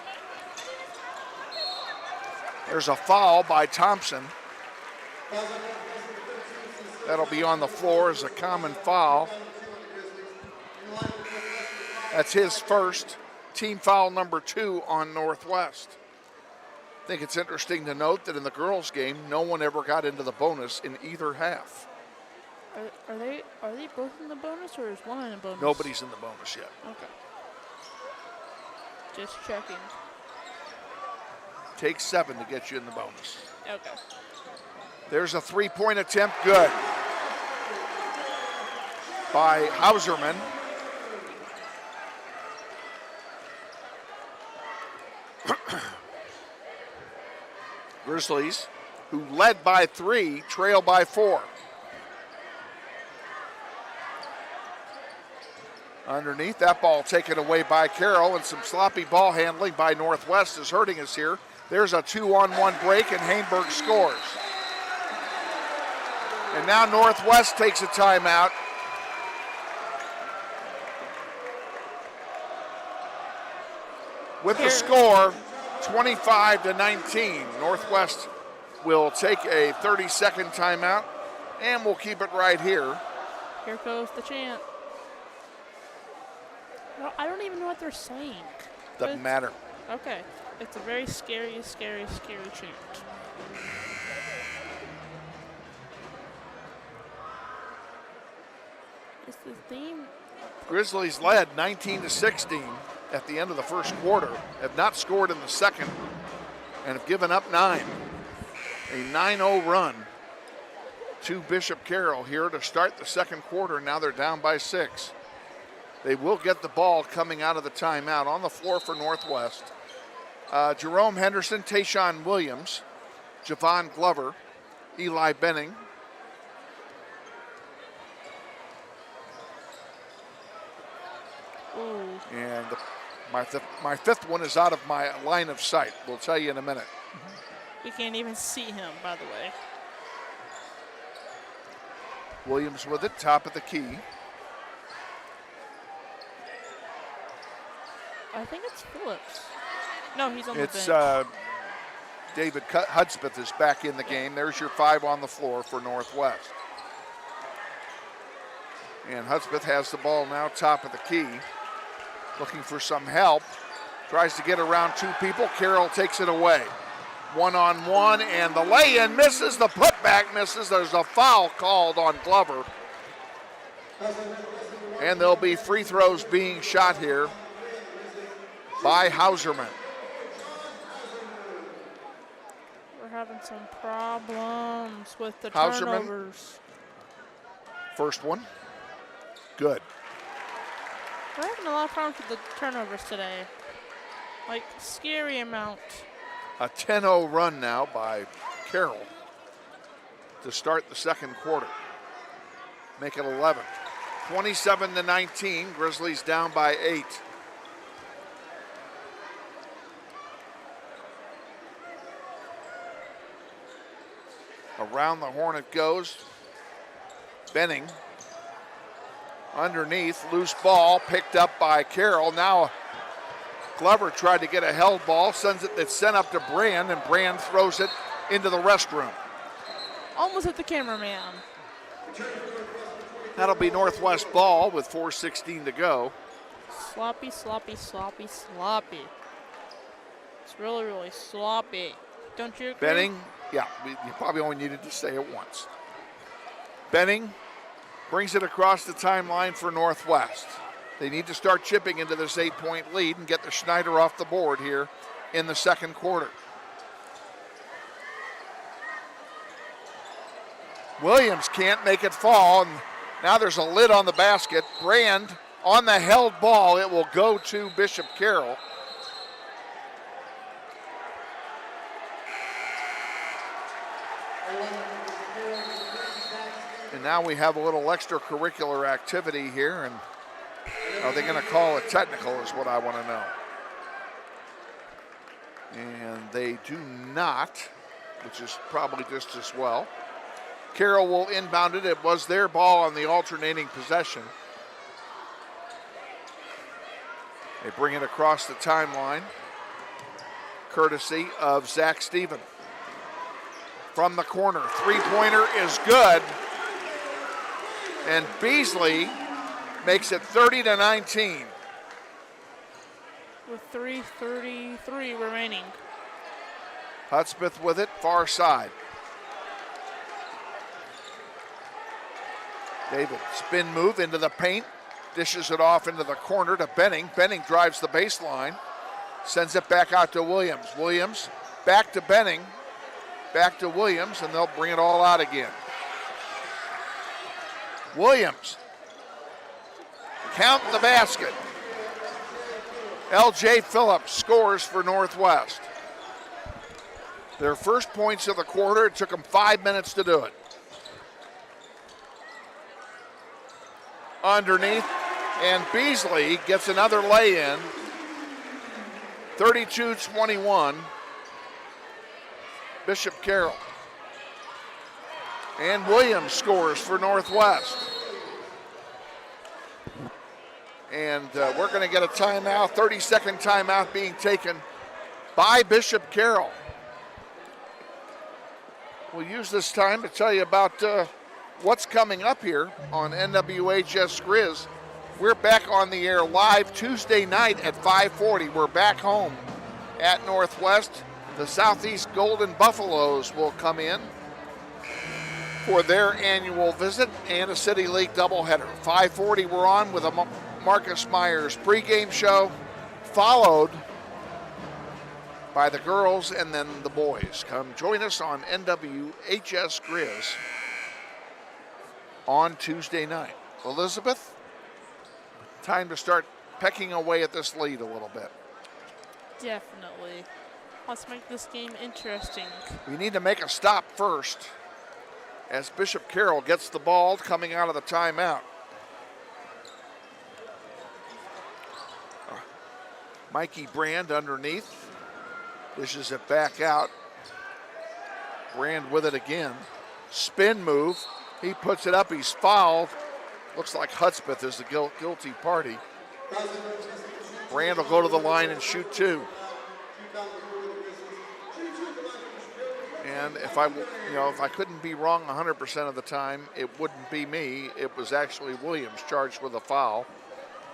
There's a foul by Thompson. That'll be on the floor as a common foul. That's his first. Team foul number 2 on Northwest. I think it's interesting to note that in the girls' game, no one ever got into the bonus in either half. Are they both in the bonus, or is one in the bonus? Nobody's in the bonus yet. Okay. Just checking. Takes 7 to get you in the bonus. Okay. There's a 3-point attempt, good. By Hauserman. Grizzlies, who led by 3, trail by 4. Underneath, that ball taken away by Carroll, and some sloppy ball handling by Northwest is hurting us here. There's a 2-on-1 break, and Hainberg scores. And now Northwest takes a timeout. With the score, 25-19. Northwest will take a 30-second timeout, and we'll keep it right here. Here goes the chant. Well, I don't even know what they're saying. Doesn't matter. Okay. It's a very scary, scary, scary chant. Is the theme? Grizzlies led 19-16 at the end of the first quarter, have not scored in the second, and have given up 9. A 9-0 run to Bishop Carroll here to start the second quarter. Now they're down by 6. They will get the ball coming out of the timeout. On the floor for Northwest, Jerome Henderson, Tayshawn Williams, Javon Glover, Eli Benning, Ooh. and my fifth one is out of my line of sight. We'll tell you in a minute. We can't even see him, by the way. Williams with it, top of the key. I think it's Phillips. No, he's on It's the bench. David Hudspeth is back in the game. There's your 5 on the floor for Northwest. And Hudspeth has the ball now, top of the key. Looking for some help. Tries to get around two people. Carroll takes it away. One-on-one, and the lay-in misses. The putback misses. There's a foul called on Glover. And there'll be free throws being shot here by Hauserman. We're having some problems with the Hauserman. turnovers. First one. Good. We're having a lot of problems with the turnovers today. Like, scary amount. A 10-0 run now by Carroll to start the second quarter. Make it 11. 27-19. Grizzlies down by 8. Around the horn it goes. Benning. Underneath, loose ball picked up by Carroll. Now Glover tried to get a held ball, it's sent up to Brand, and Brand throws it into the restroom. Almost hit the cameraman. That'll be Northwest ball with 4:16 to go. Sloppy, sloppy, sloppy, sloppy. It's really, really sloppy. Don't you agree? Benning, yeah, you probably only needed to say it once. Benning brings it across the timeline for Northwest. They need to start chipping into this 8-point lead and get the Schneider off the board here in the second quarter. Williams can't make it fall, and now there's a lid on the basket. Brand on the held ball. It will go to Bishop Carroll. And now we have a little extracurricular activity here, and are they going to call it technical is what I want to know. And they do not, which is probably just as well. Carroll will inbound it. It was their ball on the alternating possession. They bring it across the timeline, courtesy of Zach Steven. From the corner, three-pointer is good. And Beasley makes it 30-19. With 3:33 remaining. Hudspeth with it, far side. David, spin move into the paint, dishes it off into the corner to Benning. Benning drives the baseline, sends it back out to Williams. Williams back to Benning, back to Williams, and they'll bring it all out again. Williams, count the basket. L.J. Phillips scores for Northwest. Their first points of the quarter, it took them 5 minutes to do it. Underneath, and Beasley gets another lay-in. 32-21, Bishop Carroll. And Williams scores for Northwest. And we're going to get a timeout, 30-second timeout being taken by Bishop Carroll. We'll use this time to tell you about what's coming up here on NWHS Grizz. We're back on the air live Tuesday night at 5:40. We're back home at Northwest. The Southeast Golden Buffaloes will come in for their annual visit and a City League doubleheader. 5:40 we're on with a Marcus Myers pregame show, followed by the girls and then the boys. Come join us on NWHS Grizz on Tuesday night. Elizabeth, time to start pecking away at this lead a little bit. Definitely. Let's make this game interesting. We need to make a stop first as Bishop Carroll gets the ball coming out of the timeout. Mikey Brand underneath, dishes it back out. Brand with it again. Spin move, he puts it up, he's fouled. Looks like Hudspeth is the guilty party. Brand will go to the line and shoot two. And And if I couldn't be wrong 100% of the time, it wouldn't be me. It was actually Williams charged with a foul.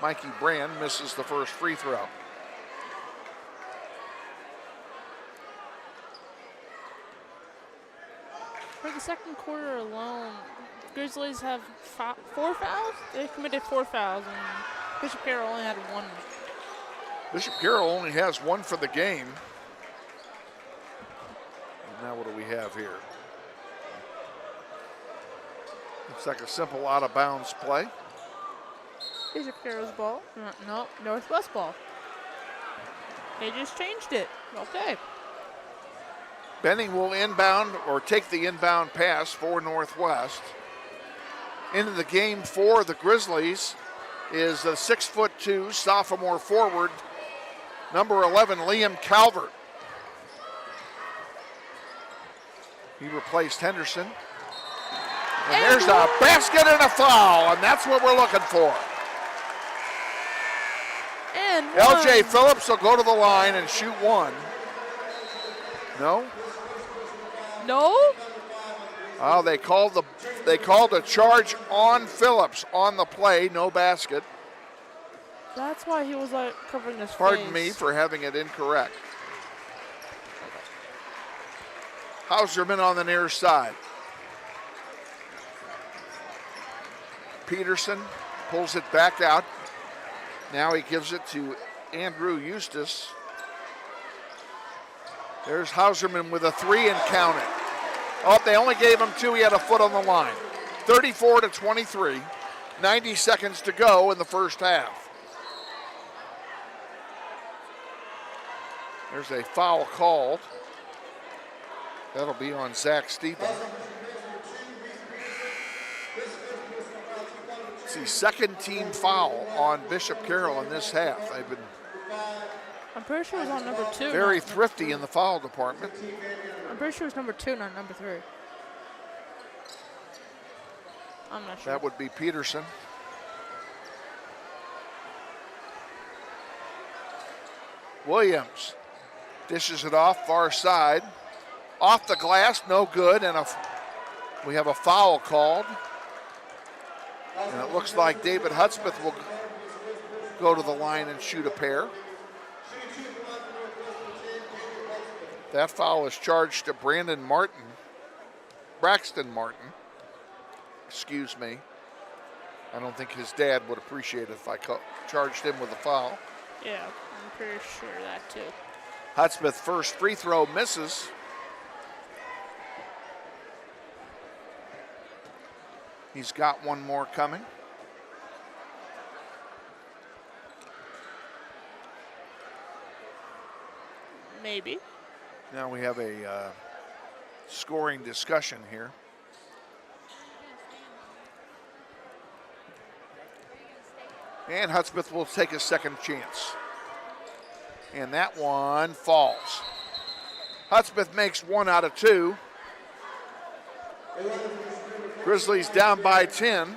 Mikey Brand misses the first free throw. For the second quarter alone, the Grizzlies have 4 fouls. They committed 4 fouls, and Bishop Carroll only had 1. Bishop Carroll only has 1 for the game. And now what do we have here? Looks like a simple out of bounds play. Bishop Carroll's ball. No, Northwest ball. They just changed it. Okay. Benning will inbound or take the inbound pass for Northwest. Into the game for the Grizzlies is a 6'2" sophomore forward, number 11, Liam Calvert. He replaced Henderson. And there's a basket and a foul, and that's what we're looking for. And LJ Phillips will go to the line and shoot 1. No? No? Oh, they called a charge on Phillips on the play, no basket. That's why he was like covering his Pardon face. me for having it incorrect. Hauserman on the near side. Peterson pulls it back out. Now he gives it to Andrew Eustace. There's Hauserman with a 3 and count it. Oh, they only gave him 2. He had a foot on the line. 34-23. 90 seconds to go in the first half. There's a foul called. That'll be on Zach Steven. It's the second team foul on Bishop Carroll in this half. They've been I'm pretty sure it was on number 2. very thrifty in the foul department. I'm pretty sure it was number 2, not number 3. I'm not sure. That would be Peterson. Williams dishes it off, far side. Off the glass, no good, and we have a foul called. And it looks like David Hudspeth will go to the line and shoot a pair. That foul is charged to Braxton Martin. Excuse me. I don't think his dad would appreciate it if I charged him with a foul. Yeah, I'm pretty sure that too. Hudspeth first free throw misses. He's got 1 more coming. Maybe. Now we have a scoring discussion here. And Hudspeth will take a second chance. And that one falls. Hudspeth makes 1 out of 2. Grizzlies down by 10.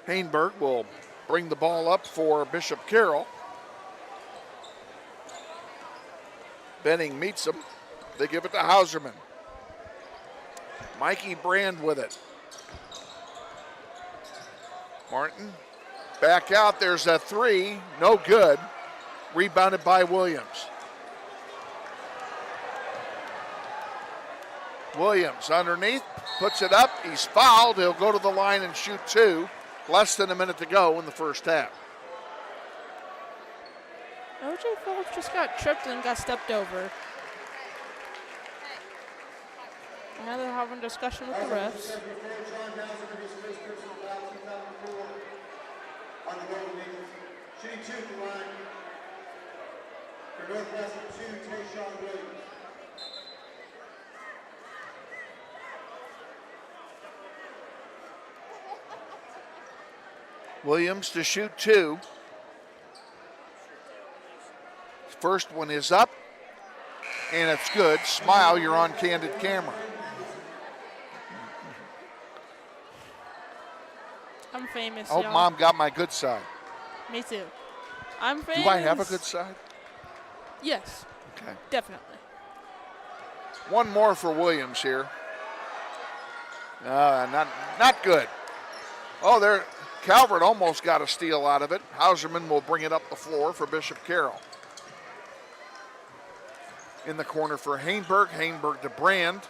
Hainberg will bring the ball up for Bishop Carroll. Benning meets him. They give it to Hauserman. Mikey Brand with it. Martin back out. There's a 3. No good. Rebounded by Williams. Williams underneath. Puts it up. He's fouled. He'll go to the line and shoot 2. Less than a minute to go in the first half. OJ Phillips just got tripped and got stepped over. Now they're having a discussion with the refs. On the Golden Eagles, shooting 2 at the line. For Northwestern 2, Tayshawn Williams. Williams to shoot 2. First one is up, and it's good. Smile, you're on candid camera. I'm famous. I hope y'all. Mom got my good side. Me too. I'm fans. Do I have a good side? Yes. Okay. Definitely. One more for Williams here. Not good. Oh, there. Calvert almost got a steal out of it. Hauserman will bring it up the floor for Bishop Carroll. In the corner for Hainberg. Hainberg to Brand.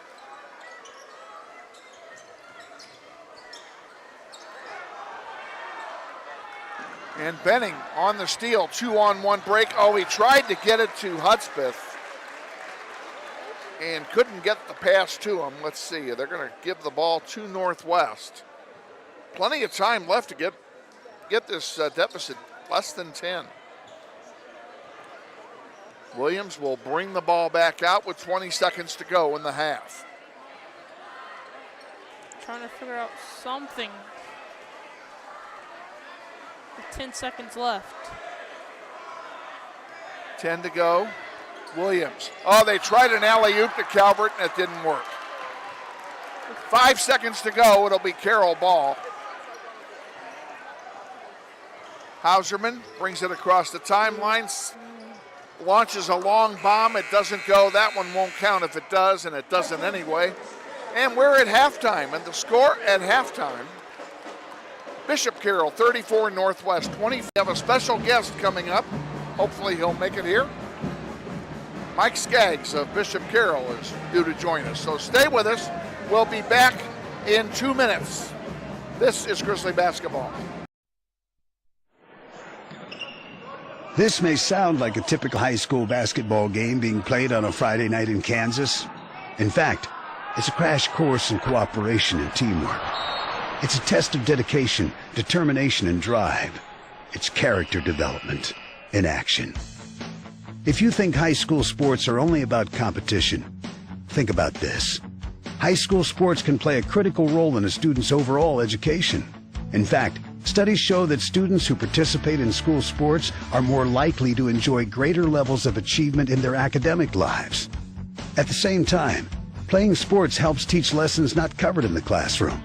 And Benning on the steal. 2-on-1 break. Oh, he tried to get it to Hudspeth and couldn't get the pass to him. Let's see. They're going to give the ball to Northwest. Plenty of time left to get this deficit less than 10. Williams will bring the ball back out with 20 seconds to go in the half. Trying to figure out something. With 10 seconds left. 10 to go. Williams. Oh, they tried an alley-oop to Calvert and it didn't work. 5 seconds to go. It'll be Carroll ball. Hauserman brings it across the timeline. Launches a long bomb. It doesn't go. That one won't count if it does, and it doesn't anyway. And we're at halftime. And the score at halftime, Bishop Carroll 34, Northwest 20. We have a special guest coming up. Hopefully he'll make it here. Mike Skaggs of Bishop Carroll is due to join us. So stay with us. We'll be back in 2 minutes. This is Grizzly basketball. This may sound like a typical high school basketball game being played on a Friday night in Kansas. In fact, it's a crash course in cooperation and teamwork. It's a test of dedication, determination, and drive. It's character development in action. If you think high school sports are only about competition, think about this. High school sports can play a critical role in a student's overall education. In fact, studies show that students who participate in school sports are more likely to enjoy greater levels of achievement in their academic lives. At the same time, playing sports helps teach lessons not covered in the classroom.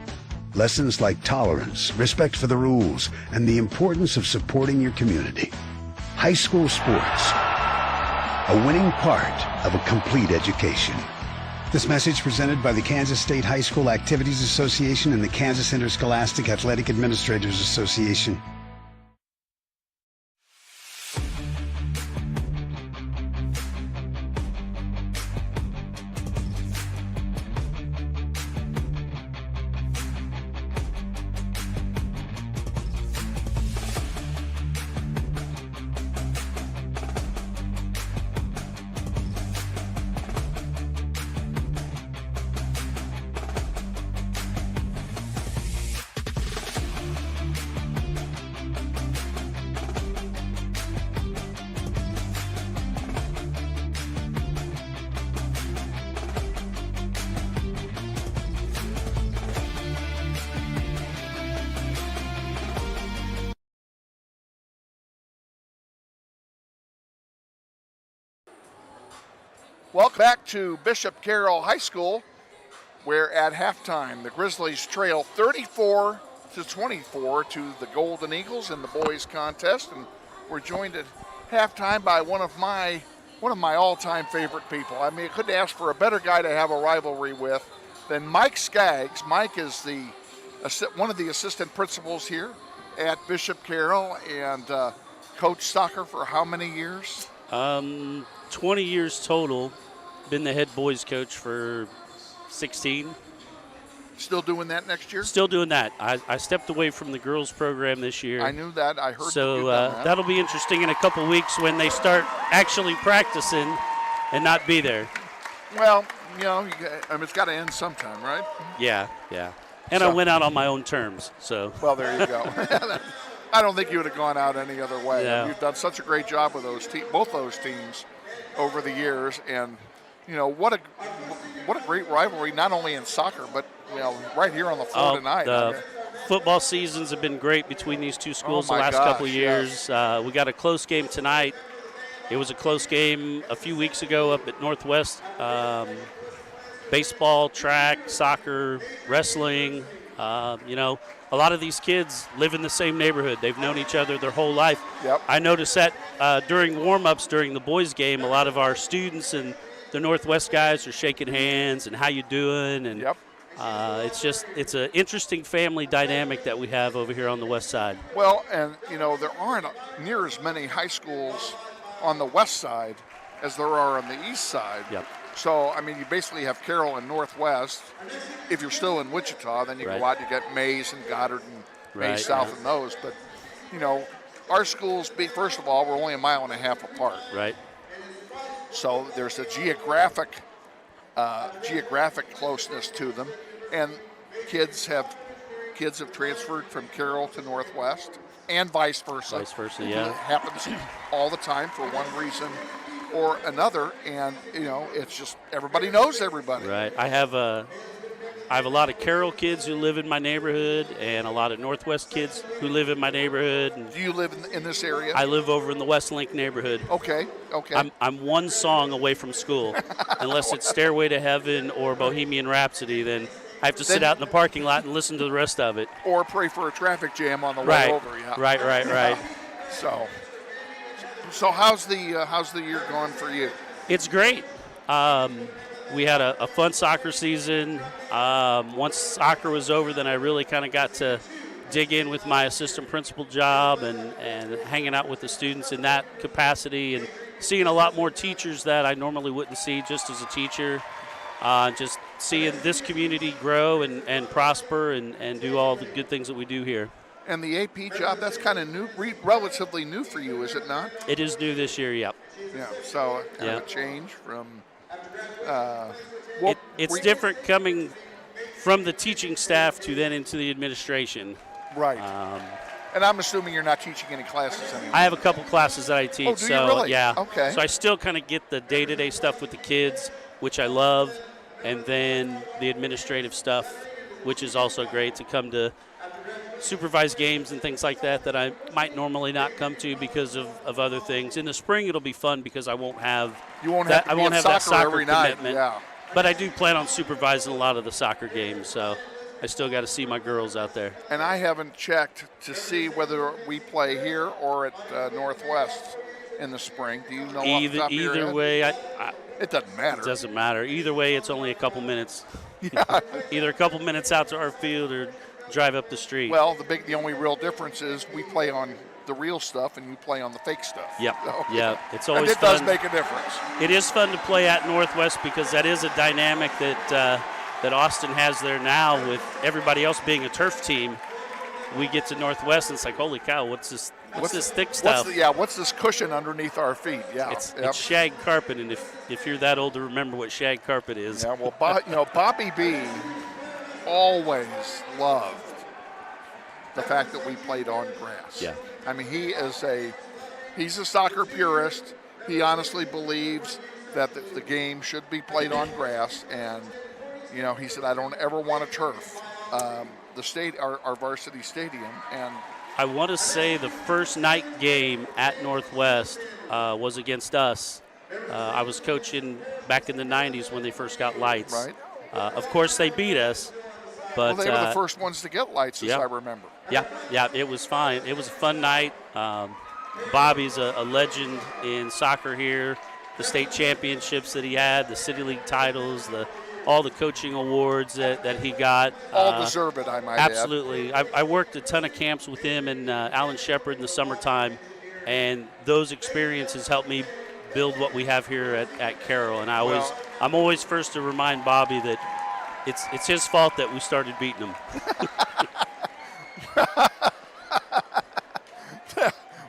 Lessons like tolerance, respect for the rules, and the importance of supporting your community. High school sports, a winning part of a complete education. This message presented by the Kansas State High School Activities Association and the Kansas Interscholastic Athletic Administrators Association. Welcome back to Bishop Carroll High School, where at halftime the Grizzlies trail 34-24 to the Golden Eagles in the boys contest, and we're joined at halftime by one of my all-time favorite people. I mean, I couldn't ask for a better guy to have a rivalry with than Mike Skaggs. Mike is one of the assistant principals here at Bishop Carroll and coached soccer for how many years? 20 years total. Been the head boys coach for 16. Still doing that next year? Still doing that. I stepped away from the girls program this year. I knew that. I heard so that. That'll be interesting in a couple weeks when they start actually practicing and not be there. Well, it's got to end sometime, right? Yeah. And I went out on my own terms. So. Well, there you go. I don't think you would have gone out any other way. Yeah. You've done such a great job with both those teams over the years, and what a great rivalry, not only in soccer but right here on the floor tonight. The football seasons have been great between these two schools the last couple of years. Yes. We got a close game tonight. It was a close game a few weeks ago up at Northwest. Baseball, track, soccer, wrestling. You know, a lot of these kids live in the same neighborhood. They've known each other their whole life. Yep. I noticed that during warm-ups during the boys' game, a lot of our students and the Northwest guys are shaking hands and how you doing, and yep. It's an interesting family dynamic that we have over here on the west side. Well, and you know, there aren't near as many high schools on the west side as there are on the east side. Yep. So, I mean, you basically have Carroll and Northwest. If you're still in Wichita, then you go out and you get Mays and Goddard and Mays South and those. But, you know, our schools, first of all, we're only 1.5 miles apart. Right. So there's a geographic closeness to them. And kids have transferred from Carroll to Northwest and vice versa. Vice versa, yeah. It happens all the time for one reason or another, and you know, it's just everybody knows everybody. Right. I have a lot of Carroll kids who live in my neighborhood, and a lot of Northwest kids who live in my neighborhood. And do you live in this area? I live over in the Westlink neighborhood. Okay. I'm one song away from school, unless it's Stairway to Heaven or Bohemian Rhapsody. Then I have to sit out in the parking lot and listen to the rest of it. Or pray for a traffic jam on the way over. Yeah. Right. So how's the year going for you? It's great. We had a fun soccer season. Once soccer was over, then I really kind of got to dig in with my assistant principal job and hanging out with the students in that capacity and seeing a lot more teachers that I normally wouldn't see just as a teacher. Just seeing this community grow and prosper and do all the good things that we do here. And the AP job, that's kind of new, relatively new for you, is it not? It is new this year, yep. Yeah, so kind of a change from it's different coming from the teaching staff to then into the administration. Right. And I'm assuming you're not teaching any classes anymore. I have a couple classes that I teach. Oh, do you really? Yeah. Okay. So I still kind of get the day-to-day stuff with the kids, which I love, and then the administrative stuff, which is also great to come to supervise games and things like that I might normally not come to because of other things. In the spring, it'll be fun because I won't have that soccer every commitment. Night. Yeah. But I do plan on supervising a lot of the soccer games, so I still got to see my girls out there. And I haven't checked to see whether we play here or at Northwest in the spring. Do you know? Either way, it doesn't matter. It doesn't matter. Either way, it's only a couple minutes. Yeah. Either a couple minutes out to our field or drive up the street. Well, the only real difference is we play on the real stuff and you play on the fake stuff. Yep. So, yeah. It's always and it fun. does make a difference. It is fun to play at Northwest because that is a dynamic that Austin has there now with everybody else being a turf team. We get to Northwest and it's like, holy cow, what's this thick stuff? What's this cushion underneath our feet? Yeah. It's shag carpet, and if you're that old to remember what shag carpet is. Yeah, well, Bobby B always loved the fact that we played on grass. Yeah. I mean, he's a soccer purist. He honestly believes that the game should be played on grass, and you know, he said, I don't ever want a turf. Our varsity stadium, and I want to say the first night game at Northwest was against us. I was coaching back in the 90s when they first got lights. Right. Of course, they beat us. But they were the first ones to get lights, as I remember. Yeah, it was fine. It was a fun night. Bobby's a legend in soccer here. The state championships that he had, the city league titles, all the coaching awards that he got. All deserve it, I might add. Absolutely. I worked a ton of camps with him and Alan Shepard in the summertime, and those experiences helped me build what we have here at Carroll. And I'm always first to remind Bobby that it's his fault that we started beating him.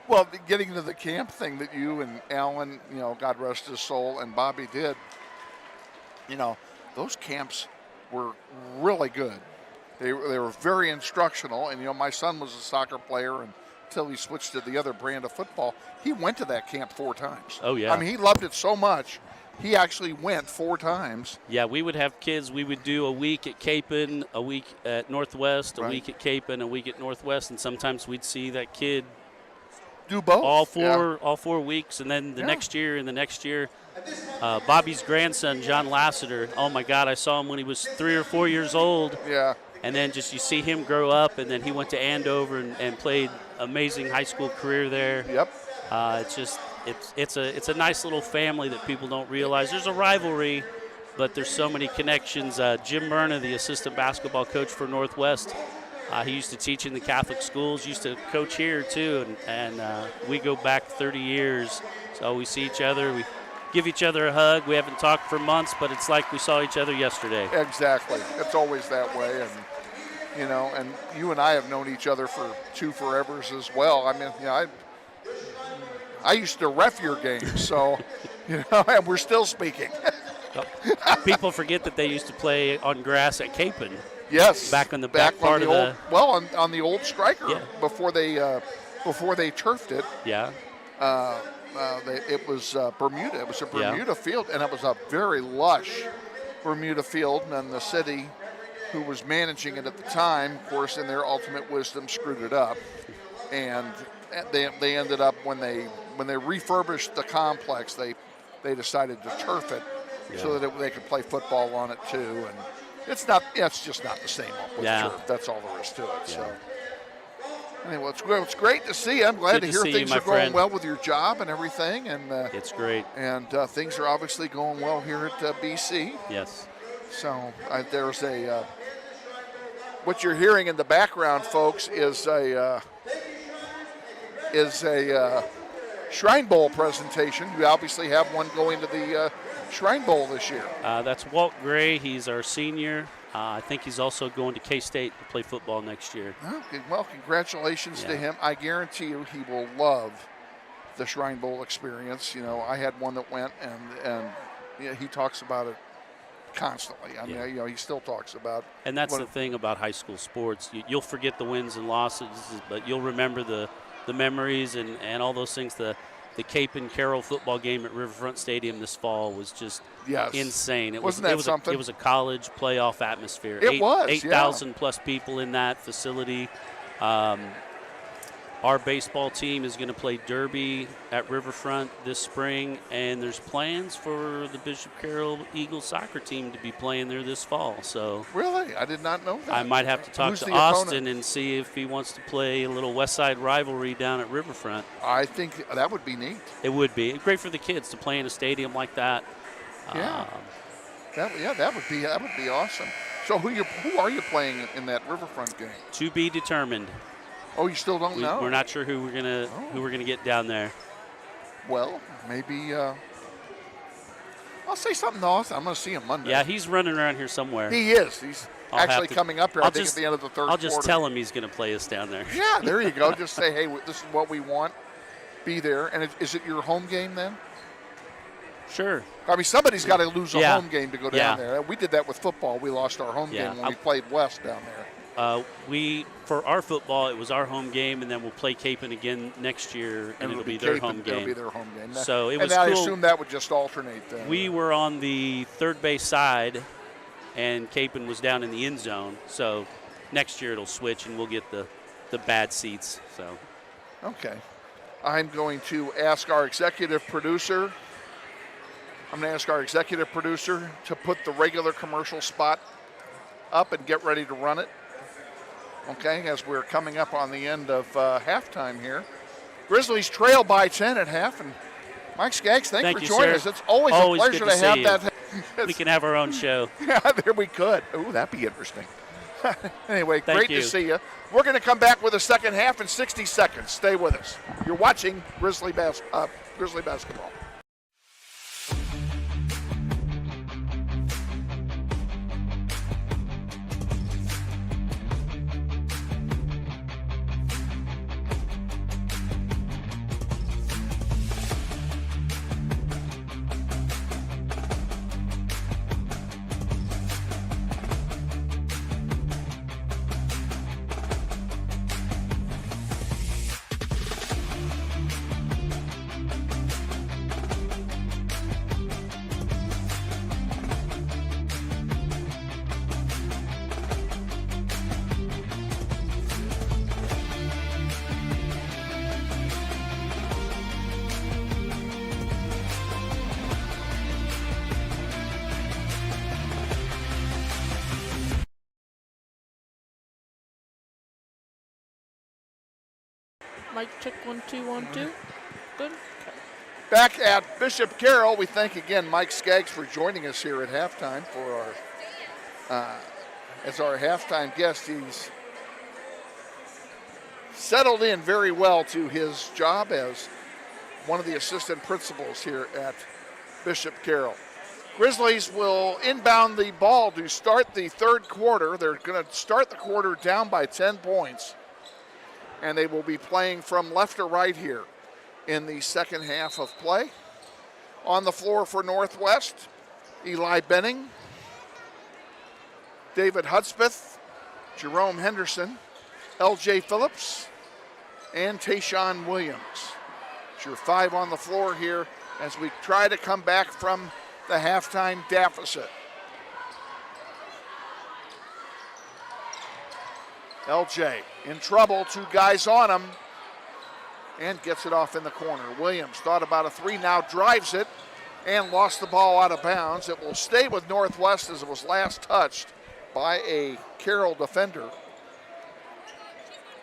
Well, getting to the camp thing that you and Alan, you know, God rest his soul, and Bobby did, you know, those camps were really good. They were very instructional, and, you know, my son was a soccer player until he switched to the other brand of football. He went to that camp 4 times. Oh, yeah. I mean, he loved it so much. He actually went 4 times. Yeah, we would have kids. We would do a week at Capon, a week at Northwest, a week at Capon, a week at Northwest, and sometimes we'd see that kid do both. All 4 weeks, and then the next year. Bobby's grandson, John Lassiter. Oh my God, I saw him when he was 3 or 4 years old. Yeah. And then just you see him grow up, and then he went to Andover and played amazing high school career there. Yep. It's a nice little family that people don't realize. There's a rivalry, but there's so many connections. Jim Myrna, the assistant basketball coach for Northwest, he used to teach in the Catholic schools, used to coach here too, and we go back 30 years. So we see each other, we give each other a hug. We haven't talked for months, but it's like we saw each other yesterday. Exactly. It's always that way. And, you know, and you and I have known each other for 2 forevers as well. I mean, you know, I used to ref your games, so, you know, and we're still speaking. People forget that they used to play on grass at Capon. Yes. Back on the back part of the on the old striker before they turfed it. Yeah. It was Bermuda. It was a Bermuda field, and it was a very lush Bermuda field. And the city, who was managing it at the time, of course, in their ultimate wisdom, screwed it up. And they ended up when they refurbished the complex, they decided to turf it so that they could play football on it too. And it's just not the same with turf. That's all there is to it. Yeah. So. Anyway, it's great to see you. I'm glad to hear things are going well with your job and everything. And it's great. And things are obviously going well here at BC. Yes. So there's what you're hearing in the background, folks, is a Shrine Bowl presentation. We obviously have one going to the Shrine Bowl this year. That's Walt Gray. He's our senior. I think he's also going to K-State to play football next year. Well, congratulations to him. I guarantee you he will love the Shrine Bowl experience. You know, I had one that went, and you know, he talks about it constantly. I mean, you know, he still talks about. And that's the thing about high school sports. You'll forget the wins and losses, but you'll remember the memories and all those things. The Capon Carroll football game at Riverfront Stadium this fall was just insane. It was something? It was a college playoff atmosphere. It was 8,000 plus people in that facility. Our baseball team is going to play Derby at Riverfront this spring, and there's plans for the Bishop Carroll Eagles soccer team to be playing there this fall. So really, I did not know that. I might have to talk to Austin and see if he wants to play a little West Side rivalry down at Riverfront. I think that would be neat. It would be great for the kids to play in a stadium like that. That would be awesome. So who are you playing in that Riverfront game? To be determined. Oh, you still don't know? We're not sure who we're gonna get down there. Well, maybe I'll say something to Austin. I'm going to see him Monday. Yeah, he's running around here somewhere. He is. He's actually coming up here. I think at the end of the third quarter. I'll just tell him he's going to play us down there. Yeah, there you go. Just say, hey, this is what we want. Be there. And is it your home game then? Sure. I mean, somebody's got to lose a home game to go down there. We did that with football. We lost our home game when we played West down there. For our football, it was our home game, and then we'll play Capon again next year, and it'll be their home game. It'll be their home game. So it was cool. I assume that would just alternate then. We were on the third base side, and Capon was down in the end zone. So next year it'll switch, and we'll get the bad seats. So. Okay. I'm going to ask our executive producer. To put the regular commercial spot up and get ready to run it. Okay, as we're coming up on the end of halftime here. Grizzlies trail by 10 at half. And Mike Skaggs, thank you for joining us. It's always a pleasure to have that. We can have our own show. Yeah, there we could. Ooh, that'd be interesting. Anyway, Thank great you. to see you. We're going to come back with the second half in 60 seconds. Stay with us. You're watching Grizzly basketball. Mic check 1 2 1 2. Good. Back at Bishop Carroll, we thank again Mike Skaggs for joining us here at halftime for our as our halftime guest. He's settled in very well to his job as one of the assistant principals here at Bishop Carroll. Grizzlies will inbound the ball to start the third quarter. They're going to start the quarter down by 10 points, and they will be playing from left to right here in the second half of play. On the floor for Northwest, Eli Benning, David Hudspeth, Jerome Henderson, L.J. Phillips, and Tayshawn Williams. It's your 5 on the floor here as we try to come back from the halftime deficit. LJ in trouble, 2 guys on him, and gets it off in the corner. Williams thought about a 3, now drives it and lost the ball out of bounds. It will stay with Northwest as it was last touched by a Carroll defender.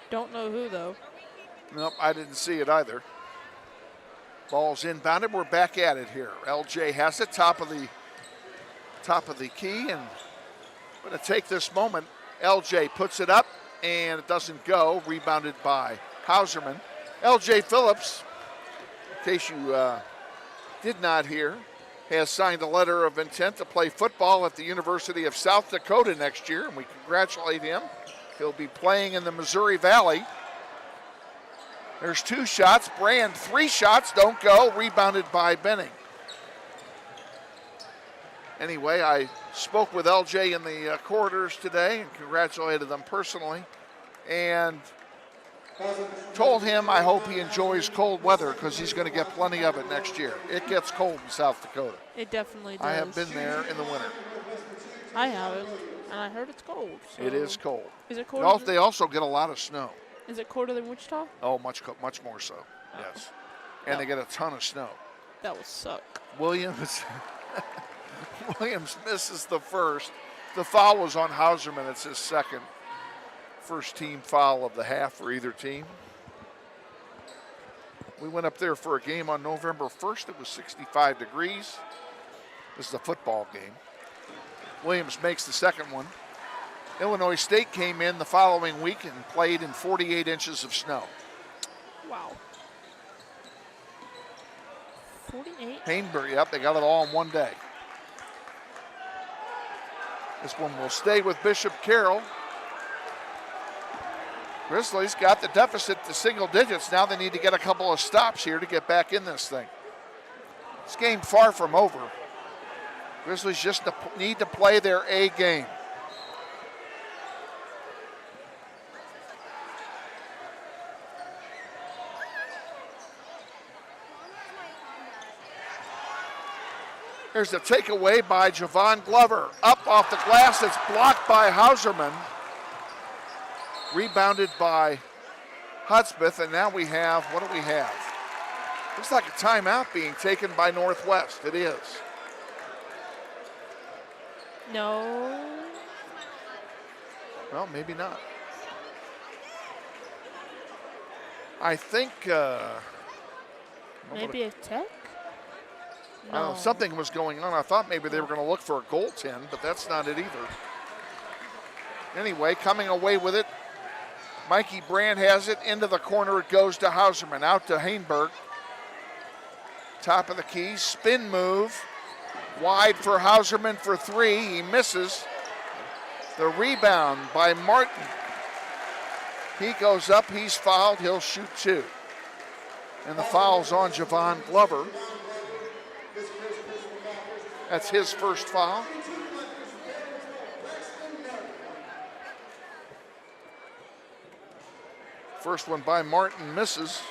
Don't know who, though. Nope, I didn't see it either. Ball's inbounded. We're back at it here. LJ has it, top of the key, and I'm going to take this moment. LJ puts it up, and it doesn't go. Rebounded by Hauserman. LJ Phillips, in case you did not hear, has signed a letter of intent to play football at the University of South Dakota next year, and we congratulate him. He'll be playing in the Missouri Valley. There's 2 shots. Brand, 3 shots, don't go. Rebounded by Benning. Anyway, I spoke with LJ in the corridors today and congratulated them personally, and told him I hope he enjoys cold weather because he's going to get plenty of it next year. It gets cold in South Dakota. It definitely does. I have been there in the winter. I haven't, and I heard it's cold. So. It is cold. Is it colder? They also get a lot of snow. Is it colder than Wichita? Oh, much more so, yes. And they get a ton of snow. That would suck. Williams misses the first. The foul was on Hauserman. It's his second. First team foul of the half for either team. We went up there for a game on November 1st. It was 65 degrees. This is a football game. Williams makes the second one. Illinois State came in the following week and played in 48 inches of snow. Wow. 48? Hainbury, yep, they got it all in one day. This one will stay with Bishop Carroll. Grizzlies got the deficit to single digits. Now they need to get a couple of stops here to get back in this thing. This game far from over. Grizzlies just need to play their A game. There's a takeaway by Javon Glover. Up off the glass, it's blocked by Hauserman. Rebounded by Hudspeth, and now we have, what do we have? Looks like a timeout being taken by Northwest. It is. No. Well, maybe not. I think maybe a tech? No. Something was going on. I thought maybe they were going to look for a goaltend, but that's not it either. Anyway, coming away with it, Mikey Brand has it. Into the corner it goes to Hauserman. Out to Hainberg. Top of the key. Spin move. Wide for Hauserman for 3. He misses. The rebound by Martin. He goes up. He's fouled. He'll shoot 2. And the foul's on Javon Glover. That's his first foul. First one by Martin misses.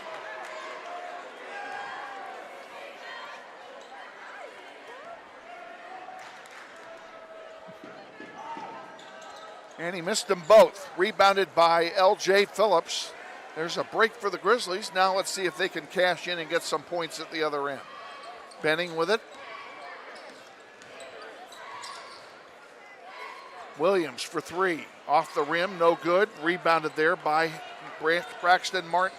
And he missed them both. Rebounded by L.J. Phillips. There's a break for the Grizzlies. Now let's see if they can cash in and get some points at the other end. Benning with it. Williams for 3. Off the rim, no good. Rebounded there by Braxton Martin.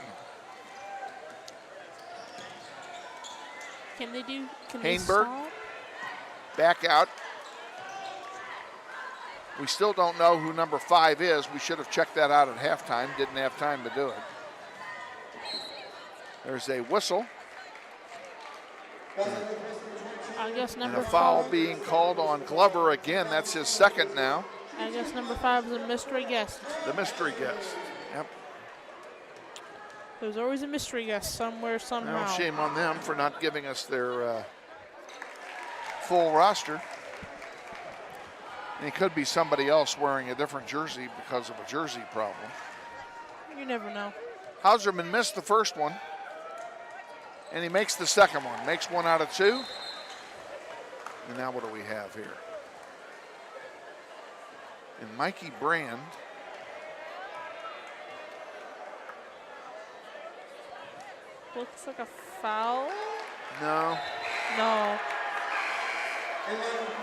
Can they Hainberg stop? back out. We still don't know who number 5 is. We should have checked that out at halftime. Didn't have time to do it. There's a whistle. I guess number And a foul 5. being called on Glover again. That's his second now. I guess number 5 is a mystery guest. The mystery guest. Yep. There's always a mystery guest somewhere, somehow. Well, shame on them for not giving us their full roster. And it could be somebody else wearing a different jersey because of a jersey problem. You never know. Hauserman missed the first one. And he makes the second one. Makes 1 out of 2. And now what do we have here? And Mikey Brand. Looks like a foul. No. No.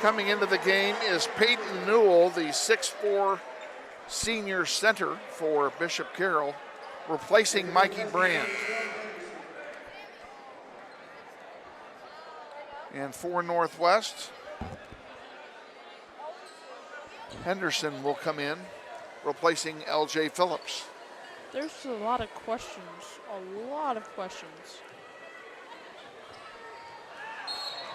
Coming into the game is Peyton Newell, the 6'4" senior center for Bishop Carroll, replacing Mikey Brand. And for Northwest, Henderson will come in, replacing LJ Phillips. There's a lot of questions. A lot of questions.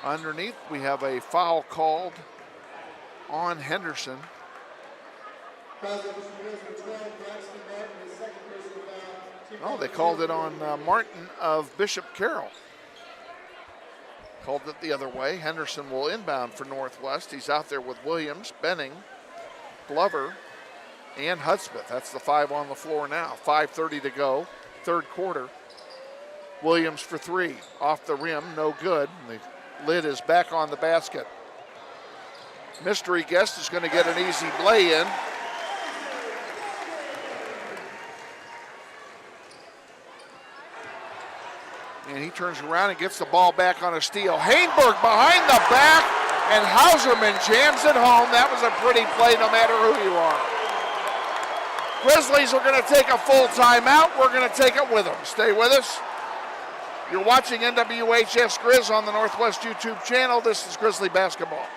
Underneath, we have a foul called on Henderson. Oh, they called it on Martin of Bishop Carroll. Called it the other way. Henderson will inbound for Northwest. He's out there with Williams, Benning, Glover, and Hudspeth. That's the 5 on the floor now. 5:30 to go, third quarter. Williams for 3, off the rim, no good. And the lid is back on the basket. Mystery guest is going to get an easy lay in. And he turns around and gets the ball back on a steal. Hainberg behind the back, and Hauserman jams it home. That was a pretty play no matter who you are. Grizzlies are going to take a full timeout. We're going to take it with them. Stay with us. You're watching NWHS Grizz on the Northwest YouTube channel. This is Grizzly Basketball.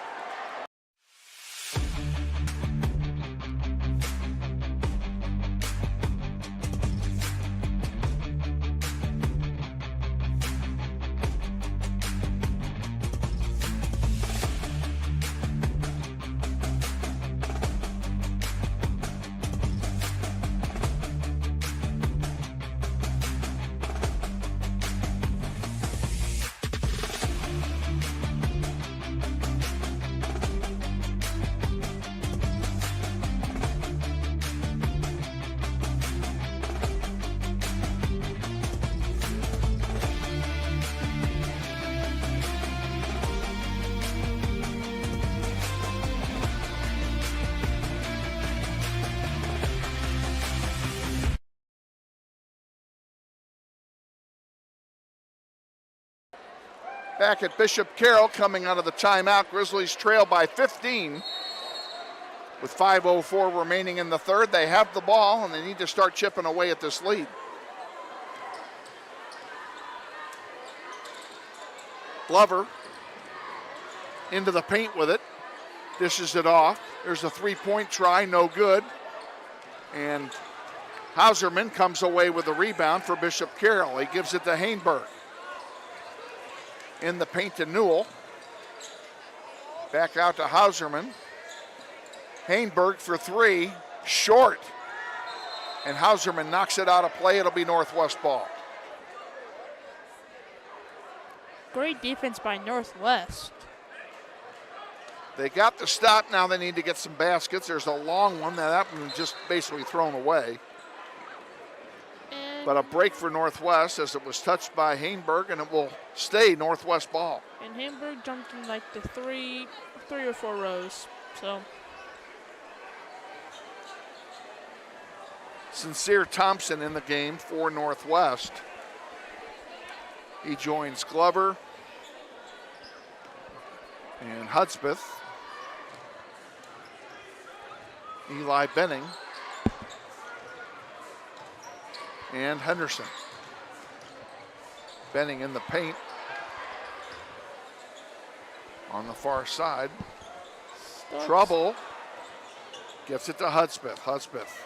Back at Bishop Carroll coming out of the timeout. Grizzlies trail by 15 with 5:04 remaining in the third. They have the ball and they need to start chipping away at this lead. Glover into the paint with it. Dishes it off. There's a three-point try, no good. And Hauserman comes away with the rebound for Bishop Carroll. He gives it to Hainberg. In the paint to Newell. Back out to Hauserman. Hainberg for 3, short. And Hauserman knocks it out of play. It'll be Northwest ball. Great defense by Northwest. They got the stop. Now they need to get some baskets. There's a long one. Now that one just basically thrown away. But a break for Northwest as it was touched by Hainberg, and it will stay Northwest ball. And Hainberg jumped in like the three or four rows. So Sincere Thompson in the game for Northwest. He joins Glover and Hudspeth. Eli Benning. And Henderson. Benning in the paint. On the far side. Trouble. Gets it to Hudspeth. Hudspeth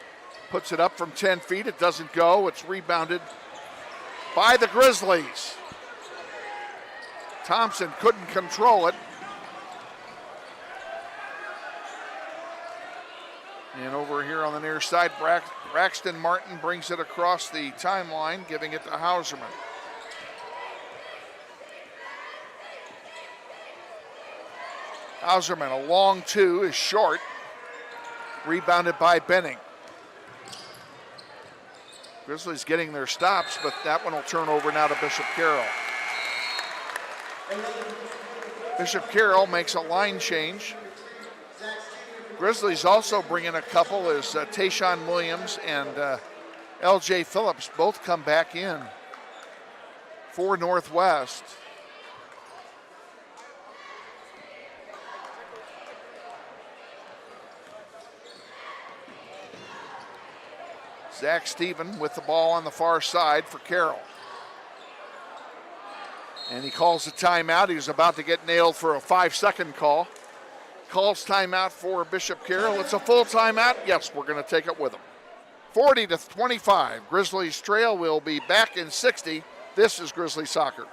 puts it up from 10 feet. It doesn't go. It's rebounded by the Grizzlies. Thompson couldn't control it. And over here on the near side, Braxton Martin brings it across the timeline, giving it to Hauserman. Hauserman, a long two, is short. Rebounded by Benning. Grizzlies getting their stops, but that one will turn over now to Bishop Carroll. Bishop Carroll makes a line change. Grizzlies also bring in a couple as Tayshawn Williams and L.J. Phillips both come back in for Northwest. Zach Steven with the ball on the far side for Carroll. And he calls a timeout. He was about to get nailed for a 5-second call. Calls timeout for Bishop Carroll. It's a full timeout. Yes, we're going to take it with him. 40-25. Grizzlies trail. We'll be back in 60. This is Grizzly Soccer.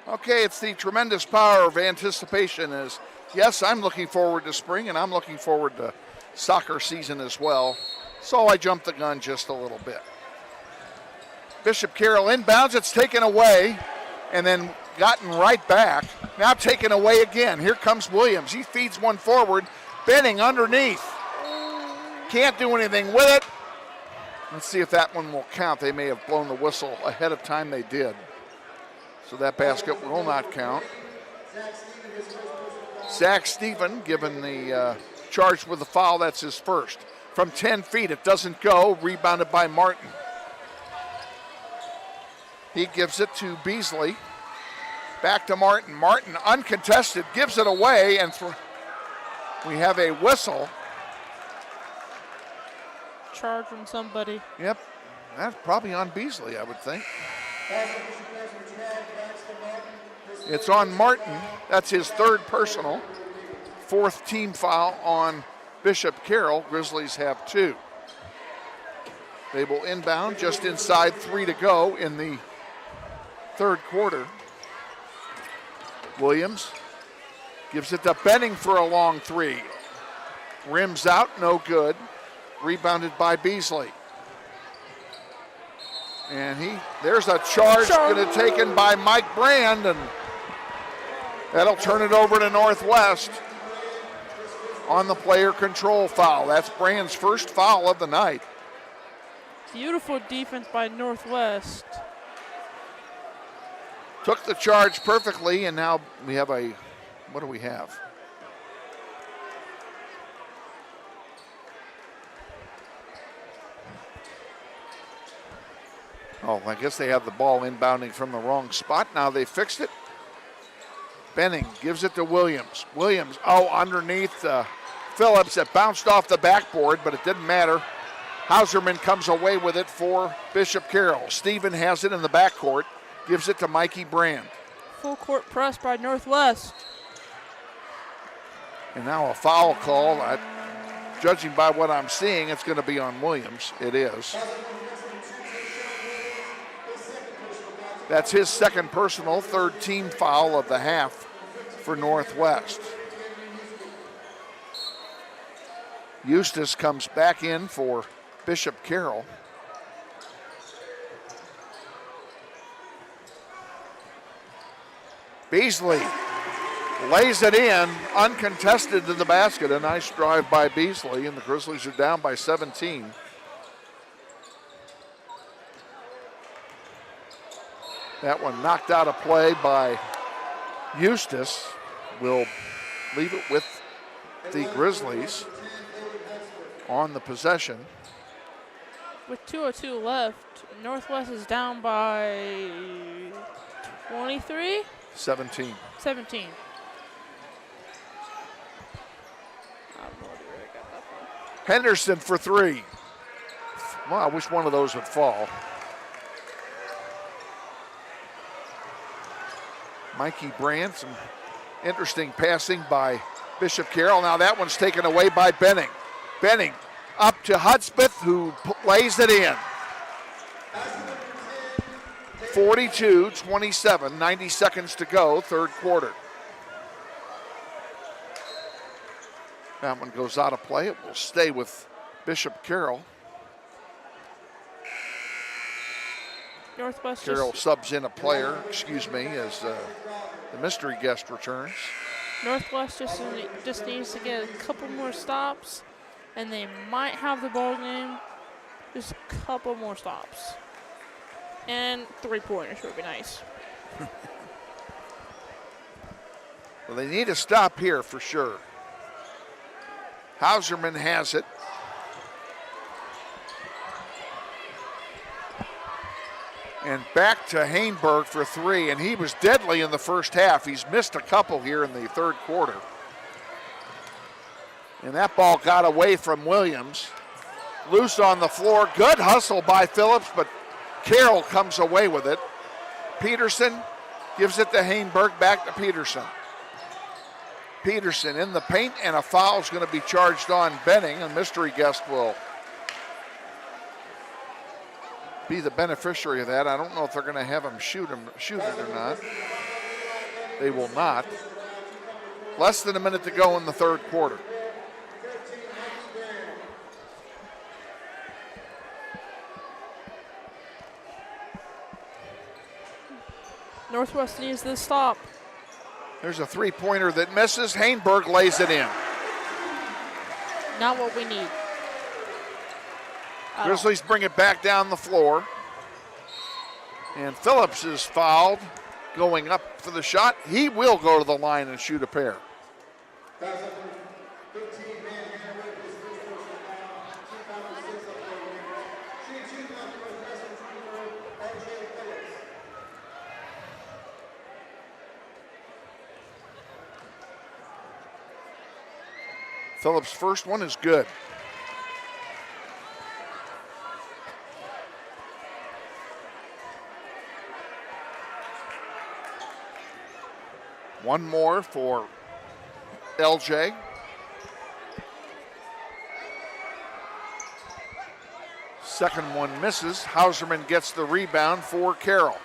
Okay, it's the tremendous power of anticipation. As yes, I'm looking forward to spring, and I'm looking forward to soccer season as well. So I jumped the gun just a little bit. Bishop Carroll inbounds, it's taken away, and then gotten right back. Now taken away again. Here comes Williams. He feeds one forward. Benning underneath. Can't do anything with it. Let's see if that one will count. They may have blown the whistle ahead of time. They did. So that basket will not count. Zach Steven given the charge with the foul. That's his first. From 10 feet, it doesn't go. Rebounded by Martin. He gives it to Beasley. Back to Martin. Martin, uncontested, gives it away, and we have a whistle. Charge from somebody. Yep, that's probably on Beasley, I would think. It's on Martin. That's his third personal. Fourth team foul on Bishop Carroll. Grizzlies have 2. They will inbound just inside 3 to go in the third quarter. Williams gives it to Benning for a long 3. Rims out, no good. Rebounded by Beasley. And there's a charge going to taken by Mike Brand, and that'll turn it over to Northwest on the player control foul. That's Brand's first foul of the night. Beautiful defense by Northwest. Took the charge perfectly, and now we have what do we have? Oh, I guess they have the ball inbounding from the wrong spot. Now they fixed it. Benning gives it to Williams. Williams, underneath Phillips. It bounced off the backboard, but it didn't matter. Hauserman comes away with it for Bishop Carroll. Steven has it in the backcourt. Gives it to Mikey Brand. Full court press by Northwest. And now a foul call. Judging by what I'm seeing, it's going to be on Williams. It is. That's his second personal, third team foul of the half for Northwest. Eustace comes back in for Bishop Carroll. Beasley lays it in, uncontested to the basket. A nice drive by Beasley, and the Grizzlies are down by 17. That one knocked out of play by Eustace. Will leave it with the Grizzlies on the possession. With 2:02 left, Northwest is down by 23? 17. 17. Henderson for three. Well, I wish one of those would fall. Mikey Brand, some interesting passing by Bishop Carroll. Now that one's taken away by Benning. Benning up to Hudspeth, who lays it in. 42-27, 90 seconds to go, third quarter. That one goes out of play. It will stay with Bishop Carroll. Northwest Carroll subs in a player, as the mystery guest returns. Northwest just needs to get a couple more stops, and they might have the ball game. Just a couple more stops. And three-pointers would be nice. Well, they need a stop here for sure. Hauserman has it. And back to Hainberg for three, and he was deadly in the first half. He's missed a couple here in the third quarter. And that ball got away from Williams. Loose on the floor. Good hustle by Phillips, but Carroll comes away with it. Peterson gives it to Hainberg, back to Peterson. Peterson in the paint, and a foul is going to be charged on Benning. A mystery guest will be the beneficiary of that. I don't know if they're going to have him shoot it or not. They will not. Less than a minute to go in the third quarter. Northwest needs this stop. There's a three-pointer that misses. Hainberg lays it in. Not what we need. Grizzlies bring it back down the floor. And Phillips is fouled going up for the shot. He will go to the line and shoot a pair. Phillips' first one is good. One more for LJ. Second one misses. Hauserman gets the rebound for Carroll.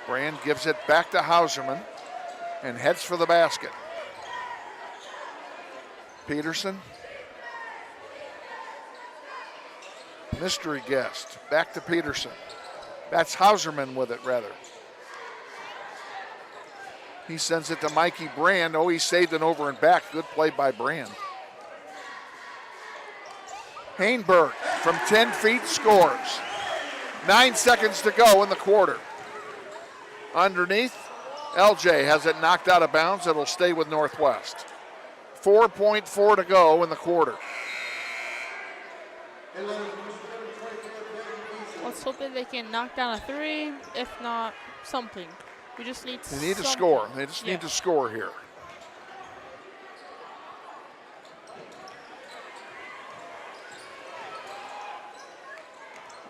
Brand gives it back to Hauserman and heads for the basket. Peterson. Mystery guest. Back to Peterson. That's Hauserman with it, rather. He sends it to Mikey Brand. Oh, he saved it over and back. Good play by Brand. Hainberg from 10 feet scores. 9 seconds to go in the quarter. Underneath, LJ has it knocked out of bounds. It'll stay with Northwest. 4.4 to go in the quarter. Let's hope that they can knock down a three, if not something. We just need They need to score. They just need to score here.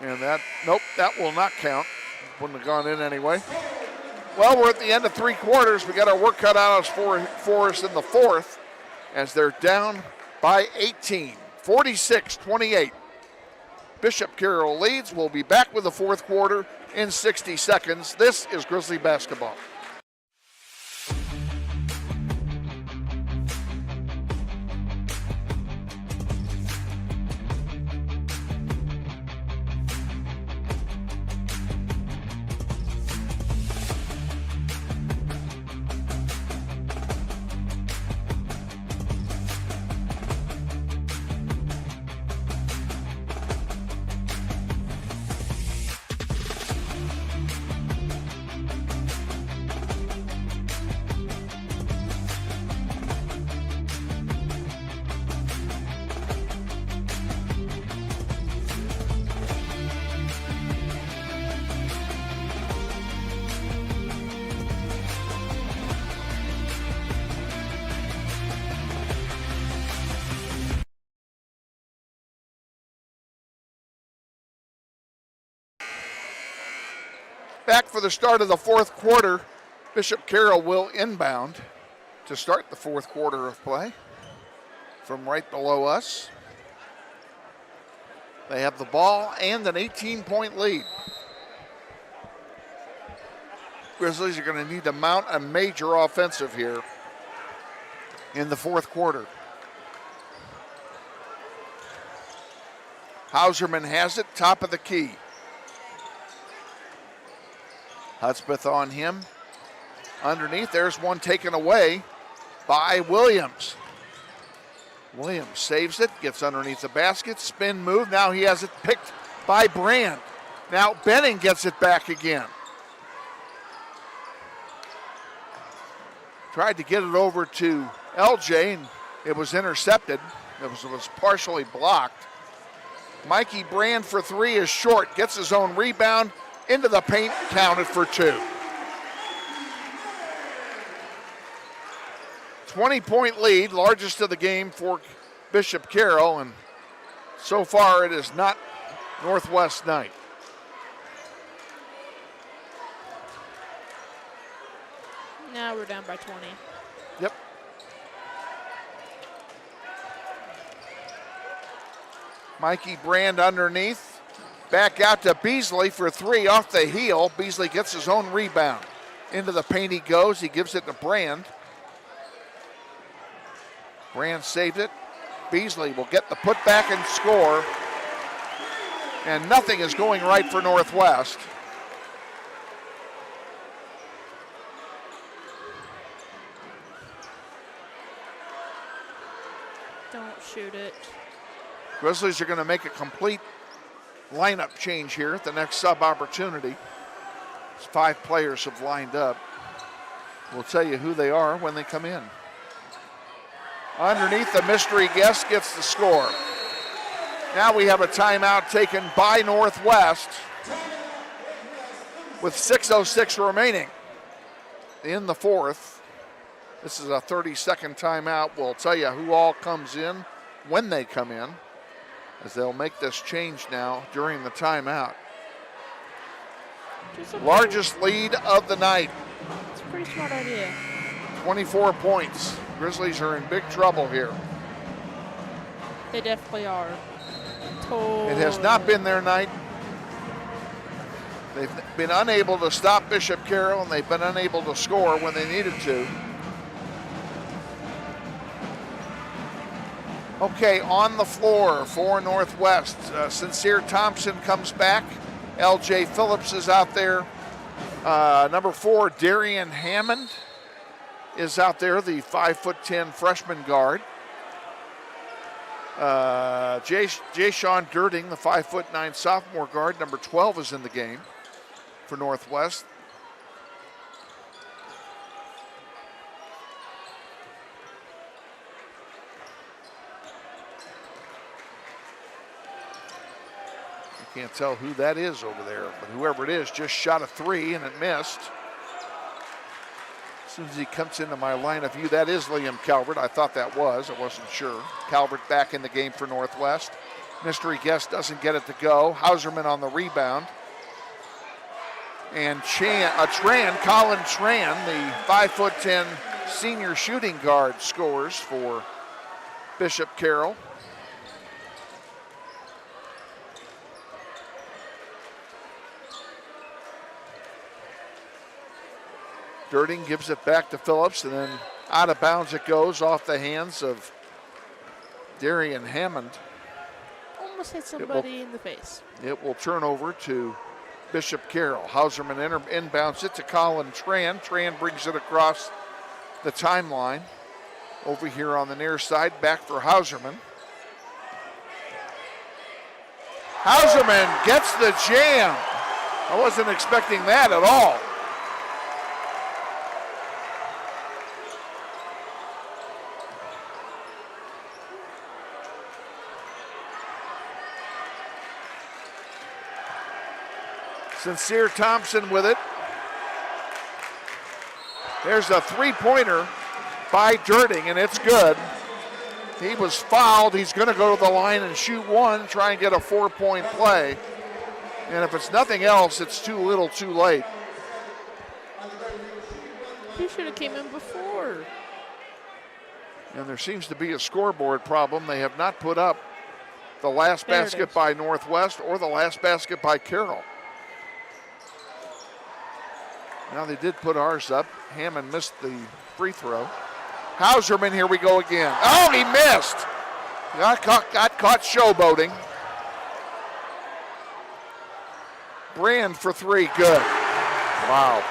And that will not count. Wouldn't have gone in anyway. Well, we're at the end of three quarters. We got our work cut out for us in the fourth as they're down by 18, 46-28. Bishop Carroll leads. We'll be back with the fourth quarter in 60 seconds. This is Grizzly basketball. Back for the start of the fourth quarter. Bishop Carroll will inbound to start the fourth quarter of play from right below us. They have the ball and an 18-point lead. Grizzlies are going to need to mount a major offensive here in the fourth quarter. Hauserman has it, top of the key. Hudspeth on him. Underneath, there's one taken away by Williams. Williams saves it, gets underneath the basket, spin move. Now he has it picked by Brand. Now Benning gets it back again. Tried to get it over to LJ, and it was intercepted. It was partially blocked. Mikey Brand for three is short, gets his own rebound, into the paint, counted for two. 20-point lead, largest of the game for Bishop Carroll, and so far it is not Northwest night. Now we're down by 20. Yep. Mikey Brand underneath. Back out to Beasley for three off the heel. Beasley gets his own rebound. Into the paint he goes. He gives it to Brand. Brand saved it. Beasley will get the putback and score. And nothing is going right for Northwest. Don't shoot it. Grizzlies are going to make a complete lineup change here at the next sub opportunity. 5 players have lined up. We'll tell you who they are when they come in. Underneath, the mystery guest gets the score. Now we have a timeout taken by Northwest with 6:06 remaining in the fourth. This is a 30-second timeout. We'll tell you who all comes in when they come in, as they'll make this change now during the timeout. Largest lead of the night. It's a pretty smart idea. 24 points. Grizzlies are in big trouble here. They definitely are. It has not been their night. They've been unable to stop Bishop Carroll, and they've been unable to score when they needed to. Okay, on the floor for Northwest. Sincere Thompson comes back. LJ Phillips is out there. Number 4, Darian Hammond is out there, the 5'10" freshman guard. Jay-Sean Girding, the 5'9" sophomore guard, number 12 is in the game for Northwest. Can't tell who that is over there, but whoever it is just shot a 3 and it missed. As soon as he comes into my line of view, that is Liam Calvert. I thought that was, I wasn't sure. Calvert back in the game for Northwest. Mystery guest doesn't get it to go. Hauserman on the rebound. And Colin Tran, the 5'10" senior shooting guard, scores for Bishop Carroll. Girding gives it back to Phillips, and then out of bounds it goes off the hands of Darian Hammond. Almost hit somebody in the face. It will turn over to Bishop Carroll. Hauserman inbounds it to Colin Tran. Tran brings it across the timeline. Over here on the near side, back for Hauserman. Hauserman gets the jam. I wasn't expecting that at all. Sincere Thompson with it. There's a three-pointer by Girding, and it's good. He was fouled. He's going to go to the line and shoot one, try and get a 4-point play. And if it's nothing else, it's too little too late. He should have came in before. And there seems to be a scoreboard problem. They have not put up the last There it basket is. by Northwest or the last basket by Carroll. Now they did put ours up. Hammond missed the free throw. Hauserman, here we go again. Oh, he missed. Got caught showboating. Brand for three, good. Wow.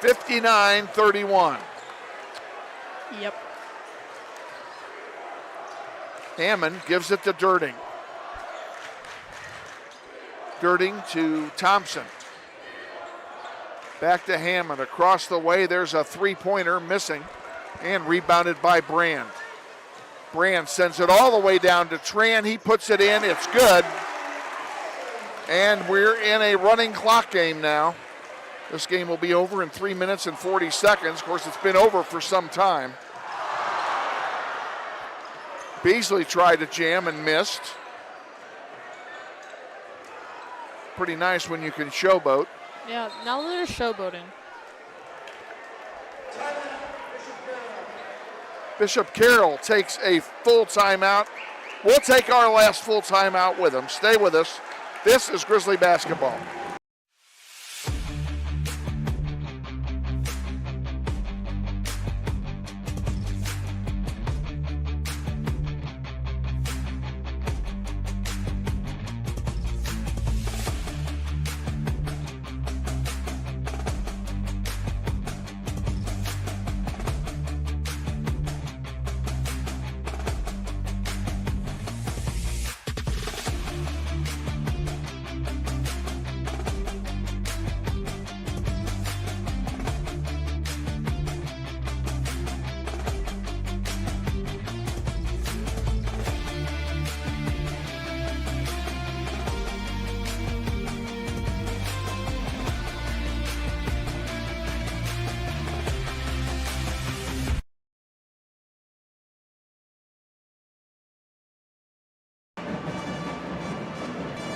(59-31). Yep. Hammond gives it to Dirting. Dirting to Thompson. Back to Hammond. Across the way, there's a three-pointer missing and rebounded by Brand. Brand sends it all the way down to Tran. He puts it in. It's good. And we're in a running clock game now. This game will be over in 3 minutes and 40 seconds. Of course, it's been over for some time. Beasley tried to jam and missed. Pretty nice when you can showboat. Yeah, now they're showboating. Bishop Carroll takes a full timeout. We'll take our last full timeout with him. Stay with us. This is Grizzly basketball.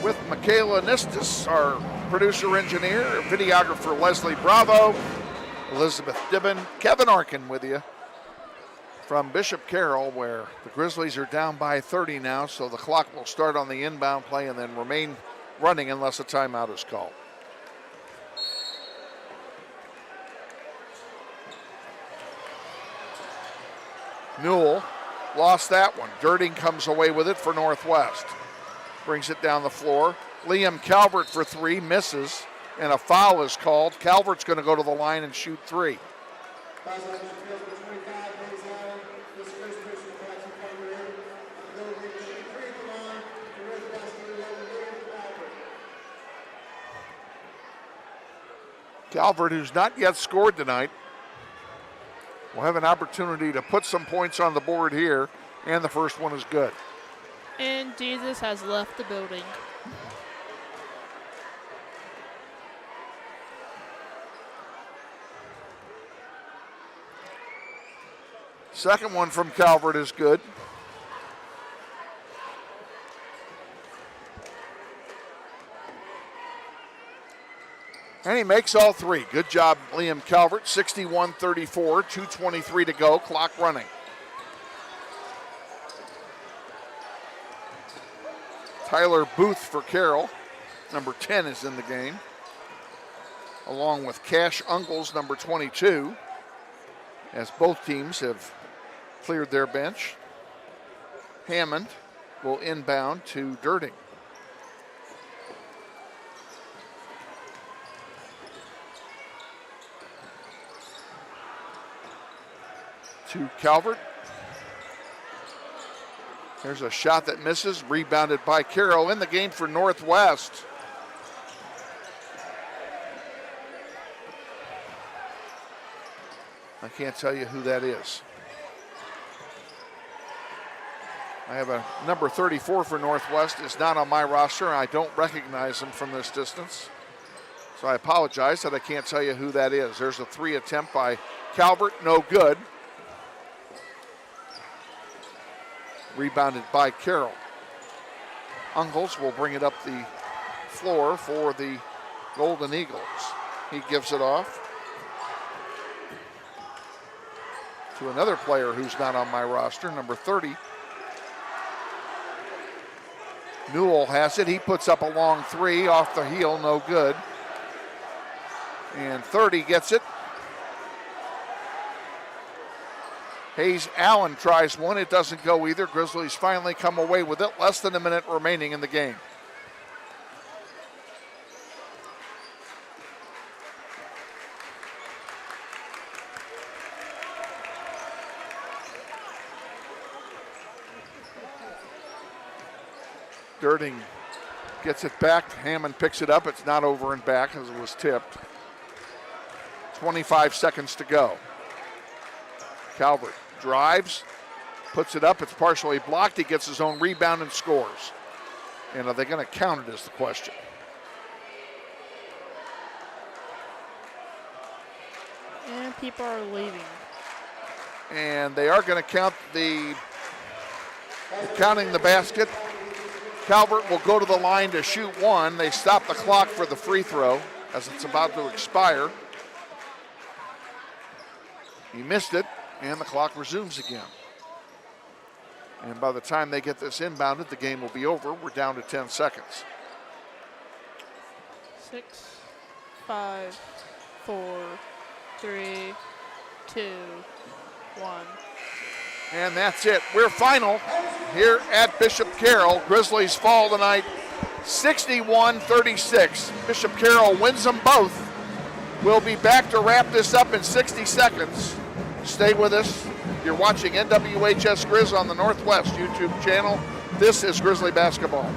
With Makayla Nistas, our producer engineer, videographer Leslie Bravo, Elizabeth Dibben, Kevin Arkin with you from Bishop Carroll, where the Grizzlies are down by 30 now, so the clock will start on the inbound play and then remain running unless a timeout is called. Newell lost that one. Dirting comes away with it for Northwest. Brings it down the floor. Liam Calvert for three, misses, and a foul is called. Calvert's going to go to the line and shoot three. Calvert, who's not yet scored tonight, will have an opportunity to put some points on the board here, and the first one is good. And Jesus has left the building. Second one from Calvert is good. And he makes all three. Good job, Liam Calvert. 61-34, 2:23 to go, clock running. Tyler Booth for Carroll. Number 10 is in the game, along with Cash Ungles, number 22, as both teams have cleared their bench. Hammond will inbound to Dirting. To Calvert. There's a shot that misses, rebounded by Carroll. In the game for Northwest. I can't tell you who that is. I have a number 34 for Northwest. It's not on my roster. I don't recognize him from this distance. So I apologize that I can't tell you who that is. There's a three attempt by Calvert, no good. Rebounded by Carroll. Uncles will bring it up the floor for the Golden Eagles. He gives it off to another player who's not on my roster, number 30. Newell has it. He puts up a long three off the heel, no good. And 30 gets it. Hayes Allen tries one. It doesn't go either. Grizzlies finally come away with it. Less than a minute remaining in the game. Dirting gets it back. Hammond picks it up. It's not over and back as it was tipped. 25 seconds to go. Calvert drives, puts it up. It's partially blocked. He gets his own rebound and scores. And are they going to count it is the question. And people are leaving. And they are going to count counting the basket. Calvert will go to the line to shoot one. They stop the clock for the free throw as it's about to expire. He missed it, and the clock resumes again. And by the time they get this inbounded, the game will be over. We're down to 10 seconds. 6, 5, 4, 3, 2, 1. And that's it. We're final here at Bishop Carroll. Grizzlies fall tonight 61-36. Bishop Carroll wins them both. We'll be back to wrap this up in 60 seconds. Stay with us. You're watching NWHS Grizz on the Northwest YouTube channel. This is Grizzly Basketball.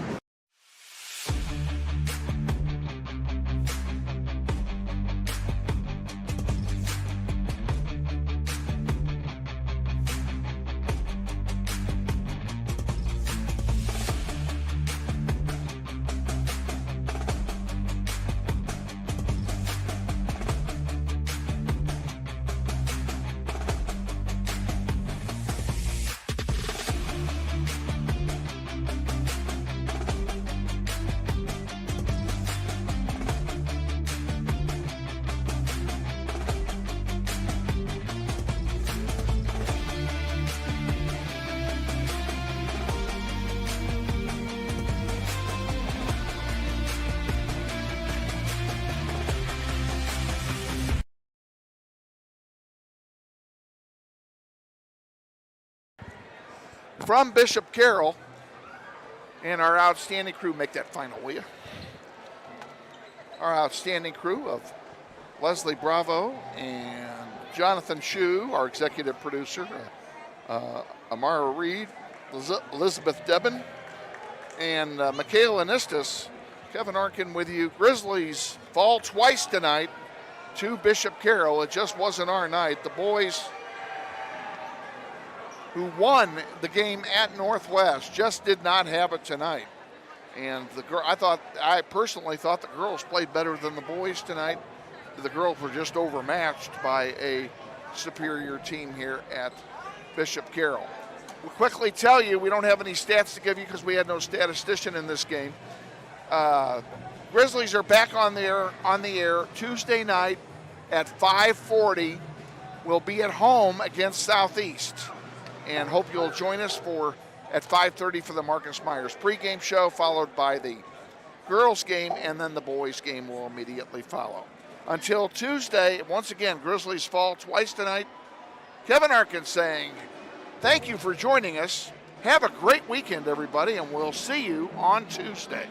From Bishop Carroll and our outstanding crew, make that final, will you? Our outstanding crew of Leslie Bravo and Jonathan Scheu, our executive producer, Amara Reid, Elizabeth Dibben, and Makayla Nistas. Kevin Arkin with you. Grizzlies fall twice tonight to Bishop Carroll. It just wasn't our night. The boys who won the game at Northwest just did not have it tonight. And I personally thought the girls played better than the boys tonight. The girls were just overmatched by a superior team here at Bishop Carroll. We'll quickly tell you, we don't have any stats to give you because we had no statistician in this game. Grizzlies are back on the air Tuesday night at 5:40. We'll be at home against Southeast. And hope you'll join us at 5:30 for the Marcus Myers pregame show, followed by the girls game, and then the boys game will immediately follow. Until Tuesday, once again, Grizzlies fall twice tonight. Kevin Arkin saying, thank you for joining us. Have a great weekend, everybody, and we'll see you on Tuesday.